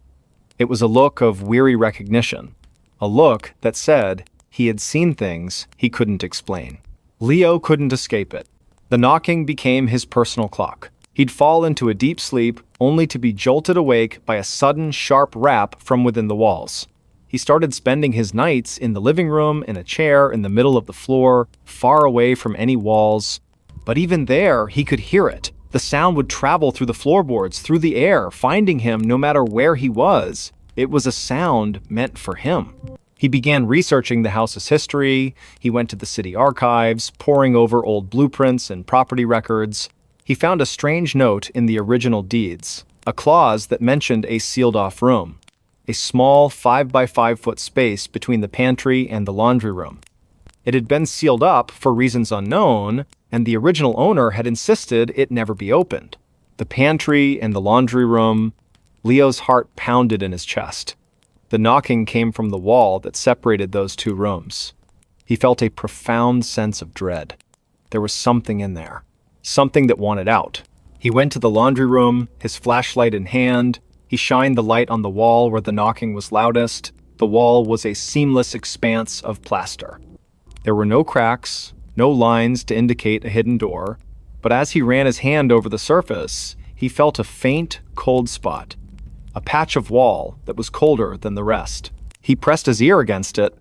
It was a look of weary recognition, a look that said he had seen things he couldn't explain. Leo couldn't escape it. The knocking became his personal clock. He'd fall into a deep sleep, only to be jolted awake by a sudden, sharp rap from within the walls. He started spending his nights in the living room, in a chair in the middle of the floor, far away from any walls. But even there, he could hear it. The sound would travel through the floorboards, through the air, finding him no matter where he was. It was a sound meant for him. He began researching the house's history. He went to the city archives, poring over old blueprints and property records. He found a strange note in the original deeds, a clause that mentioned a sealed-off room, a small 5-by-5-foot space between the pantry and the laundry room. It had been sealed up for reasons unknown, and the original owner had insisted it never be opened. The pantry and the laundry room, Leo's heart pounded in his chest. The knocking came from the wall that separated those two rooms. He felt a profound sense of dread. There was something in there, something that wanted out. He went to the laundry room, his flashlight in hand. He shined the light on the wall where the knocking was loudest. The wall was a seamless expanse of plaster. There were no cracks, no lines to indicate a hidden door, but as he ran his hand over the surface, he felt a faint, cold spot, a patch of wall that was colder than the rest. He pressed his ear against it.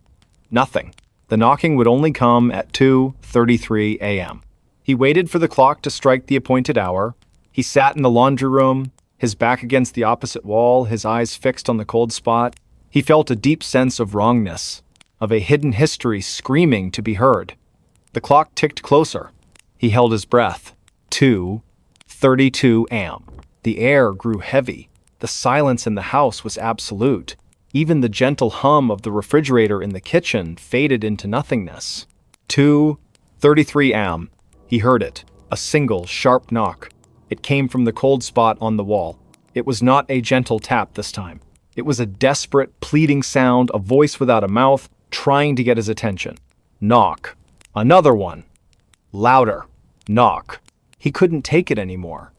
Nothing. The knocking would only come at 2:33 a.m. He waited for the clock to strike the appointed hour. He sat in the laundry room, his back against the opposite wall, his eyes fixed on the cold spot. He felt a deep sense of wrongness, of a hidden history screaming to be heard. The clock ticked closer. He held his breath. 2:32 a.m. The air grew heavy. The silence in the house was absolute. Even the gentle hum of the refrigerator in the kitchen faded into nothingness. 2:33 a.m. He heard it. A single, sharp knock. It came from the cold spot on the wall. It was not a gentle tap this time. It was a desperate, pleading sound, a voice without a mouth, trying to get his attention. Knock. Another one. Louder. Knock. He couldn't take it anymore.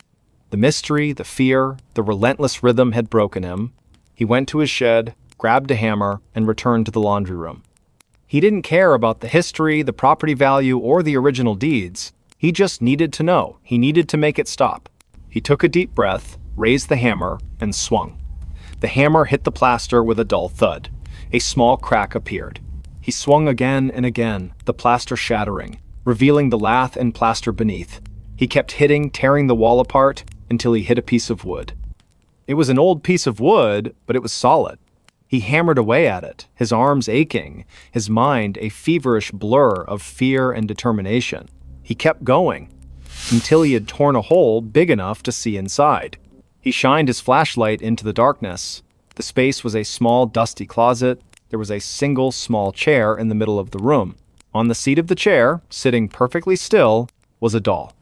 The mystery, the fear, the relentless rhythm had broken him. He went to his shed, grabbed a hammer, and returned to the laundry room. He didn't care about the history, the property value, or the original deeds. He just needed to know. He needed to make it stop. He took a deep breath, raised the hammer, and swung. The hammer hit the plaster with a dull thud. A small crack appeared. He swung again and again, the plaster shattering, revealing the lath and plaster beneath. He kept hitting, tearing the wall apart, until he hit a piece of wood. It was an old piece of wood, but it was solid. He hammered away at it, his arms aching, his mind a feverish blur of fear and determination. He kept going, until he had torn a hole big enough to see inside. He shined his flashlight into the darkness. The space was a small, dusty closet. There was a single small chair in the middle of the room. On the seat of the chair, sitting perfectly still, was a doll.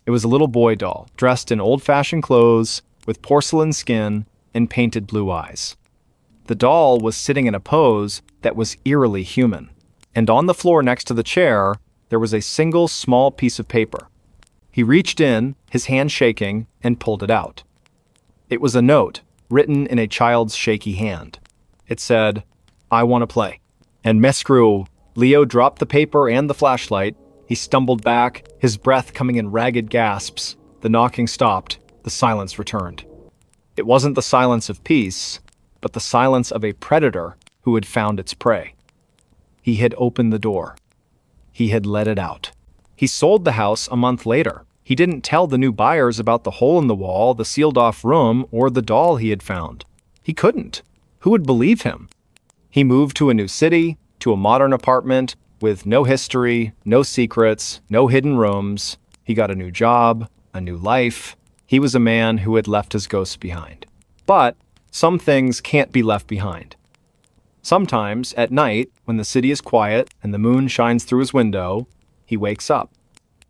It was a little boy doll, dressed in old-fashioned clothes, with porcelain skin and painted blue eyes. The doll was sitting in a pose that was eerily human. And on the floor next to the chair, there was a single small piece of paper. He reached in, his hand shaking, and pulled it out. It was a note, written in a child's shaky hand. It said, "I want to play." And Mescrew, Leo dropped the paper and the flashlight. He stumbled back, his breath coming in ragged gasps. The knocking stopped. The silence returned. It wasn't the silence of peace, but the silence of a predator who had found its prey. He had opened the door. He had let it out. He sold the house a month later. He didn't tell the new buyers about the hole in the wall, the sealed-off room, or the doll he had found. He couldn't. Who would believe him? He moved to a new city, to a modern apartment, with no history, no secrets, no hidden rooms. He got a new job, a new life. He was a man who had left his ghosts behind. But some things can't be left behind. Sometimes, at night, when the city is quiet and the moon shines through his window, he wakes up.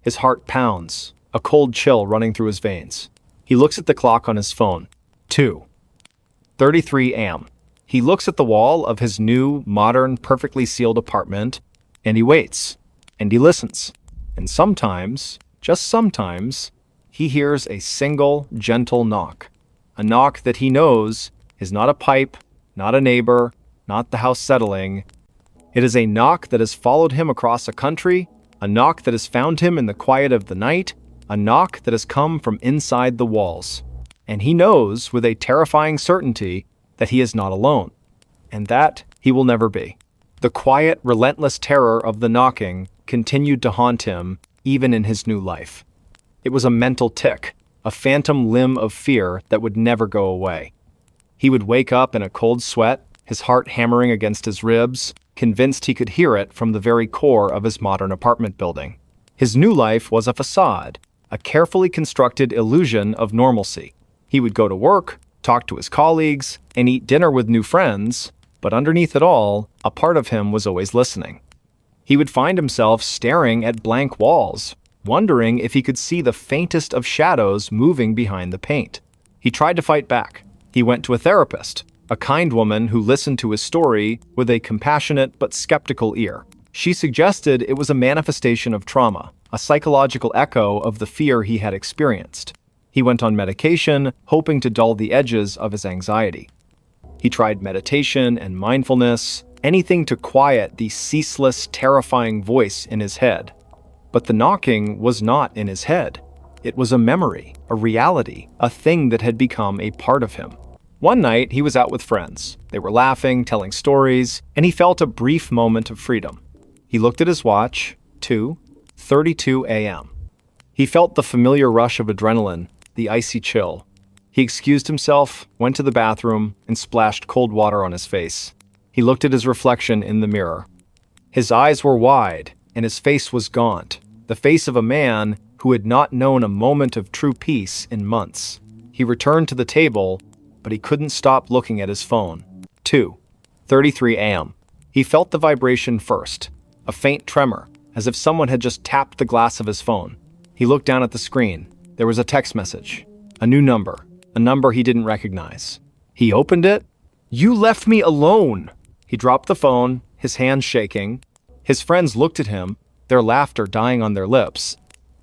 His heart pounds, a cold chill running through his veins. He looks at the clock on his phone. 2:33 a.m. He looks at the wall of his new, modern, perfectly sealed apartment, and he waits, and he listens. And sometimes, just sometimes, he hears a single, gentle knock. A knock that he knows is not a pipe, not a neighbor, not the house settling. It is a knock that has followed him across a country, a knock that has found him in the quiet of the night, a knock that has come from inside the walls. And he knows with a terrifying certainty that he is not alone, and that he will never be. The quiet, relentless terror of the knocking continued to haunt him even in his new life. It was a mental tic, a phantom limb of fear that would never go away. He would wake up in a cold sweat, his heart hammering against his ribs, convinced he could hear it from the very core of his modern apartment building. His new life was a facade, a carefully constructed illusion of normalcy. He would go to work, talk to his colleagues, and eat dinner with new friends, but underneath it all, a part of him was always listening. He would find himself staring at blank walls, wondering if he could see the faintest of shadows moving behind the paint. He tried to fight back. He went to a therapist, a kind woman who listened to his story with a compassionate but skeptical ear. She suggested it was a manifestation of trauma, a psychological echo of the fear he had experienced. He went on medication, hoping to dull the edges of his anxiety. He tried meditation and mindfulness, anything to quiet the ceaseless, terrifying voice in his head. But the knocking was not in his head. It was a memory, a reality, a thing that had become a part of him. One night, he was out with friends. They were laughing, telling stories, and he felt a brief moment of freedom. He looked at his watch, 2:32 a.m. He felt the familiar rush of adrenaline, the icy chill. He excused himself, went to the bathroom, and splashed cold water on his face. He looked at his reflection in the mirror. His eyes were wide, and his face was gaunt, the face of a man who had not known a moment of true peace in months. He returned to the table, but he couldn't stop looking at his phone. 2:33 a.m. He felt the vibration first, a faint tremor, as if someone had just tapped the glass of his phone. He looked down at the screen. There was a text message, a new number, a number he didn't recognize. He opened it. "You left me alone!" He dropped the phone, his hands shaking. His friends looked at him, their laughter dying on their lips.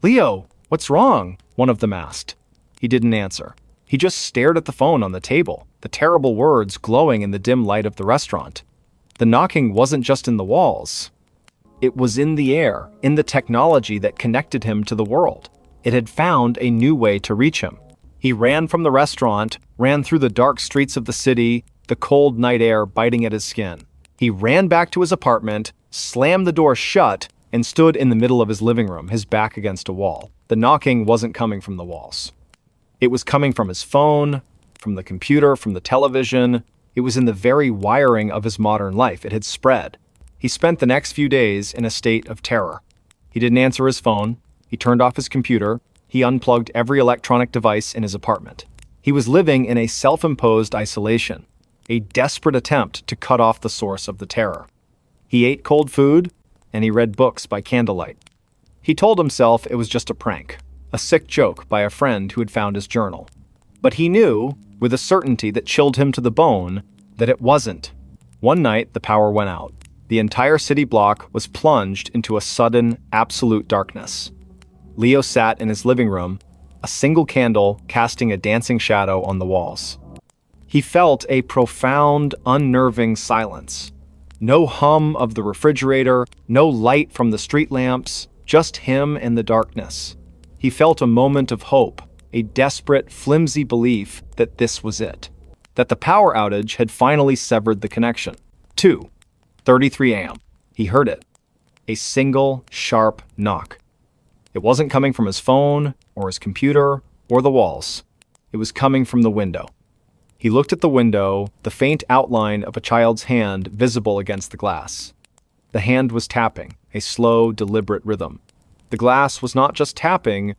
"Leo, what's wrong?" one of them asked. He didn't answer. He just stared at the phone on the table, the terrible words glowing in the dim light of the restaurant. The knocking wasn't just in the walls. It was in the air, in the technology that connected him to the world. It had found a new way to reach him. He ran from the restaurant, ran through the dark streets of the city, the cold night air biting at his skin. He ran back to his apartment, slammed the door shut, and stood in the middle of his living room, his back against a wall. The knocking wasn't coming from the walls. It was coming from his phone, from the computer, from the television. It was in the very wiring of his modern life. It had spread. He spent the next few days in a state of terror. He didn't answer his phone. He turned off his computer. He unplugged every electronic device in his apartment. He was living in a self-imposed isolation, a desperate attempt to cut off the source of the terror. He ate cold food, and he read books by candlelight. He told himself it was just a prank, a sick joke by a friend who had found his journal. But he knew, with a certainty that chilled him to the bone, that it wasn't. One night, the power went out. The entire city block was plunged into a sudden, absolute darkness. Leo sat in his living room, a single candle casting a dancing shadow on the walls. He felt a profound, unnerving silence. No hum of the refrigerator, no light from the street lamps, just him and the darkness. He felt a moment of hope, a desperate, flimsy belief that this was it, that the power outage had finally severed the connection. 2:33 a.m. He heard it. A single, sharp knock. It wasn't coming from his phone, or his computer, or the walls. It was coming from the window. He looked at the window, the faint outline of a child's hand visible against the glass. The hand was tapping, a slow, deliberate rhythm. The glass was not just tapping,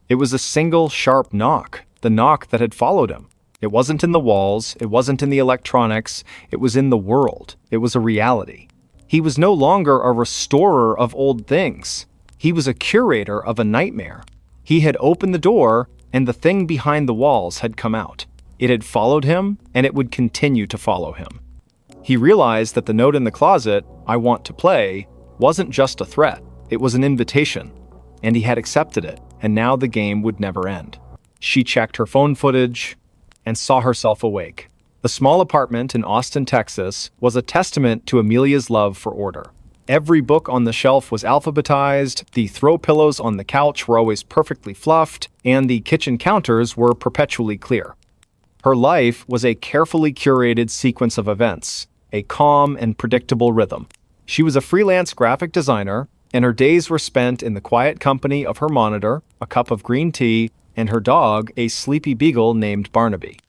it was a single, sharp knock, the knock that had followed him. It wasn't in the walls, it wasn't in the electronics, it was in the world. It was a reality. He was no longer a restorer of old things. He was a curator of a nightmare. He had opened the door, and the thing behind the walls had come out. It had followed him, and it would continue to follow him. He realized that the note in the closet, "I want to play," wasn't just a threat. It was an invitation, and he had accepted it, and now the game would never end. She checked her phone footage and saw herself awake. The small apartment in Austin, Texas, was a testament to Amelia's love for order. Every book on the shelf was alphabetized, the throw pillows on the couch were always perfectly fluffed, and the kitchen counters were perpetually clear. Her life was a carefully curated sequence of events, a calm and predictable rhythm. She was a freelance graphic designer, and her days were spent in the quiet company of her monitor, a cup of green tea, and her dog, a sleepy beagle named Barnaby.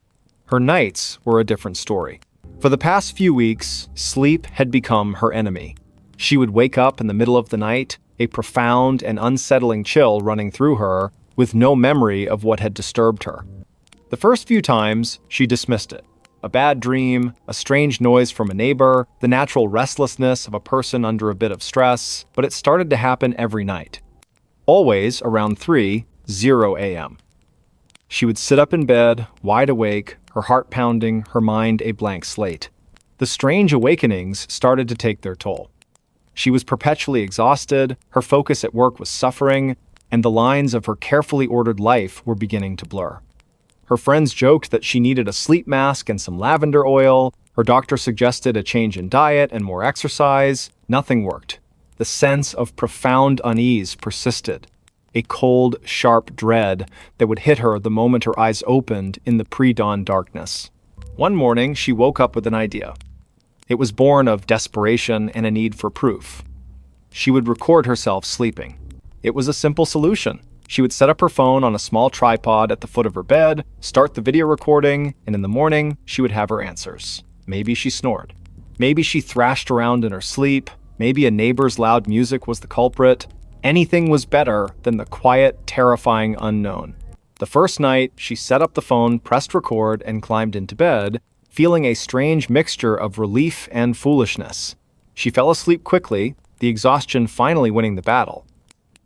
Her nights were a different story. For the past few weeks, sleep had become her enemy. She would wake up in the middle of the night, a profound and unsettling chill running through her, with no memory of what had disturbed her. The first few times, she dismissed it. A bad dream, a strange noise from a neighbor, the natural restlessness of a person under a bit of stress, but it started to happen every night. Always around 3:00 a.m. She would sit up in bed, wide awake, her heart pounding, her mind a blank slate. The strange awakenings started to take their toll. She was perpetually exhausted, her focus at work was suffering, and the lines of her carefully ordered life were beginning to blur. Her friends joked that she needed a sleep mask and some lavender oil. Her doctor suggested a change in diet and more exercise. Nothing worked. The sense of profound unease persisted. A cold, sharp dread that would hit her the moment her eyes opened in the pre-dawn darkness. One morning, she woke up with an idea. It was born of desperation and a need for proof. She would record herself sleeping. It was a simple solution. She would set up her phone on a small tripod at the foot of her bed, start the video recording, and in the morning, she would have her answers. Maybe she snored. Maybe she thrashed around in her sleep. Maybe a neighbor's loud music was the culprit. Anything was better than the quiet, terrifying unknown. The first night, she set up the phone, pressed record, and climbed into bed, feeling a strange mixture of relief and foolishness. She fell asleep quickly, the exhaustion finally winning the battle.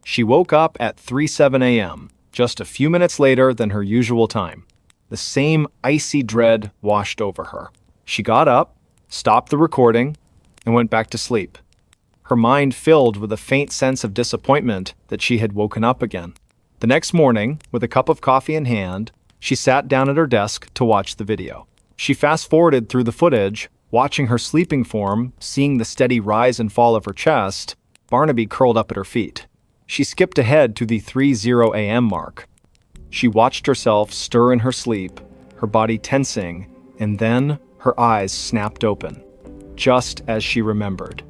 She woke up at 3:07 a.m., just a few minutes later than her usual time. The same icy dread washed over her. She got up, stopped the recording, and went back to sleep. Her mind filled with a faint sense of disappointment that she had woken up again. The next morning, with a cup of coffee in hand, she sat down at her desk to watch the video. She fast-forwarded through the footage, watching her sleeping form, seeing the steady rise and fall of her chest, Barnaby curled up at her feet. She skipped ahead to the 3:00 a.m. mark. She watched herself stir in her sleep, her body tensing, and then her eyes snapped open, just as she remembered.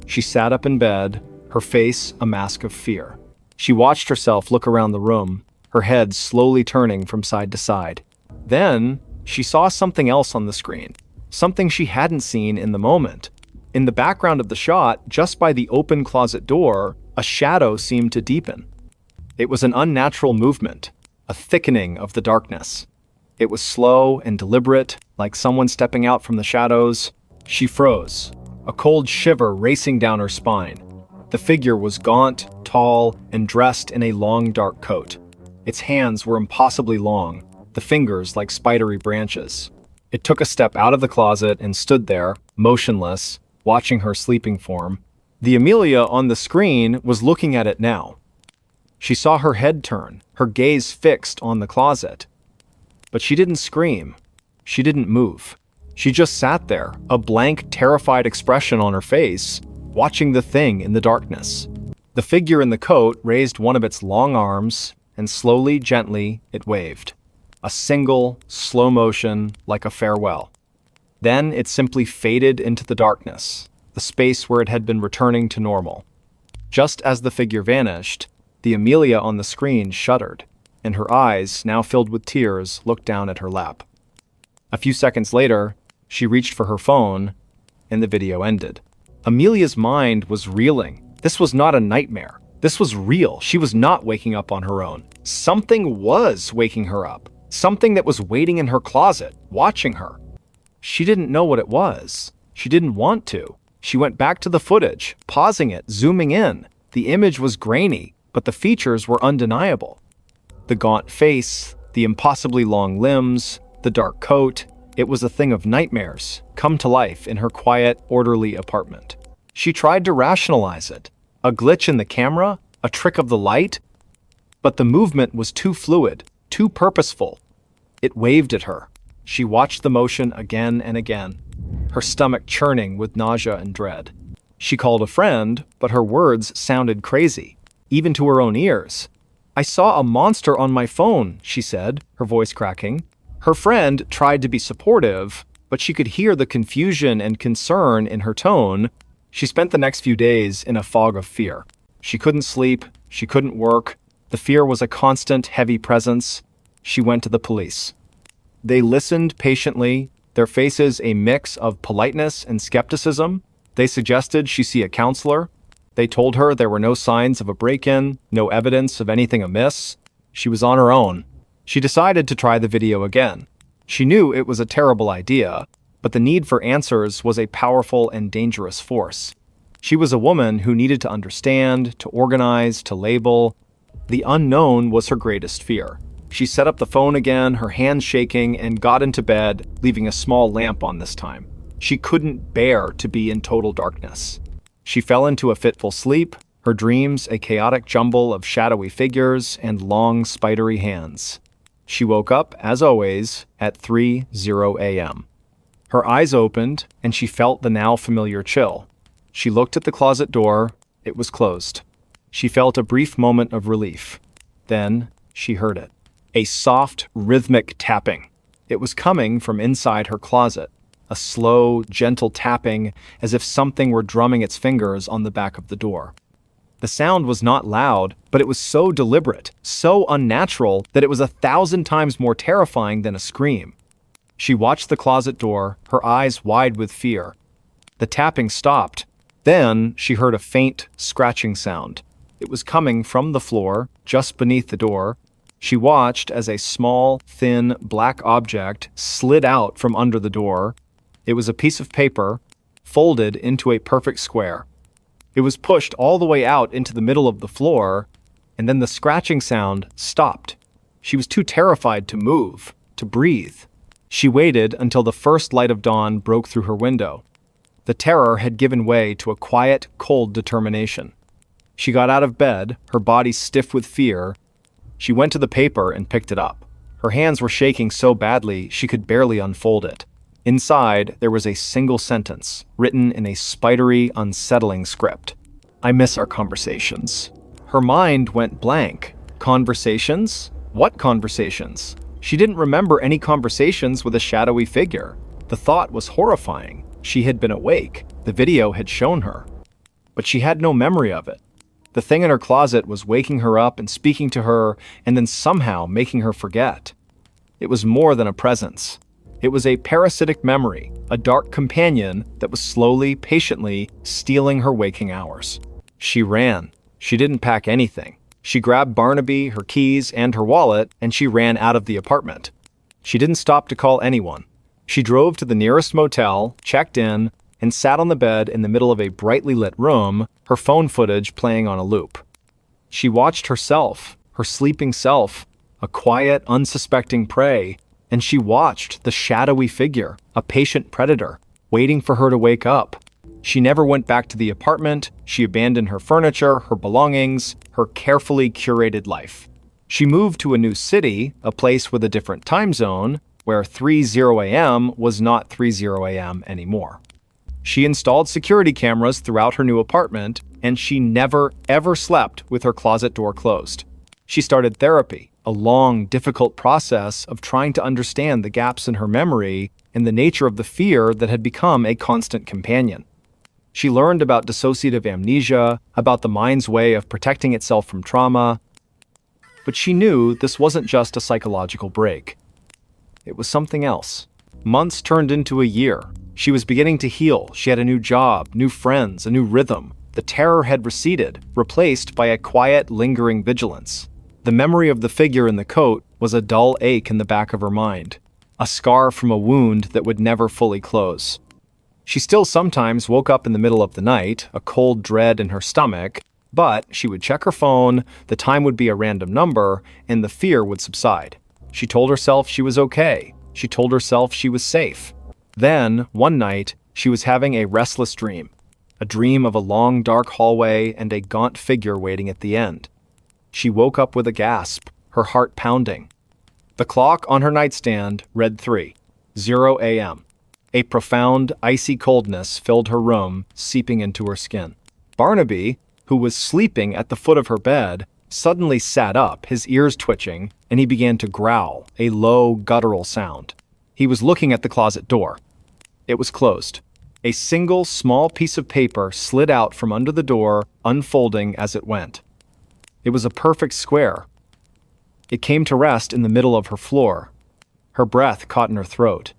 She sat up in bed, her face a mask of fear. She watched herself look around the room, her head slowly turning from side to side. Then, she saw something else on the screen, something she hadn't seen in the moment. In the background of the shot, just by the open closet door, a shadow seemed to deepen. It was an unnatural movement, a thickening of the darkness. It was slow and deliberate, like someone stepping out from the shadows. She froze, a cold shiver racing down her spine. The figure was gaunt, tall, and dressed in a long dark coat. Its hands were impossibly long, the fingers like spidery branches. It took a step out of the closet and stood there, motionless, watching her sleeping form. The Amelia on the screen was looking at it now. She saw her head turn, her gaze fixed on the closet. But she didn't scream. She didn't move. She just sat there, a blank, terrified expression on her face, watching the thing in the darkness. The figure in the coat raised one of its long arms, and slowly, gently, it waved. A single, slow motion, like a farewell. Then it simply faded into the darkness, the space where it had been returning to normal. Just as the figure vanished, the Amelia on the screen shuddered, and her eyes, now filled with tears, looked down at her lap. A few seconds later, she reached for her phone, and the video ended. Amelia's mind was reeling. This was not a nightmare. This was real. She was not waking up on her own. Something was waking her up. Something that was waiting in her closet, watching her. She didn't know what it was. She didn't want to. She went back to the footage, pausing it, zooming in. The image was grainy, but the features were undeniable. The gaunt face, the impossibly long limbs, the dark coat. It was a thing of nightmares, come to life in her quiet, orderly apartment. She tried to rationalize it. A glitch in the camera? A trick of the light? But the movement was too fluid, too purposeful. It waved at her. She watched the motion again and again, her stomach churning with nausea and dread. She called a friend, but her words sounded crazy, even to her own ears. "I saw a monster on my phone," she said, her voice cracking. Her friend tried to be supportive, but she could hear the confusion and concern in her tone. She spent the next few days in a fog of fear. She couldn't sleep, she couldn't work. The fear was a constant, heavy presence. She went to the police. They listened patiently, their faces a mix of politeness and skepticism. They suggested she see a counselor. They told her there were no signs of a break-in, no evidence of anything amiss. She was on her own. She decided to try the video again. She knew it was a terrible idea, but the need for answers was a powerful and dangerous force. She was a woman who needed to understand, to organize, to label. The unknown was her greatest fear. She set up the phone again, her hands shaking, and got into bed, leaving a small lamp on this time. She couldn't bear to be in total darkness. She fell into a fitful sleep, her dreams a chaotic jumble of shadowy figures and long, spidery hands. She woke up, as always, at 3:00 a.m. Her eyes opened, and she felt the now familiar chill. She looked at the closet door. It was closed. She felt a brief moment of relief. Then she heard it. A soft, rhythmic tapping. It was coming from inside her closet. A slow, gentle tapping, as if something were drumming its fingers on the back of the door. The sound was not loud, but it was so deliberate, so unnatural, that it was 1,000 times more terrifying than a scream. She watched the closet door, her eyes wide with fear. The tapping stopped. Then she heard a faint, scratching sound. It was coming from the floor, just beneath the door. She watched as a small, thin, black object slid out from under the door. It was a piece of paper, folded into a perfect square. It was pushed all the way out into the middle of the floor, and then the scratching sound stopped. She was too terrified to move, to breathe. She waited until the first light of dawn broke through her window. The terror had given way to a quiet, cold determination. She got out of bed, her body stiff with fear. She went to the paper and picked it up. Her hands were shaking so badly she could barely unfold it. Inside, there was a single sentence, written in a spidery, unsettling script. "I miss our conversations." Her mind went blank. Conversations? What conversations? She didn't remember any conversations with a shadowy figure. The thought was horrifying. She had been awake. The video had shown her. But she had no memory of it. The thing in her closet was waking her up and speaking to her, and then somehow making her forget. It was more than a presence. It was a parasitic memory, a dark companion that was slowly, patiently stealing her waking hours. She ran. She didn't pack anything. She grabbed Barnaby, her keys, and her wallet, and she ran out of the apartment. She didn't stop to call anyone. She drove to the nearest motel, checked in, and sat on the bed in the middle of a brightly lit room, her phone footage playing on a loop. She watched herself, her sleeping self, a quiet, unsuspecting prey, and she watched the shadowy figure, a patient predator, waiting for her to wake up. She never went back to the apartment. She abandoned her furniture, her belongings, her carefully curated life. She moved to a new city, a place with a different time zone, where 3:00 a.m. was not 3:00 a.m. anymore. She installed security cameras throughout her new apartment, and she never, ever slept with her closet door closed. She started therapy, a long, difficult process of trying to understand the gaps in her memory and the nature of the fear that had become a constant companion. She learned about dissociative amnesia, about the mind's way of protecting itself from trauma, but she knew this wasn't just a psychological break. It was something else. Months turned into a year. She was beginning to heal. She had a new job, new friends, a new rhythm. The terror had receded, replaced by a quiet, lingering vigilance. The memory of the figure in the coat was a dull ache in the back of her mind, a scar from a wound that would never fully close. She still sometimes woke up in the middle of the night, a cold dread in her stomach, but she would check her phone, the time would be a random number, and the fear would subside. She told herself she was okay. She told herself she was safe. Then, one night, she was having a restless dream. A dream of a long, dark hallway and a gaunt figure waiting at the end. She woke up with a gasp, her heart pounding. The clock on her nightstand read 3:00 a.m. A profound, icy coldness filled her room, seeping into her skin. Barnaby, who was sleeping at the foot of her bed, suddenly sat up, his ears twitching, and he began to growl, a low, guttural sound. He was looking at the closet door. It was closed. A single, small piece of paper slid out from under the door, unfolding as it went. It was a perfect square. It came to rest in the middle of her floor. Her breath caught in her throat.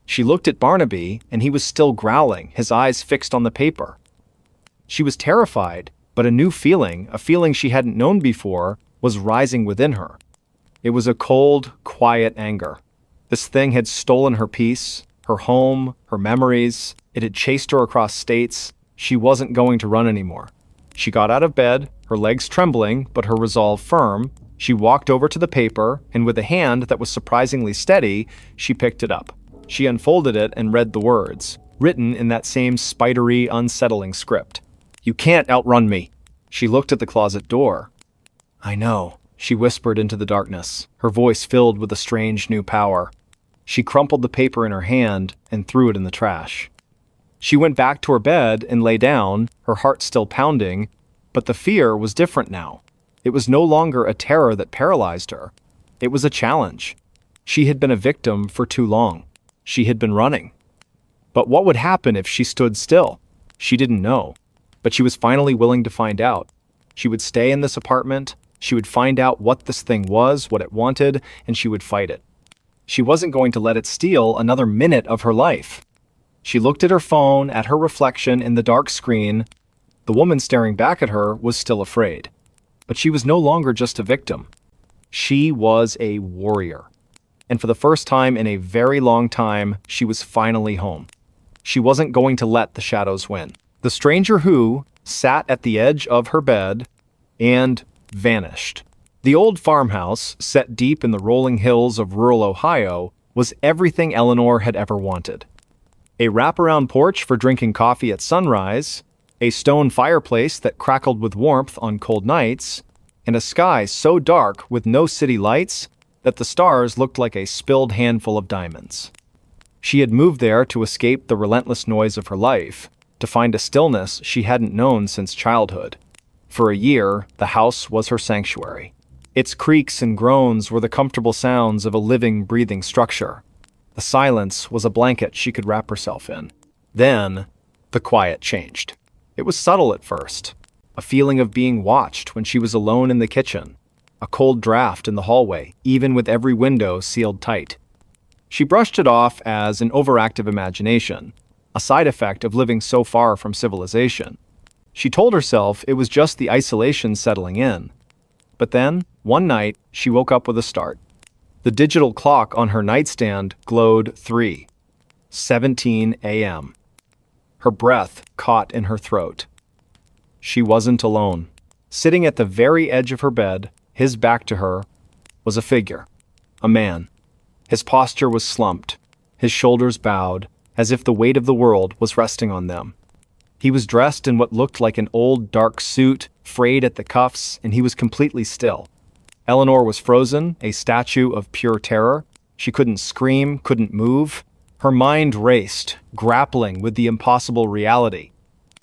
She looked at Barnaby, and he was still growling, his eyes fixed on the paper. She was terrified, but a new feeling, a feeling she hadn't known before, was rising within her. It was a cold, quiet anger. This thing had stolen her peace, her home, her memories. It had chased her across states. She wasn't going to run anymore. She got out of bed, her legs trembling, but her resolve firm. She walked over to the paper, and with a hand that was surprisingly steady, she picked it up. She unfolded it and read the words, written in that same spidery, unsettling script. "You can't outrun me." She looked at the closet door. "I know," she whispered into the darkness, her voice filled with a strange new power. She crumpled the paper in her hand and threw it in the trash. She went back to her bed and lay down, her heart still pounding, but the fear was different now. It was no longer a terror that paralyzed her. It was a challenge. She had been a victim for too long. She had been running. But what would happen if she stood still? She didn't know. But she was finally willing to find out. She would stay in this apartment, she would find out what this thing was, what it wanted, and she would fight it. She wasn't going to let it steal another minute of her life. She looked at her phone, at her reflection in the dark screen. The woman staring back at her was still afraid. But she was no longer just a victim. She was a warrior. And for the first time in a very long time, she was finally home. She wasn't going to let the shadows win. The stranger who sat at the edge of her bed and vanished. The old farmhouse, set deep in the rolling hills of rural Ohio, was everything Eleanor had ever wanted. A wraparound porch for drinking coffee at sunrise, a stone fireplace that crackled with warmth on cold nights, and a sky so dark with no city lights that the stars looked like a spilled handful of diamonds. She had moved there to escape the relentless noise of her life, to find a stillness she hadn't known since childhood. For a year, the house was her sanctuary. Its creaks and groans were the comfortable sounds of a living, breathing structure. The silence was a blanket she could wrap herself in. Then, the quiet changed. It was subtle at first. A feeling of being watched when she was alone in the kitchen. A cold draft in the hallway, even with every window sealed tight. She brushed it off as an overactive imagination, a side effect of living so far from civilization. She told herself it was just the isolation settling in. But then, one night, she woke up with a start. The digital clock on her nightstand glowed 3:17 a.m. Her breath caught in her throat. She wasn't alone. Sitting at the very edge of her bed, his back to her, was a figure. A man. His posture was slumped, his shoulders bowed, as if the weight of the world was resting on them. He was dressed in what looked like an old, dark suit, frayed at the cuffs, and he was completely still. Eleanor was frozen, a statue of pure terror. She couldn't scream, couldn't move. Her mind raced, grappling with the impossible reality.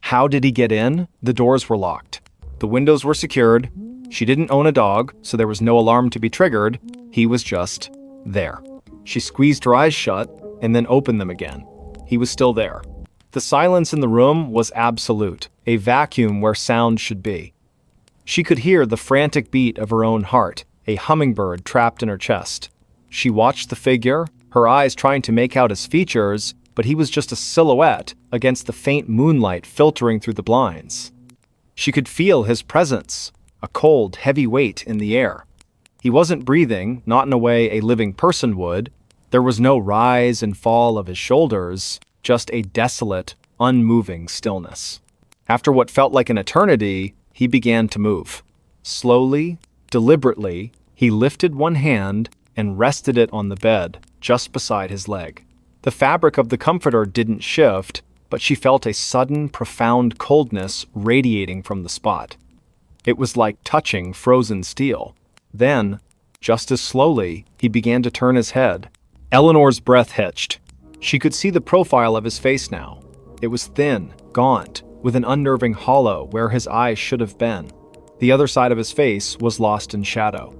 How did he get in? The doors were locked. The windows were secured. She didn't own a dog, so there was no alarm to be triggered. He was just there. She squeezed her eyes shut and then opened them again. He was still there. The silence in the room was absolute, a vacuum where sound should be. She could hear the frantic beat of her own heart, a hummingbird trapped in her chest. She watched the figure, her eyes trying to make out his features, but he was just a silhouette against the faint moonlight filtering through the blinds. She could feel his presence, a cold, heavy weight in the air. He wasn't breathing, not in a way a living person would. There was no rise and fall of his shoulders, just a desolate, unmoving stillness. After what felt like an eternity, he began to move. Slowly, deliberately, he lifted one hand and rested it on the bed, just beside his leg. The fabric of the comforter didn't shift, but she felt a sudden, profound coldness radiating from the spot. It was like touching frozen steel. Then, just as slowly, he began to turn his head. Eleanor's breath hitched. She could see the profile of his face now. It was thin, gaunt, with an unnerving hollow where his eyes should have been. The other side of his face was lost in shadow.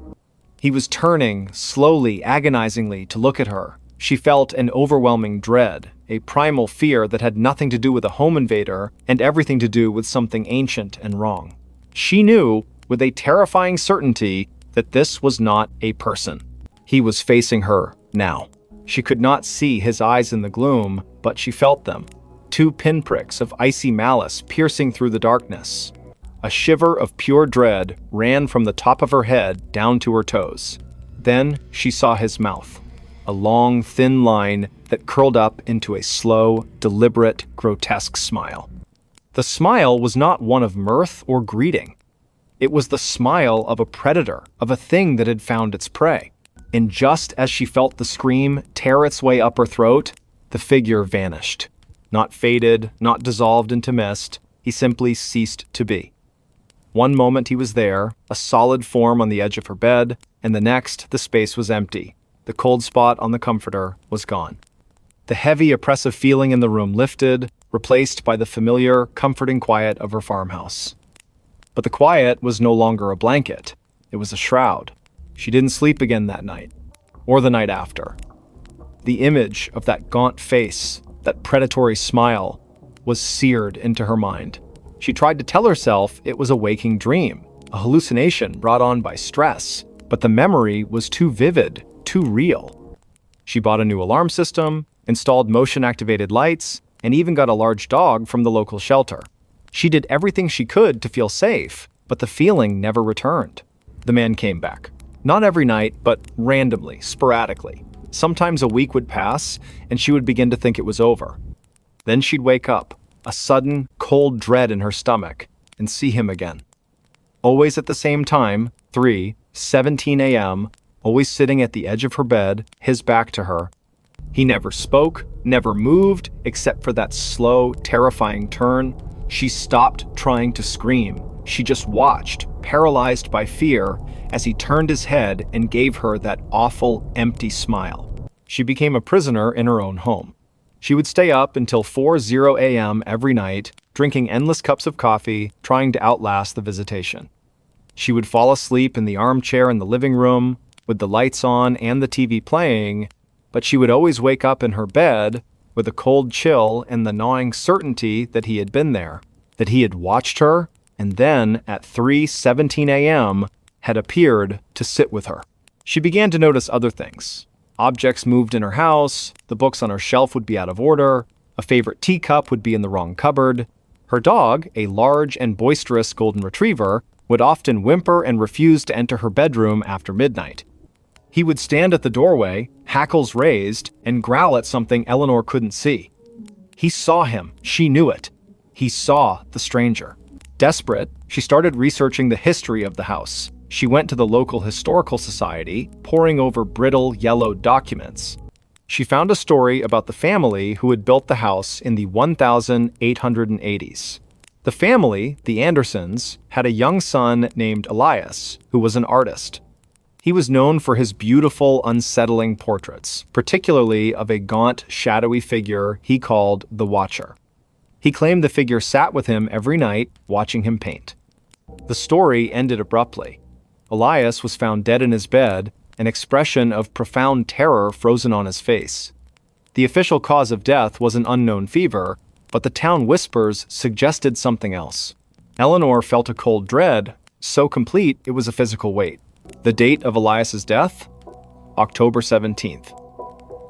He was turning, slowly, agonizingly, to look at her. She felt an overwhelming dread, a primal fear that had nothing to do with a home invader and everything to do with something ancient and wrong. She knew, with a terrifying certainty, that this was not a person. He was facing her now. She could not see his eyes in the gloom, but she felt them. 2 pinpricks of icy malice piercing through the darkness. A shiver of pure dread ran from the top of her head down to her toes. Then she saw his mouth, a long, thin line that curled up into a slow, deliberate, grotesque smile. The smile was not one of mirth or greeting. It was the smile of a predator, of a thing that had found its prey. And just as she felt the scream tear its way up her throat, the figure vanished. Not faded, not dissolved into mist, he simply ceased to be. One moment he was there, a solid form on the edge of her bed, and the next the space was empty. The cold spot on the comforter was gone. The heavy, oppressive feeling in the room lifted, replaced by the familiar, comforting quiet of her farmhouse. But the quiet was no longer a blanket. It was a shroud. She didn't sleep again that night, or the night after. The image of that gaunt face, that predatory smile, was seared into her mind. She tried to tell herself it was a waking dream, a hallucination brought on by stress, but the memory was too vivid, too real. She bought a new alarm system, installed motion-activated lights, and even got a large dog from the local shelter. She did everything she could to feel safe, but the feeling never returned. The man came back. Not every night, but randomly, sporadically. Sometimes a week would pass, and she would begin to think it was over. Then she'd wake up, a sudden, cold dread in her stomach, and see him again. Always at the same time, 3:17 a.m., always sitting at the edge of her bed, his back to her. He never spoke, never moved, except for that slow, terrifying turn. She stopped trying to scream. She just watched, paralyzed by fear, as he turned his head and gave her that awful, empty smile. She became a prisoner in her own home. She would stay up until 4:00 a.m. every night, drinking endless cups of coffee, trying to outlast the visitation. She would fall asleep in the armchair in the living room, with the lights on and the TV playing, but she would always wake up in her bed with a cold chill and the gnawing certainty that he had been there, that he had watched her, and then, at 3:17 a.m., had appeared to sit with her. She began to notice other things. Objects moved in her house, the books on her shelf would be out of order, a favorite teacup would be in the wrong cupboard. Her dog, a large and boisterous golden retriever, would often whimper and refuse to enter her bedroom after midnight. He would stand at the doorway, hackles raised, and growl at something Eleanor couldn't see. He saw him. She knew it. He saw the stranger. Desperate, she started researching the history of the house. She went to the local historical society, poring over brittle, yellowed documents. She found a story about the family who had built the house in the 1880s. The family, the Andersons, had a young son named Elias, who was an artist. He was known for his beautiful, unsettling portraits, particularly of a gaunt, shadowy figure he called the Watcher. He claimed the figure sat with him every night, watching him paint. The story ended abruptly. Elias was found dead in his bed, an expression of profound terror frozen on his face. The official cause of death was an unknown fever, but the town whispers suggested something else. Eleanor felt a cold dread, so complete it was a physical weight. The date of Elias's death? October 17th,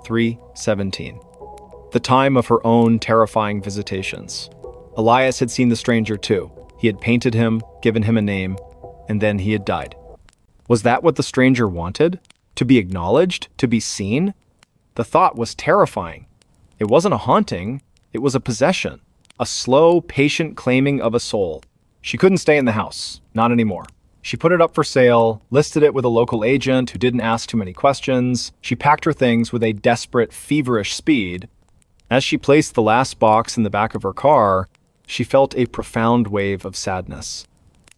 3:17. The time of her own terrifying visitations. Elias had seen the stranger too. He had painted him, given him a name, and then he had died. Was that what the stranger wanted? To be acknowledged? To be seen? The thought was terrifying. It wasn't a haunting, it was a possession. A slow, patient claiming of a soul. She couldn't stay in the house, not anymore. She put it up for sale, listed it with a local agent who didn't ask too many questions. She packed her things with a desperate, feverish speed. As she placed the last box in the back of her car, she felt a profound wave of sadness.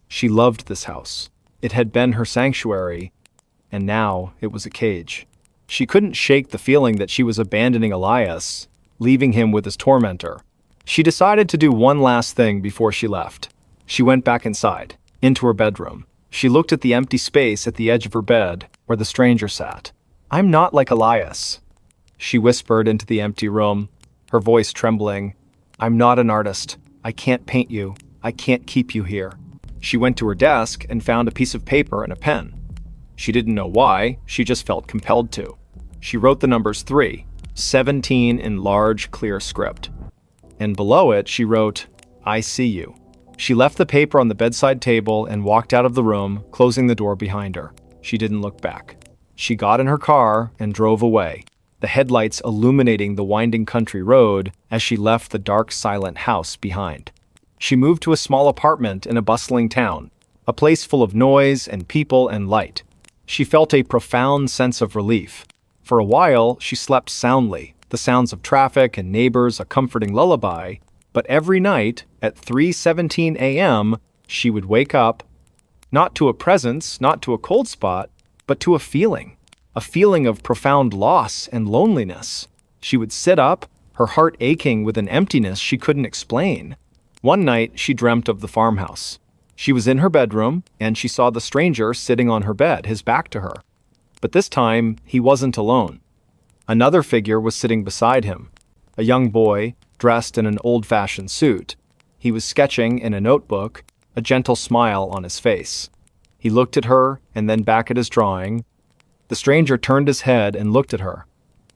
She loved this house. It had been her sanctuary, and now it was a cage. She couldn't shake the feeling that she was abandoning Elias, leaving him with his tormentor. She decided to do one last thing before she left. She went back inside, into her bedroom. She looked at the empty space at the edge of her bed, where the stranger sat. "I'm not like Elias," she whispered into the empty room, her voice trembling. "I'm not an artist. I can't paint you. I can't keep you here." She went to her desk and found a piece of paper and a pen. She didn't know why, she just felt compelled to. She wrote the numbers 3:17 in large, clear script. And below it, she wrote, "I see you." She left the paper on the bedside table and walked out of the room, closing the door behind her. She didn't look back. She got in her car and drove away, the headlights illuminating the winding country road as she left the dark, silent house behind. She moved to a small apartment in a bustling town, a place full of noise and people and light. She felt a profound sense of relief. For a while, she slept soundly, the sounds of traffic and neighbors a comforting lullaby. But every night, at 3:17 a.m., she would wake up, not to a presence, not to a cold spot, but to a feeling of profound loss and loneliness. She would sit up, her heart aching with an emptiness she couldn't explain. One night, she dreamt of the farmhouse. She was in her bedroom, and she saw the stranger sitting on her bed, his back to her. But this time, he wasn't alone. Another figure was sitting beside him, a young boy, dressed in an old-fashioned suit. He was sketching in a notebook, a gentle smile on his face. He looked at her and then back at his drawing. The stranger turned his head and looked at her.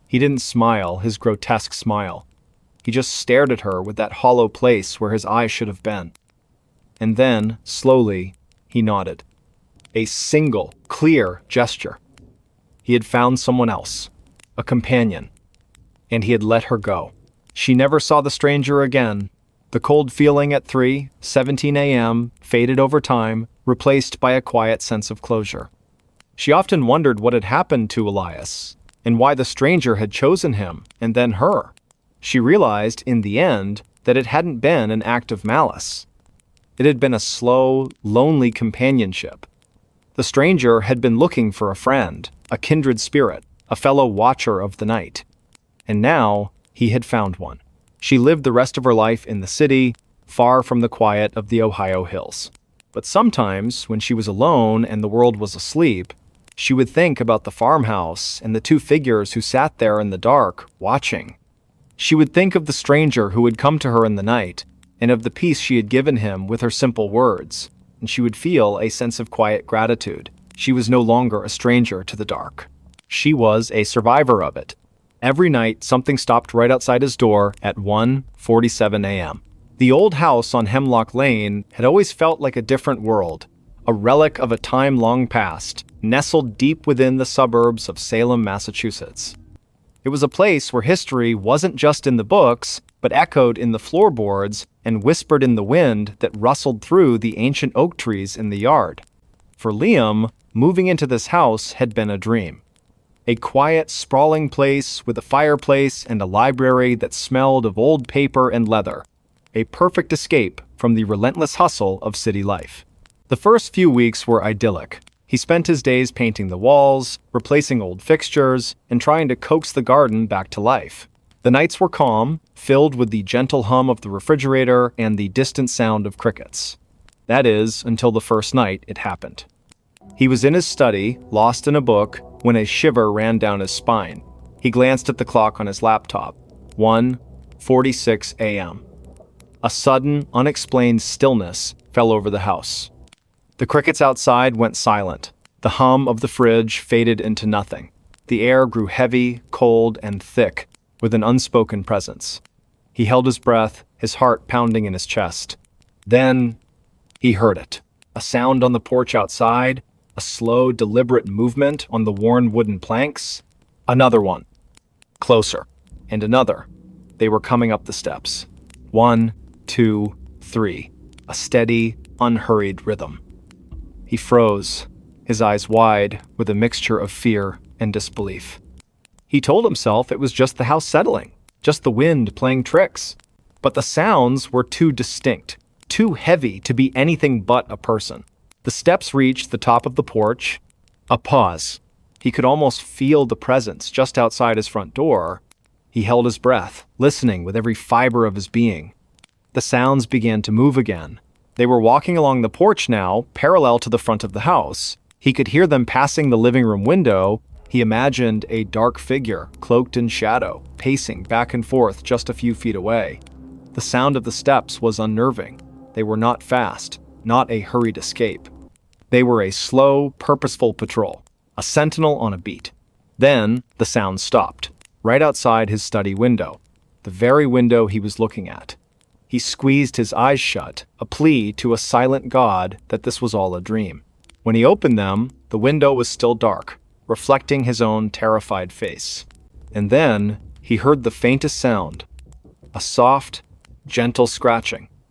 He didn't smile, his grotesque smile. He just stared at her with that hollow place where his eyes should have been. And then, slowly, he nodded. A single, clear gesture. He had found someone else, a companion, and he had let her go. She never saw the stranger again. The cold feeling at 3:17 a.m. faded over time, replaced by a quiet sense of closure. She often wondered what had happened to Elias, and why the stranger had chosen him, and then her. She realized, in the end, that it hadn't been an act of malice. It had been a slow, lonely companionship. The stranger had been looking for a friend, a kindred spirit, a fellow watcher of the night. And now, he had found one. She lived the rest of her life in the city, far from the quiet of the Ohio hills. But sometimes, when she was alone and the world was asleep, she would think about the farmhouse and the two figures who sat there in the dark, watching. She would think of the stranger who had come to her in the night, and of the peace she had given him with her simple words, and she would feel a sense of quiet gratitude. She was no longer a stranger to the dark. She was a survivor of it. Every night, something stopped right outside his door at 1:47 a.m. The old house on Hemlock Lane had always felt like a different world, a relic of a time long past, nestled deep within the suburbs of Salem, Massachusetts. It was a place where history wasn't just in the books, but echoed in the floorboards and whispered in the wind that rustled through the ancient oak trees in the yard. For Liam, moving into this house had been a dream. A quiet, sprawling place with a fireplace and a library that smelled of old paper and leather. A perfect escape from the relentless hustle of city life. The first few weeks were idyllic. He spent his days painting the walls, replacing old fixtures, and trying to coax the garden back to life. The nights were calm, filled with the gentle hum of the refrigerator and the distant sound of crickets. That is, until the first night it happened. He was in his study, lost in a book, when a shiver ran down his spine. He glanced at the clock on his laptop. 1:46 a.m. A sudden, unexplained stillness fell over the house. The crickets outside went silent. The hum of the fridge faded into nothing. The air grew heavy, cold, and thick, with an unspoken presence. He held his breath, his heart pounding in his chest. Then, he heard it. A sound on the porch outside, a slow, deliberate movement on the worn wooden planks. Another one. Closer. And another. They were coming up the steps. 1, 2, 3. A steady, unhurried rhythm. He froze, his eyes wide with a mixture of fear and disbelief. He told himself it was just the house settling, just the wind playing tricks. But the sounds were too distinct, too heavy to be anything but a person. The steps reached the top of the porch. A pause. He could almost feel the presence just outside his front door. He held his breath, listening with every fiber of his being. The sounds began to move again. They were walking along the porch now, parallel to the front of the house. He could hear them passing the living room window. He imagined a dark figure, cloaked in shadow, pacing back and forth just a few feet away. The sound of the steps was unnerving. They were not fast, not a hurried escape. They were a slow, purposeful patrol, a sentinel on a beat. Then the sound stopped, right outside his study window, the very window he was looking at. He squeezed his eyes shut, a plea to a silent God that this was all a dream. When he opened them, the window was still dark, reflecting his own terrified face. And then he heard the faintest sound, a soft, gentle scratching.